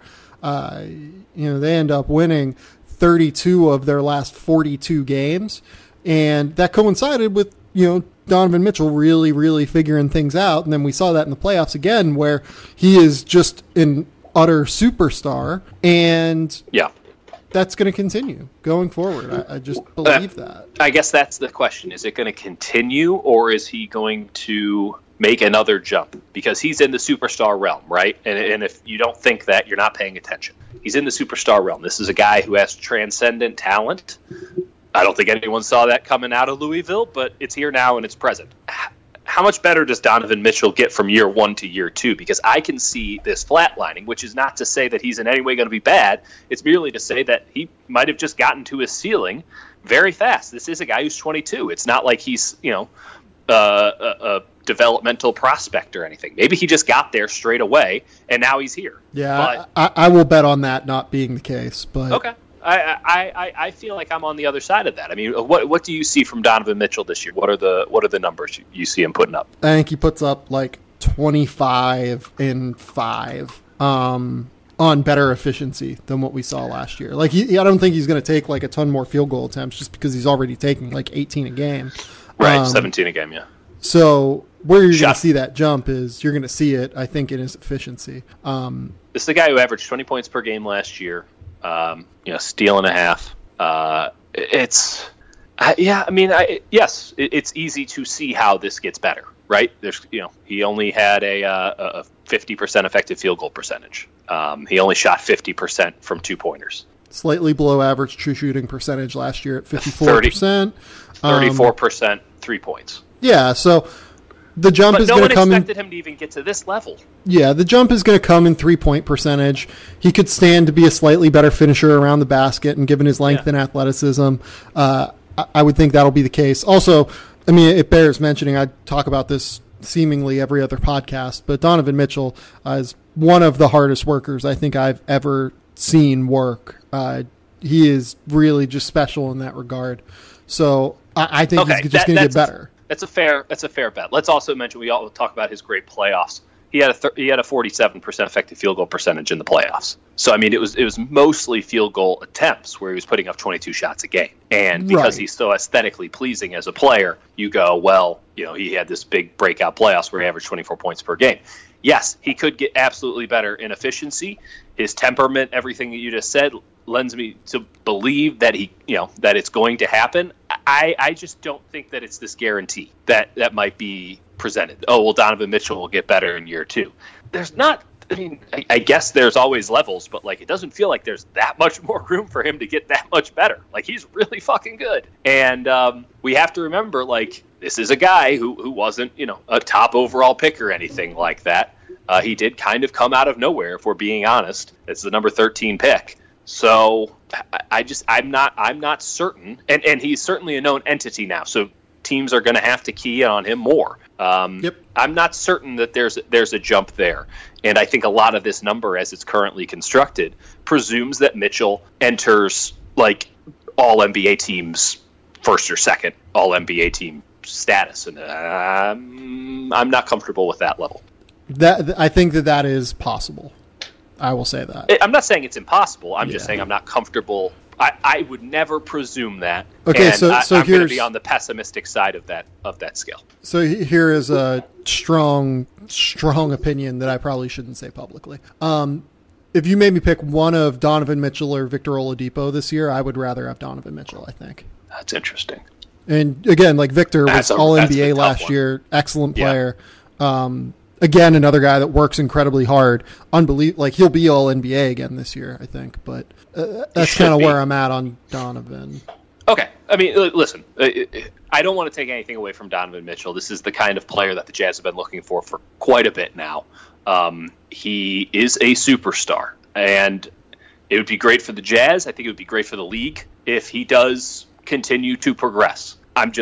They end up winning 32 of their last 42 games. And that coincided with, Donovan Mitchell really, really figuring things out. And then we saw that in the playoffs again, where he is just an utter superstar. And that's going to continue going forward. I just believe that. I guess that's the question. Is it going to continue, or is he going to make another jump? Because he's in the superstar realm, right? And if you don't think that, you're not paying attention. He's in the superstar realm. This is a guy who has transcendent talent. I don't think anyone saw that coming out of Louisville, but it's here now and it's present. How much better does Donovan Mitchell get from year one to year two? Because I can see this flatlining, which is not to say that he's in any way going to be bad. It's merely to say that he might have just gotten to his ceiling very fast. This is a guy who's 22. It's not like he's, a developmental prospect or anything. Maybe he just got there straight away, and now he's here. Yeah, I will bet on that not being the case. But okay. I feel like I'm on the other side of that. I mean, what do you see from Donovan Mitchell this year? What are the numbers you see him putting up? I think he puts up like 25 and 5 on better efficiency than what we saw last year. Like I don't think he's going to take like a ton more field goal attempts just because he's already taking like 18 a game. Right, 17 a game, yeah. So where you're going to see that jump is you're going to see it, I think, in his efficiency. This is the guy who averaged 20 points per game last year. Steal and a half. It's easy to see how this gets better, right? He only had a 50% effective field goal percentage. He only shot 50% from 2-pointers. Slightly below average true shooting percentage last year at 54%. 34% 3 points. Yeah, so the jump is going to come in. No one expected him to even get to this level. Yeah, the jump is going to come in 3-point percentage. He could stand to be a slightly better finisher around the basket, and given his length and athleticism, I would think that'll be the case. Also, I mean, it bears mentioning, I talk about this seemingly every other podcast, but Donovan Mitchell is one of the hardest workers I think I've ever seen work. He is really just special in that regard. So I think he's just going to get better. That's a fair bet. Let's also mention we all talk about his great playoffs. He had a 47% effective field goal percentage in the playoffs. So I mean, it was mostly field goal attempts where he was putting up 22 shots a game. And because he's so aesthetically pleasing as a player, you go, well, he had this big breakout playoffs where he averaged 24 points per game. Yes, he could get absolutely better in efficiency. His temperament, everything that you just said, lends me to believe that that it's going to happen. I just don't think that it's this guarantee that might be presented. Oh, well, Donovan Mitchell will get better in year two. There's not. I mean, I guess there's always levels, but it doesn't feel like there's that much more room for him to get that much better. He's really fucking good, and we have to remember, this is a guy who wasn't a top overall pick or anything like that. He did kind of come out of nowhere, if we're being honest. It's the number 13 pick. So I'm not certain, and he's certainly a known entity now. So teams are going to have to key on him more. I'm not certain that there's a jump there. And I think a lot of this number, as it's currently constructed, presumes that Mitchell enters like all NBA teams first or second all NBA team status. And I'm not comfortable with that level. I think that is possible. I will say that. I'm not saying it's impossible. I'm just saying I'm not comfortable. I would never presume that. Okay, and so I'm going to be on the pessimistic side of that scale. So here is a strong opinion that I probably shouldn't say publicly. If you made me pick one of Donovan Mitchell or Victor Oladipo this year, I would rather have Donovan Mitchell, I think. That's interesting. And again, like Victor was all NBA last year, excellent player. Again, another guy that works incredibly hard. Like he'll be all NBA again this year, I think. But that's kind of where I'm at on Donovan. Okay. I mean, listen, I don't want to take anything away from Donovan Mitchell. This is the kind of player that the Jazz have been looking for quite a bit now. He is a superstar, and it would be great for the Jazz. I think it would be great for the league if he does continue to progress. I'm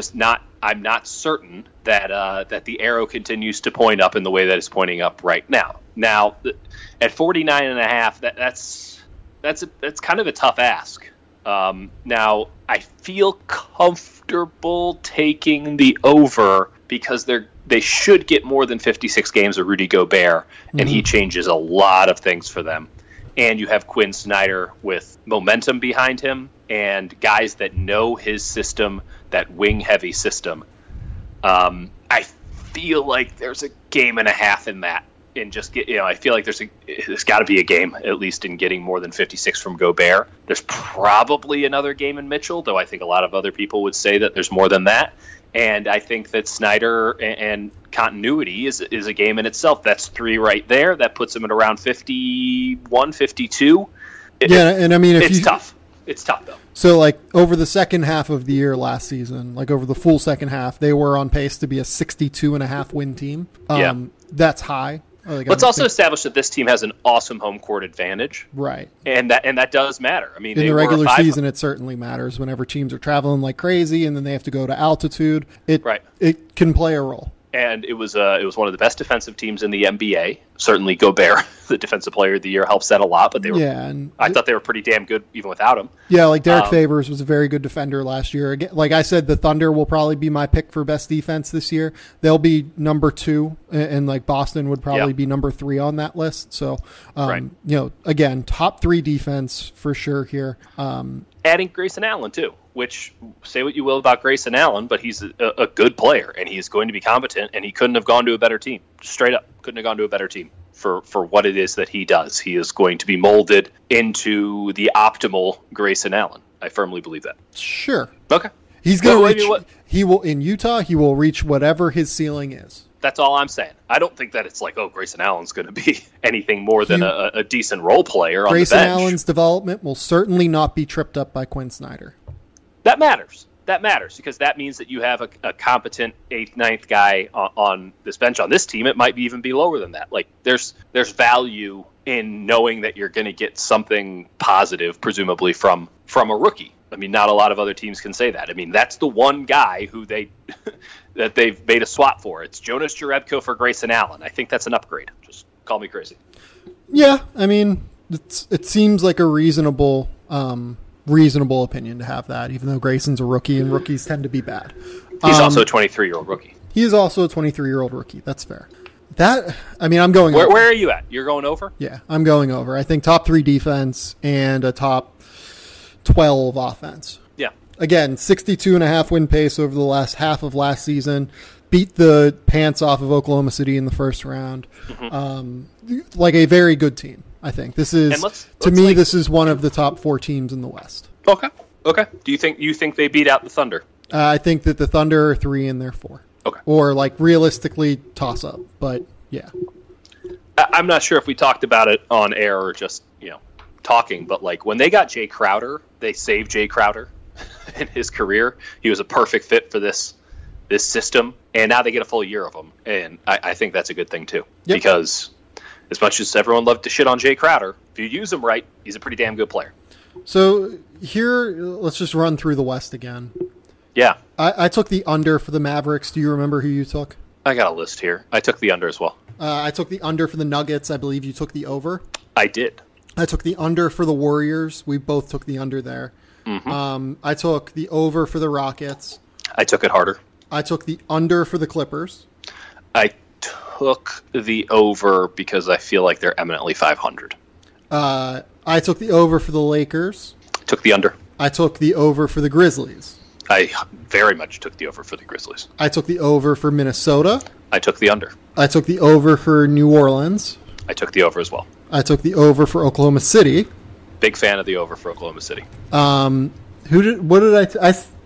not certain that the arrow continues to point up in the way that it's pointing up right now. Now, at 49.5, that's kind of a tough ask. Now, I feel comfortable taking the over because they should get more than 56 games of Rudy Gobert, and he changes a lot of things for them. And you have Quinn Snyder with momentum behind him and guys that know his system, that wing-heavy system. I feel like there's a game and a half in that. And I feel like there's got to be a game, at least in getting more than 56 from Gobert. There's probably another game in Mitchell, though I think a lot of other people would say that there's more than that. And I think that Snyder and continuity is a game in itself. That's 3 right there. That puts him at around 51, 52. And I mean, it's tough. It's tough, though. So, like, over the second half of the year last season, like over the full second half, they were on pace to be a 62.5 win team. That's high. Let's also establish that this team has an awesome home court advantage, right? And that does matter. I mean, in the regular season, it certainly matters. Whenever teams are traveling like crazy, and then they have to go to altitude, it can play a role. And it was one of the best defensive teams in the NBA. Certainly, Gobert, the Defensive Player of the Year, helps that a lot. But they were, I thought they were pretty damn good even without him. Yeah, like Derek Favors was a very good defender last year. Again, like I said, the Thunder will probably be my pick for best defense this year. They'll be number 2, and like Boston would probably be number 3 on that list. So, again, top 3 defense for sure here. Adding Grayson Allen too. Which, say what you will about Grayson Allen, but he's a good player, and he's going to be competent, and he couldn't have gone to a better team. Straight up, couldn't have gone to a better team for what it is that he does. He is going to be molded into the optimal Grayson Allen. I firmly believe that. Sure. Okay. He's going to reach. He will in Utah. He will reach whatever his ceiling is. That's all I'm saying. I don't think that it's like, Grayson Allen's going to be anything more than a decent role player on the bench. Grayson Allen's development will certainly not be tripped up by Quinn Snyder. That matters. That matters because that means that you have a competent 8th, 9th guy on this bench on this team. It might even be lower than that. Like there's value in knowing that you're going to get something positive, presumably from a rookie. I mean, not a lot of other teams can say that. I mean, that's the one guy who that they've made a swap for. It's Jonas Jerebko for Grayson Allen. I think that's an upgrade. Just call me crazy. Yeah, I mean, it seems like a reasonable opinion to have that, even though Grayson's a rookie and rookies tend to be bad. He's also a 23-year-old rookie. He is also a 23-year-old rookie. That's fair. I'm going over. Where are you at? You're going over? Yeah, I'm going over. I think top 3 defense and a top 12 offense. Yeah. Again, 62.5 win pace over the last half of last season. Beat the pants off of Oklahoma City in the first round. Like a very good team. I think this is this is one of the top 4 teams in the West. Okay. Do you think they beat out the Thunder? I think that the Thunder are 3 and they're 4. Okay. Or like realistically toss up, but yeah. I'm not sure if we talked about it on air or just talking, but like when they got Jay Crowder, they saved Jay Crowder in his career. He was a perfect fit for this system, and now they get a full year of him, and I think that's a good thing too because. As much as everyone loved to shit on Jay Crowder, if you use him right, he's a pretty damn good player. So here, let's just run through the West again. Yeah. I took the under for the Mavericks. Do you remember who you took? I got a list here. I took the under as well. I took the under for the Nuggets. I believe you took the over. I did. I took the under for the Warriors. We both took the under there. Mm-hmm. I took the over for the Rockets. I took it harder. I took the under for the Clippers. I took the over because I feel like they're eminently 500. I took the over for the Lakers. Took the under. I took the over for the Grizzlies. I very much took the over for the Grizzlies. I took the over for Minnesota. I took the under. I took the over for New Orleans. I took the over as well. I took the over for Oklahoma City. Big fan of the over for Oklahoma City. I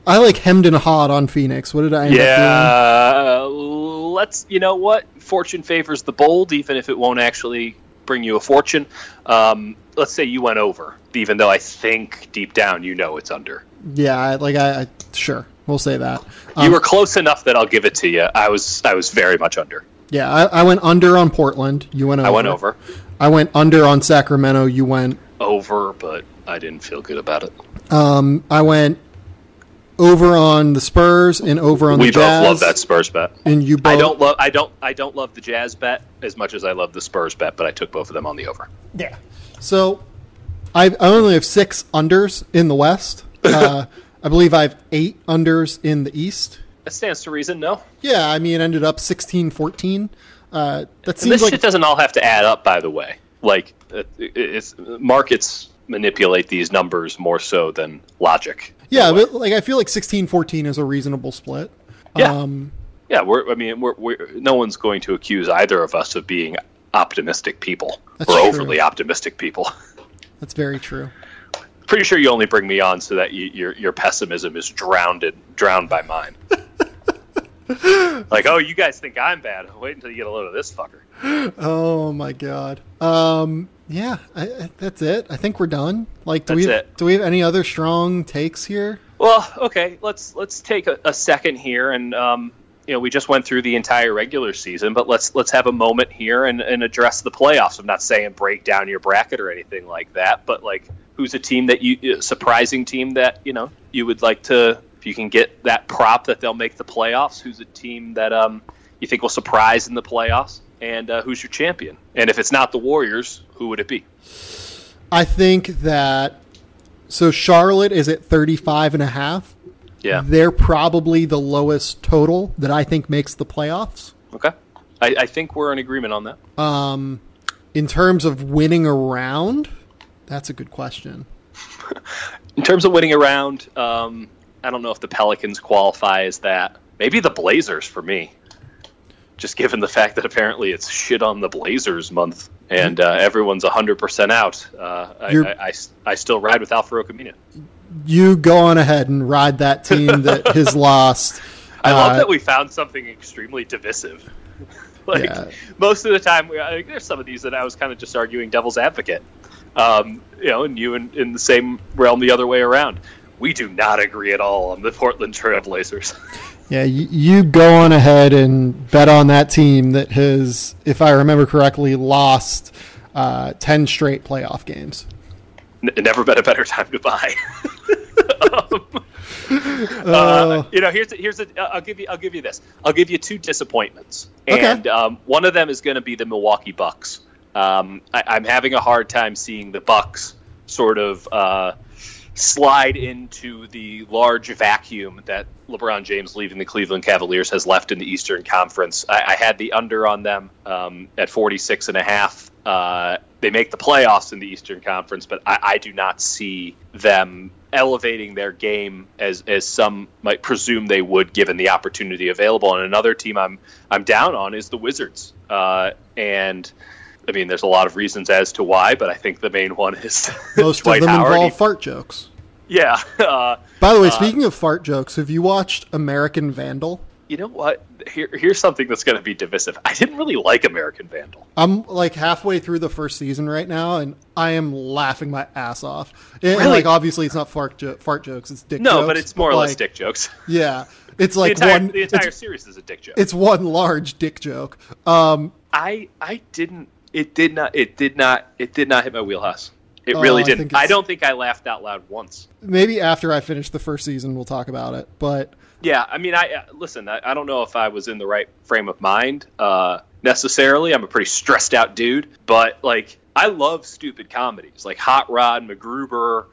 like hemmed and hawed on Phoenix. What did I end up doing? You know what? Fortune favors the bold, even if it won't actually bring you a fortune. Let's say you went over, even though I think deep down you know it's under. Yeah, sure, we'll say that. You were close enough that I'll give it to you. I was very much under. Yeah, I went under on Portland. You went over. I went over. I went under on Sacramento. You went over, but I didn't feel good about it. I went over on the Spurs and over on the Jazz. We both love that Spurs bet. And you both. I don't love the Jazz bet as much as I love the Spurs bet, but I took both of them on the over. Yeah. So I only have 6 unders in the West. I believe I have 8 unders in the East. That stands to reason, no? Yeah, I mean, it ended up 16-14. Shit doesn't all have to add up, by the way. Like, markets manipulate these numbers more so than logic. Yeah, but I feel like 16-14 is a reasonable split. Yeah, we're no one's going to accuse either of us of being optimistic people or overly optimistic people. That's very true. Pretty sure you only bring me on so that your pessimism is drowned by mine. Like, oh, you guys think I'm bad. Wait until you get a load of this fucker. Oh my god. Yeah, that's it. I think we're done. Do we have any other strong takes here? Well, okay. Let's take a second here, and we just went through the entire regular season, but let's have a moment here and address the playoffs. I'm not saying break down your bracket or anything like that, but who's a team surprising team that you would like to, if you can get that prop that they'll make the playoffs? Who's a team that you think will surprise in the playoffs? And who's your champion? And if it's not the Warriors, who would it be? I think that Charlotte is at 35.5. Yeah. They're probably the lowest total that I think makes the playoffs. Okay. I think we're in agreement on that. In terms of winning around, that's a good question. In terms of winning around, I don't know if the Pelicans qualify as that. Maybe the Blazers for me. Just given the fact that apparently it's shit on the Blazers month and everyone's 100% out, I still ride with Al-Farouq Aminu. You go on ahead and ride that team that has lost. I love that we found something extremely divisive. Most of the time, there's some of these that I was kind of just arguing devil's advocate. And you in the same realm the other way around. We do not agree at all on the Portland Trail Blazers. Yeah, you go on ahead and bet on that team that has, if I remember correctly, lost 10 straight playoff games. Never been a better time to buy. I'll give you this. I'll give you 2 disappointments, and one of them is going to be the Milwaukee Bucks. I'm having a hard time seeing the Bucks sort of slide into the large vacuum that LeBron James leaving the Cleveland Cavaliers has left in the Eastern Conference. I had the under on them at 46.5. They make the playoffs in the Eastern Conference, but I do not see them elevating their game as some might presume they would, given the opportunity available. And another team I'm down on is the Wizards. And I mean, there's a lot of reasons as to why, but I think the main one is most Dwight of them Howard. involve fart jokes. Yeah. By the way, speaking of fart jokes, have you watched American Vandal? You know what? Here's something that's going to be divisive. I didn't really like American Vandal. I'm halfway through the first season right now, and I am laughing my ass off. Really? And obviously, it's not fart jokes; it's dick jokes. No, but it's more or less dick jokes. Yeah, it's the entire series is a dick joke. It's one large dick joke. I didn't. It did not hit my wheelhouse. It really didn't. I don't think I laughed out loud once. Maybe after I finish the first season, we'll talk about it. But yeah, I mean, listen. I don't know if I was in the right frame of mind necessarily. I'm a pretty stressed out dude, but like I love stupid comedies like Hot Rod, MacGruber,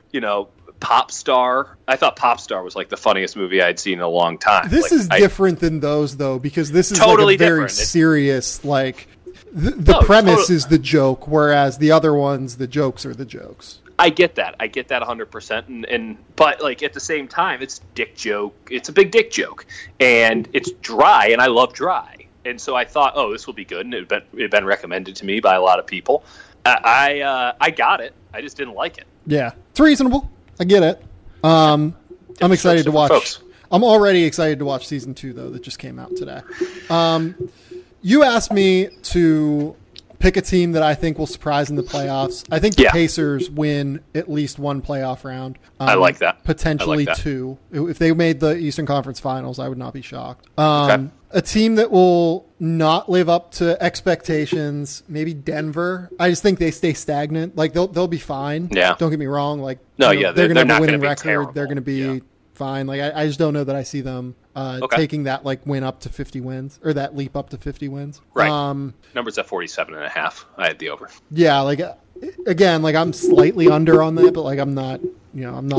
Pop Star. I thought Pop Star was like the funniest movie I'd seen in a long time. This is different than those though, because this is totally like a very serious like. The premise is the joke, whereas the other ones, the jokes are the jokes. I get that 100%, but like at the same time, it's dick joke. It's a big dick joke, and it's dry, and I love dry, and so I thought, oh, this will be good, and it had been recommended to me by a lot of people. I got it. I just didn't like it. Yeah, it's reasonable. I get it. I'm excited to watch. Folks. I'm already excited to watch season 2 though. That just came out today. You asked me to pick a team that I think will surprise in the playoffs. I think the Pacers win at least one playoff round. I like that. Potentially two. If they made the Eastern Conference Finals, I would not be shocked. Okay. A team that will not live up to expectations, maybe Denver. I just think they stay stagnant. Like they'll be fine. Yeah. Don't get me wrong. Like they're going to have a winning record. Terrible. They're going to be fine. Like I just don't know that I see them taking that like win up to 50 wins or that leap up to 50 wins. Right. Numbers at 47.5. I had the over. Yeah. Like again, like I'm slightly under on that, but like I'm not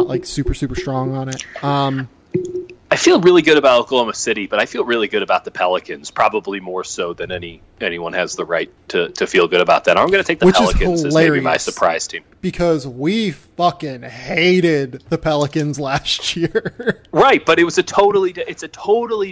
like super strong on it. I feel really good about Oklahoma City, but I feel really good about the Pelicans, probably more so than anyone has the right to feel good about that. I'm going to take the Pelicans as maybe my surprise team. Because we fucking hated the Pelicans last year. Right, but it's a totally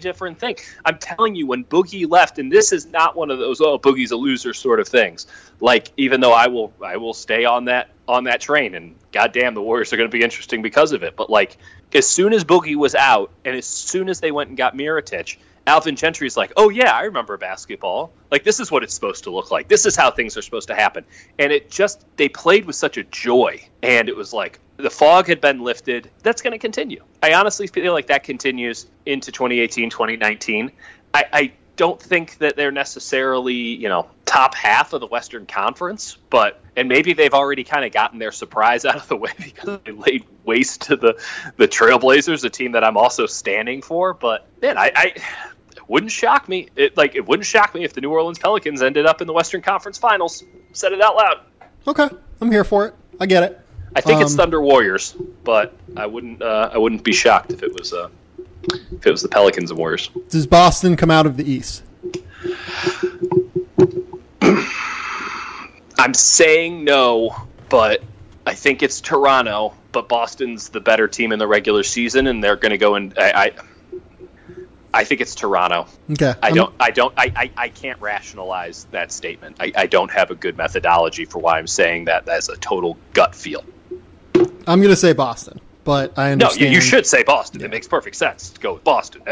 different thing. I'm telling you, when Boogie left, and this is not one of those, Boogie's a loser sort of things. Like, even though I will stay on that train, and goddamn, the Warriors are going to be interesting because of it. But like, as soon as Boogie was out, and as soon as they went and got Mirotic, Alvin Gentry's like, oh yeah, I remember basketball. Like, this is what it's supposed to look like. This is how things are supposed to happen. And they played with such a joy. And it was like, the fog had been lifted. That's going to continue. I honestly feel like that continues into 2018, 2019. I don't think that they're necessarily, top half of the Western Conference, and maybe they've already kind of gotten their surprise out of the way because they laid waste to the Trailblazers, a team that I'm also standing for. But man, it wouldn't shock me. It wouldn't shock me if the New Orleans Pelicans ended up in the Western Conference Finals. Said it out loud. Okay, I'm here for it. I get it. I think it's Thunder Warriors, but I wouldn't be shocked if it was the Pelicans and Warriors. Does Boston come out of the East? I'm saying no, but I think it's Toronto. But Boston's the better team in the regular season, and they're going to go in. I think it's Toronto. Okay. I can't rationalize that statement. I don't have a good methodology for why I'm saying that. That's a total gut feel. I'm going to say Boston, but I understand. No, you should say Boston. Yeah. It makes perfect sense to go with Boston.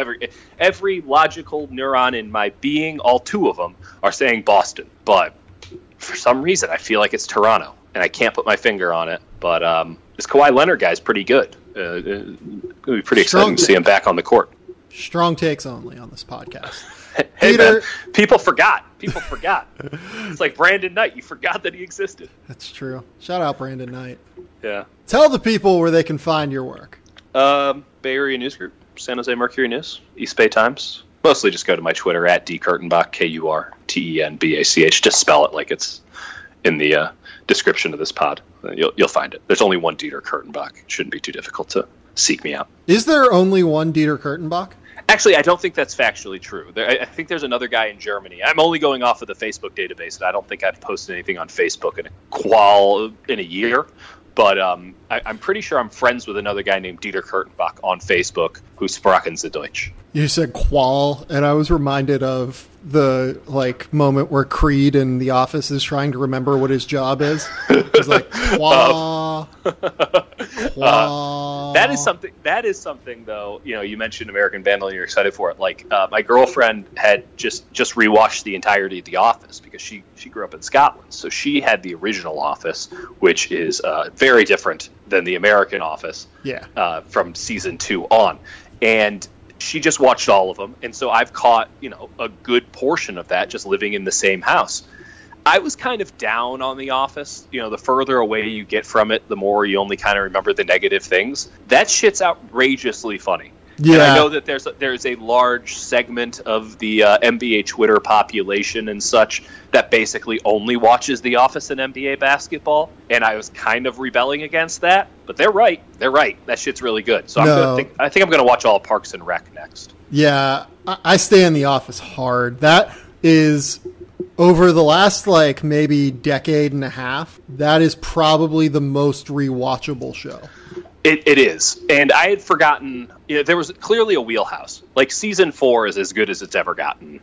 Every logical neuron in my being, all two of them, are saying Boston. But for some reason, I feel like it's Toronto, and I can't put my finger on it. But this Kawhi Leonard guy's pretty good. It'll be pretty exciting to see him back on the court. Strong takes only on this podcast. Hey, Peter, man, people forgot. It's like Brandon Knight. You forgot that he existed. That's true. Shout out Brandon Knight. Yeah. Tell the people where they can find your work. Bay Area News Group, San Jose Mercury News, East Bay Times. Mostly just go to my Twitter at dkurtenbach, Kurtenbach. Just spell it like it's in the description of this pod. You'll find it. There's only one Dieter Kurtenbach. It shouldn't be too difficult to seek me out. Is there only one Dieter Kurtenbach? Actually, I don't think that's factually true. I think there's another guy in Germany. I'm only going off of the Facebook database, and I don't think I've posted anything on Facebook in a year. But I'm pretty sure I'm friends with another guy named Dieter Kurtenbach on Facebook who sprachen Sie Deutsch. You said Qual, and I was reminded of the moment where Creed in The Office is trying to remember what his job is. He's like, Qual. Qual. That is something though. You mentioned American Vandal, and you're excited for it. My girlfriend had just rewatched the entirety of The Office because she grew up in Scotland, so she had the original Office, which is very different than the American Office. Yeah. From season 2 on, and she just watched all of them, and so I've caught a good portion of that just living in the same house. I was kind of down on The Office. You know, the further away you get from it, the more you only kind of remember the negative things. That shit's outrageously funny. Yeah. And I know that there's a large segment of the NBA Twitter population and such that basically only watches The Office and NBA basketball, and I was kind of rebelling against that. But they're right. That shit's really good. So I think I'm going to watch all of Parks and Rec next. Yeah, I stay in The Office hard. That is, over the last maybe decade and a half, that is probably the most rewatchable show. It is. And I had forgotten, there was clearly a wheelhouse. Like, season 4 is as good as it's ever gotten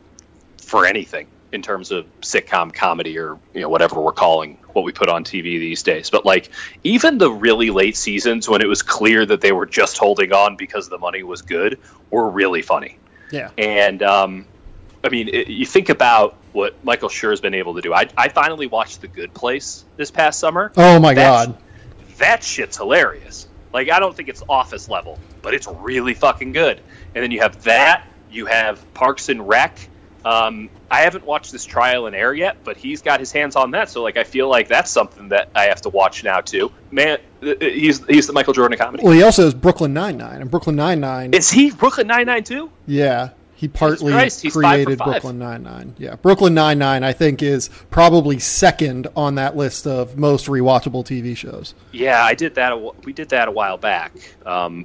for anything in terms of sitcom comedy or, whatever we're calling what we put on TV these days. But, even the really late seasons when it was clear that they were just holding on because the money was good were really funny. Yeah. And, you think about what Michael Schur has been able to do. I finally watched The Good Place this past summer. Oh, my God. That shit's hilarious. I don't think it's Office level, but it's really fucking good. And then you have that. You have Parks and Rec. I haven't watched this Trial and Error yet, but he's got his hands on that. So, I feel like that's something that I have to watch now, too. Man, he's the Michael Jordan of comedy. Well, he also has Brooklyn Nine-Nine. And Brooklyn Nine-Nine... Is he Brooklyn Nine-Nine, too? Yeah. He partly created Brooklyn Nine-Nine. Yeah, Brooklyn Nine-Nine, I think, is probably second on that list of most rewatchable TV shows. Yeah, I did that. We did that a while back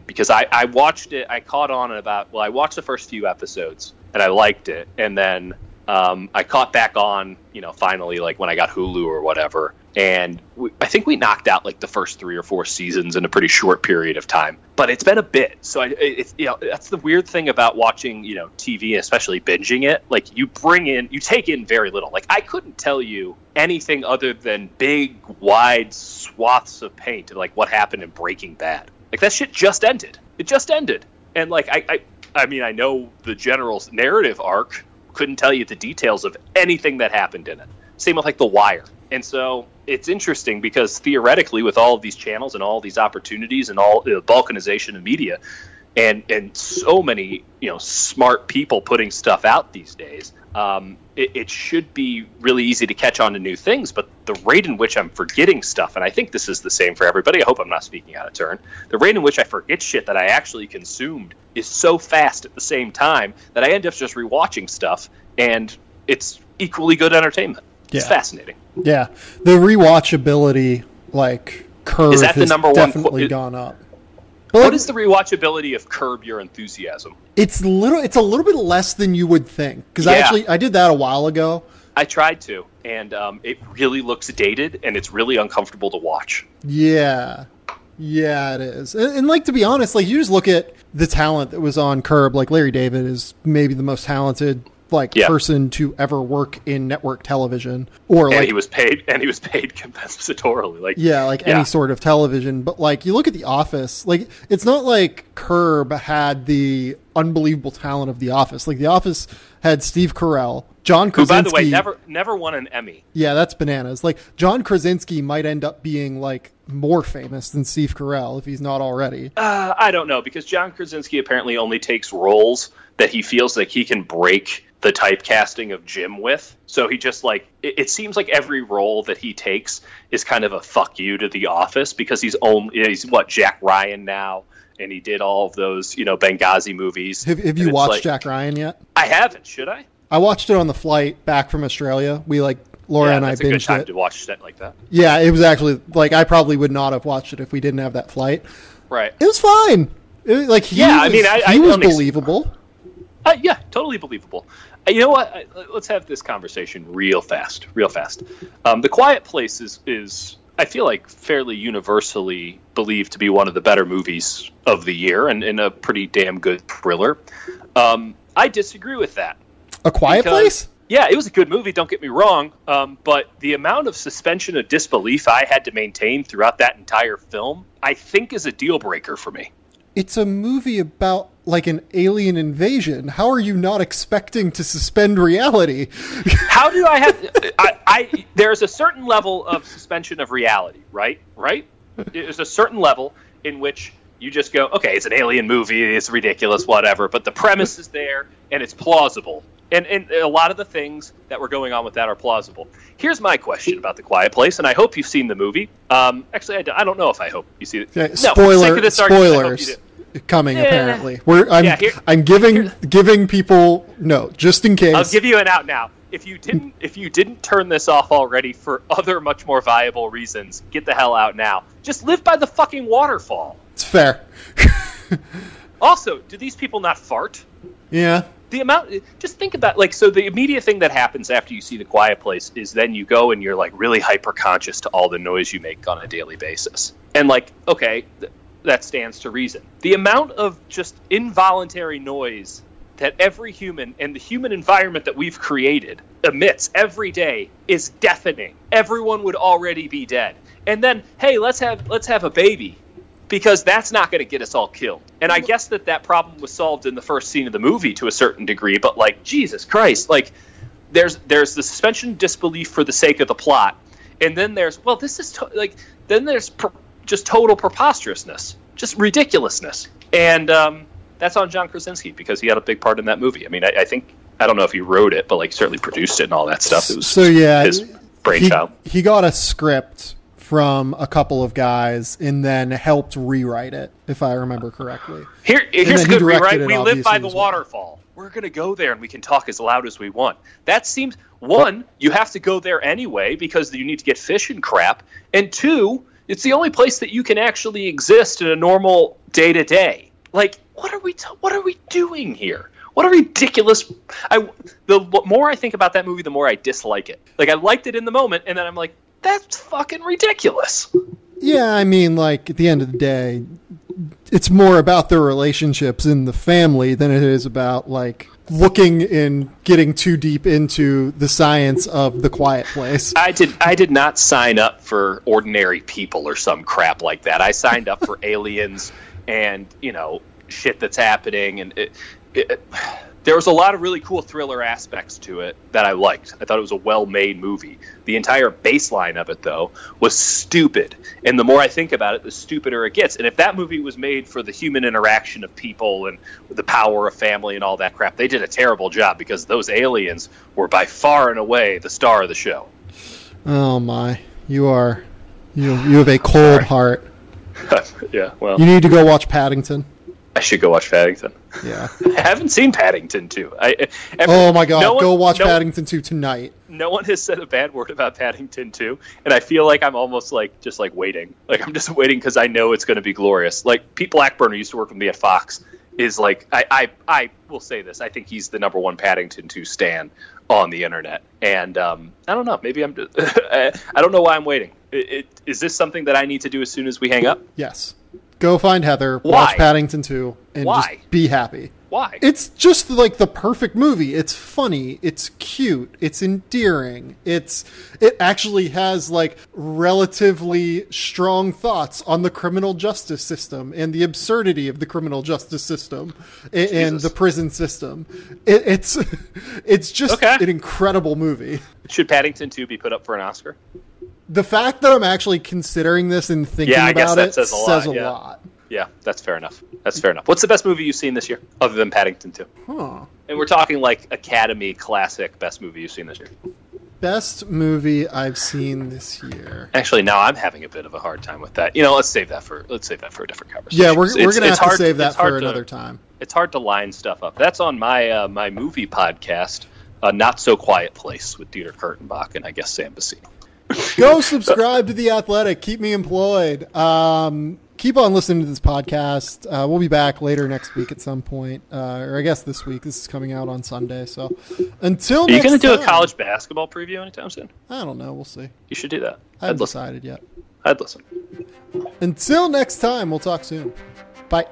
because I watched it. I caught on at I watched the first few episodes and I liked it, and then I caught back on, finally, when I got Hulu or whatever. And I think we knocked out the first 3 or 4 seasons in a pretty short period of time. But it's been a bit. So that's the weird thing about watching, TV, especially binging it. You take in very little. I couldn't tell you anything other than big, wide swaths of paint of what happened in Breaking Bad. That shit just ended. It just ended. And I know the general narrative arc. Couldn't tell you the details of anything that happened in it. Same with The Wire. And so it's interesting because theoretically, with all of these channels and all these opportunities and all the balkanization of media and so many smart people putting stuff out these days, it should be really easy to catch on to new things. But the rate in which I'm forgetting stuff, and I think this is the same for everybody, I hope I'm not speaking out of turn, the rate in which I forget shit that I actually consumed is so fast at the same time that I end up just rewatching stuff, and it's equally good entertainment. It's fascinating. Yeah, the rewatchability curve is that the has number definitely gone up. What is the rewatchability of Curb Your Enthusiasm? It's a little bit less than you would think, because I did that a while ago. I tried to, and it really looks dated, and it's really uncomfortable to watch. Yeah, it is. And to be honest, you just look at the talent that was on Curb. Larry David is maybe the most talented person to ever work in network television, or he was paid compensatorily, any sort of television. But you look at The Office, it's not like Curb had the unbelievable talent of The Office. The Office had Steve Carell, John Krasinski, who, by the way, never won an Emmy. Yeah, that's bananas. John Krasinski might end up being more famous than Steve Carell if he's not already. I don't know, because John Krasinski apparently only takes roles that he feels like he can break the typecasting of Jim with. So he just it seems like every role that he takes is kind of a fuck you to The Office, because he's Jack Ryan now, and he did all of those Benghazi movies. Have you watched Jack Ryan yet? I haven't. Should I? I watched it on the flight back from Australia. We Laura and I binged it. That's a good time to watch shit like that. Yeah, it was actually I probably would not have watched it if we didn't have that flight. Right. It was fine. He was believable. Yeah, totally believable. You know what? Let's have this conversation real fast. The Quiet Place is I feel fairly universally believed to be one of the better movies of the year, and a pretty damn good thriller. I disagree with that. A Quiet Place? Yeah, it was a good movie, don't get me wrong, but the amount of suspension of disbelief I had to maintain throughout that entire film, I think, is a deal breaker for me. It's a movie about an alien invasion. How are you not expecting to suspend reality? How do I have... there's a certain level of suspension of reality, right? There's a certain level in which you just go, okay, it's an alien movie, it's ridiculous, whatever, but the premise is there, and it's plausible. And a lot of the things that were going on with that are plausible. Here's my question about The Quiet Place, and I hope you've seen the movie. Actually, I don't know if I hope you see it. Okay, spoilers coming, apparently. I'm giving people just in case. I'll give you an out now. If you didn't turn this off already for other much more viable reasons, get the hell out now. Just live by the fucking waterfall. It's fair. Also, do these people not fart? Yeah. The amount, just think about, so the immediate thing that happens after you see The Quiet Place is then you go and you're, really hyper-conscious to all the noise you make on a daily basis. And, okay, that stands to reason. The amount of just involuntary noise that every human and the human environment that we've created emits every day is deafening. Everyone would already be dead. And then, hey, let's have a baby. Because that's not going to get us all killed. And I guess that problem was solved in the first scene of the movie to a certain degree, but Jesus Christ, there's the suspension of disbelief for the sake of the plot, and then there's just total preposterousness, just ridiculousness. And that's on John Krasinski because he had a big part in that movie. I mean, I don't know if he wrote it, but certainly produced it and all that stuff. It was his brainchild. He got a script from a couple of guys and then helped rewrite it, if I remember correctly. Here's a good rewrite. We live by the waterfall. We're going to go there and we can talk as loud as we want. That seems, one, you have to go there anyway because you need to get fish and crap. And two, it's the only place that you can actually exist in a normal day-to-day. What are we doing here? What a ridiculous... The more I think about that movie, the more I dislike it. I liked it in the moment, and then I'm like, that's fucking ridiculous. Yeah, I mean, at the end of the day, it's more about the relationships in the family than it is about, looking and getting too deep into the science of The Quiet Place. I did not sign up for ordinary people or some crap like that. I signed up for aliens and, shit that's happening. And there was a lot of really cool thriller aspects to it that I liked. I thought it was a well-made movie. The entire baseline of it, though, was stupid. And the more I think about it, the stupider it gets. And if that movie was made for the human interaction of people and the power of family and all that crap, they did a terrible job because those aliens were by far and away the star of the show. Oh, my. You have a cold heart. Yeah, well. You need to go watch Paddington. I should go watch Paddington. Yeah. I haven't seen Paddington 2. Oh, my God. Go watch Paddington 2 tonight. No one has said a bad word about Paddington 2, and I feel like I'm almost just waiting. I'm just waiting because I know it's going to be glorious. Pete Blackburn, who used to work with me at Fox, is I will say this. I think he's the number one Paddington 2 stan on the internet. And I don't know. Maybe I'm just, I don't know why I'm waiting. Is this something that I need to do as soon as we hang up? Yes. Go find Heather, watch Paddington 2, and just be happy. Why? It's just the perfect movie. It's funny. It's cute. It's endearing. It actually has relatively strong thoughts on the criminal justice system and the absurdity of the criminal justice system and the prison system. It's just an incredible movie. Should Paddington 2 be put up for an Oscar? The fact that I'm actually considering this and thinking about it says a lot. Yeah, that's fair enough. What's the best movie you've seen this year, other than Paddington 2? Huh. And we're talking Academy classic best movie you've seen this year. Best movie I've seen this year. Actually, now I'm having a bit of a hard time with that. Let's save that for a different conversation. Yeah, we're gonna have to save that for another time. It's hard to line stuff up. That's on my my movie podcast, Not So Quiet Place, with Dieter Kurtenbach and I guess Sam Bassino. Go subscribe to The Athletic. Keep me employed. Keep on listening to this podcast. We'll be back later next week at some point. Or I guess this week. This is coming out on Sunday. So until next time. Are you going to do a college basketball preview anytime soon? I don't know. We'll see. You should do that. I haven't decided yet. I'd listen. Until next time, we'll talk soon. Bye.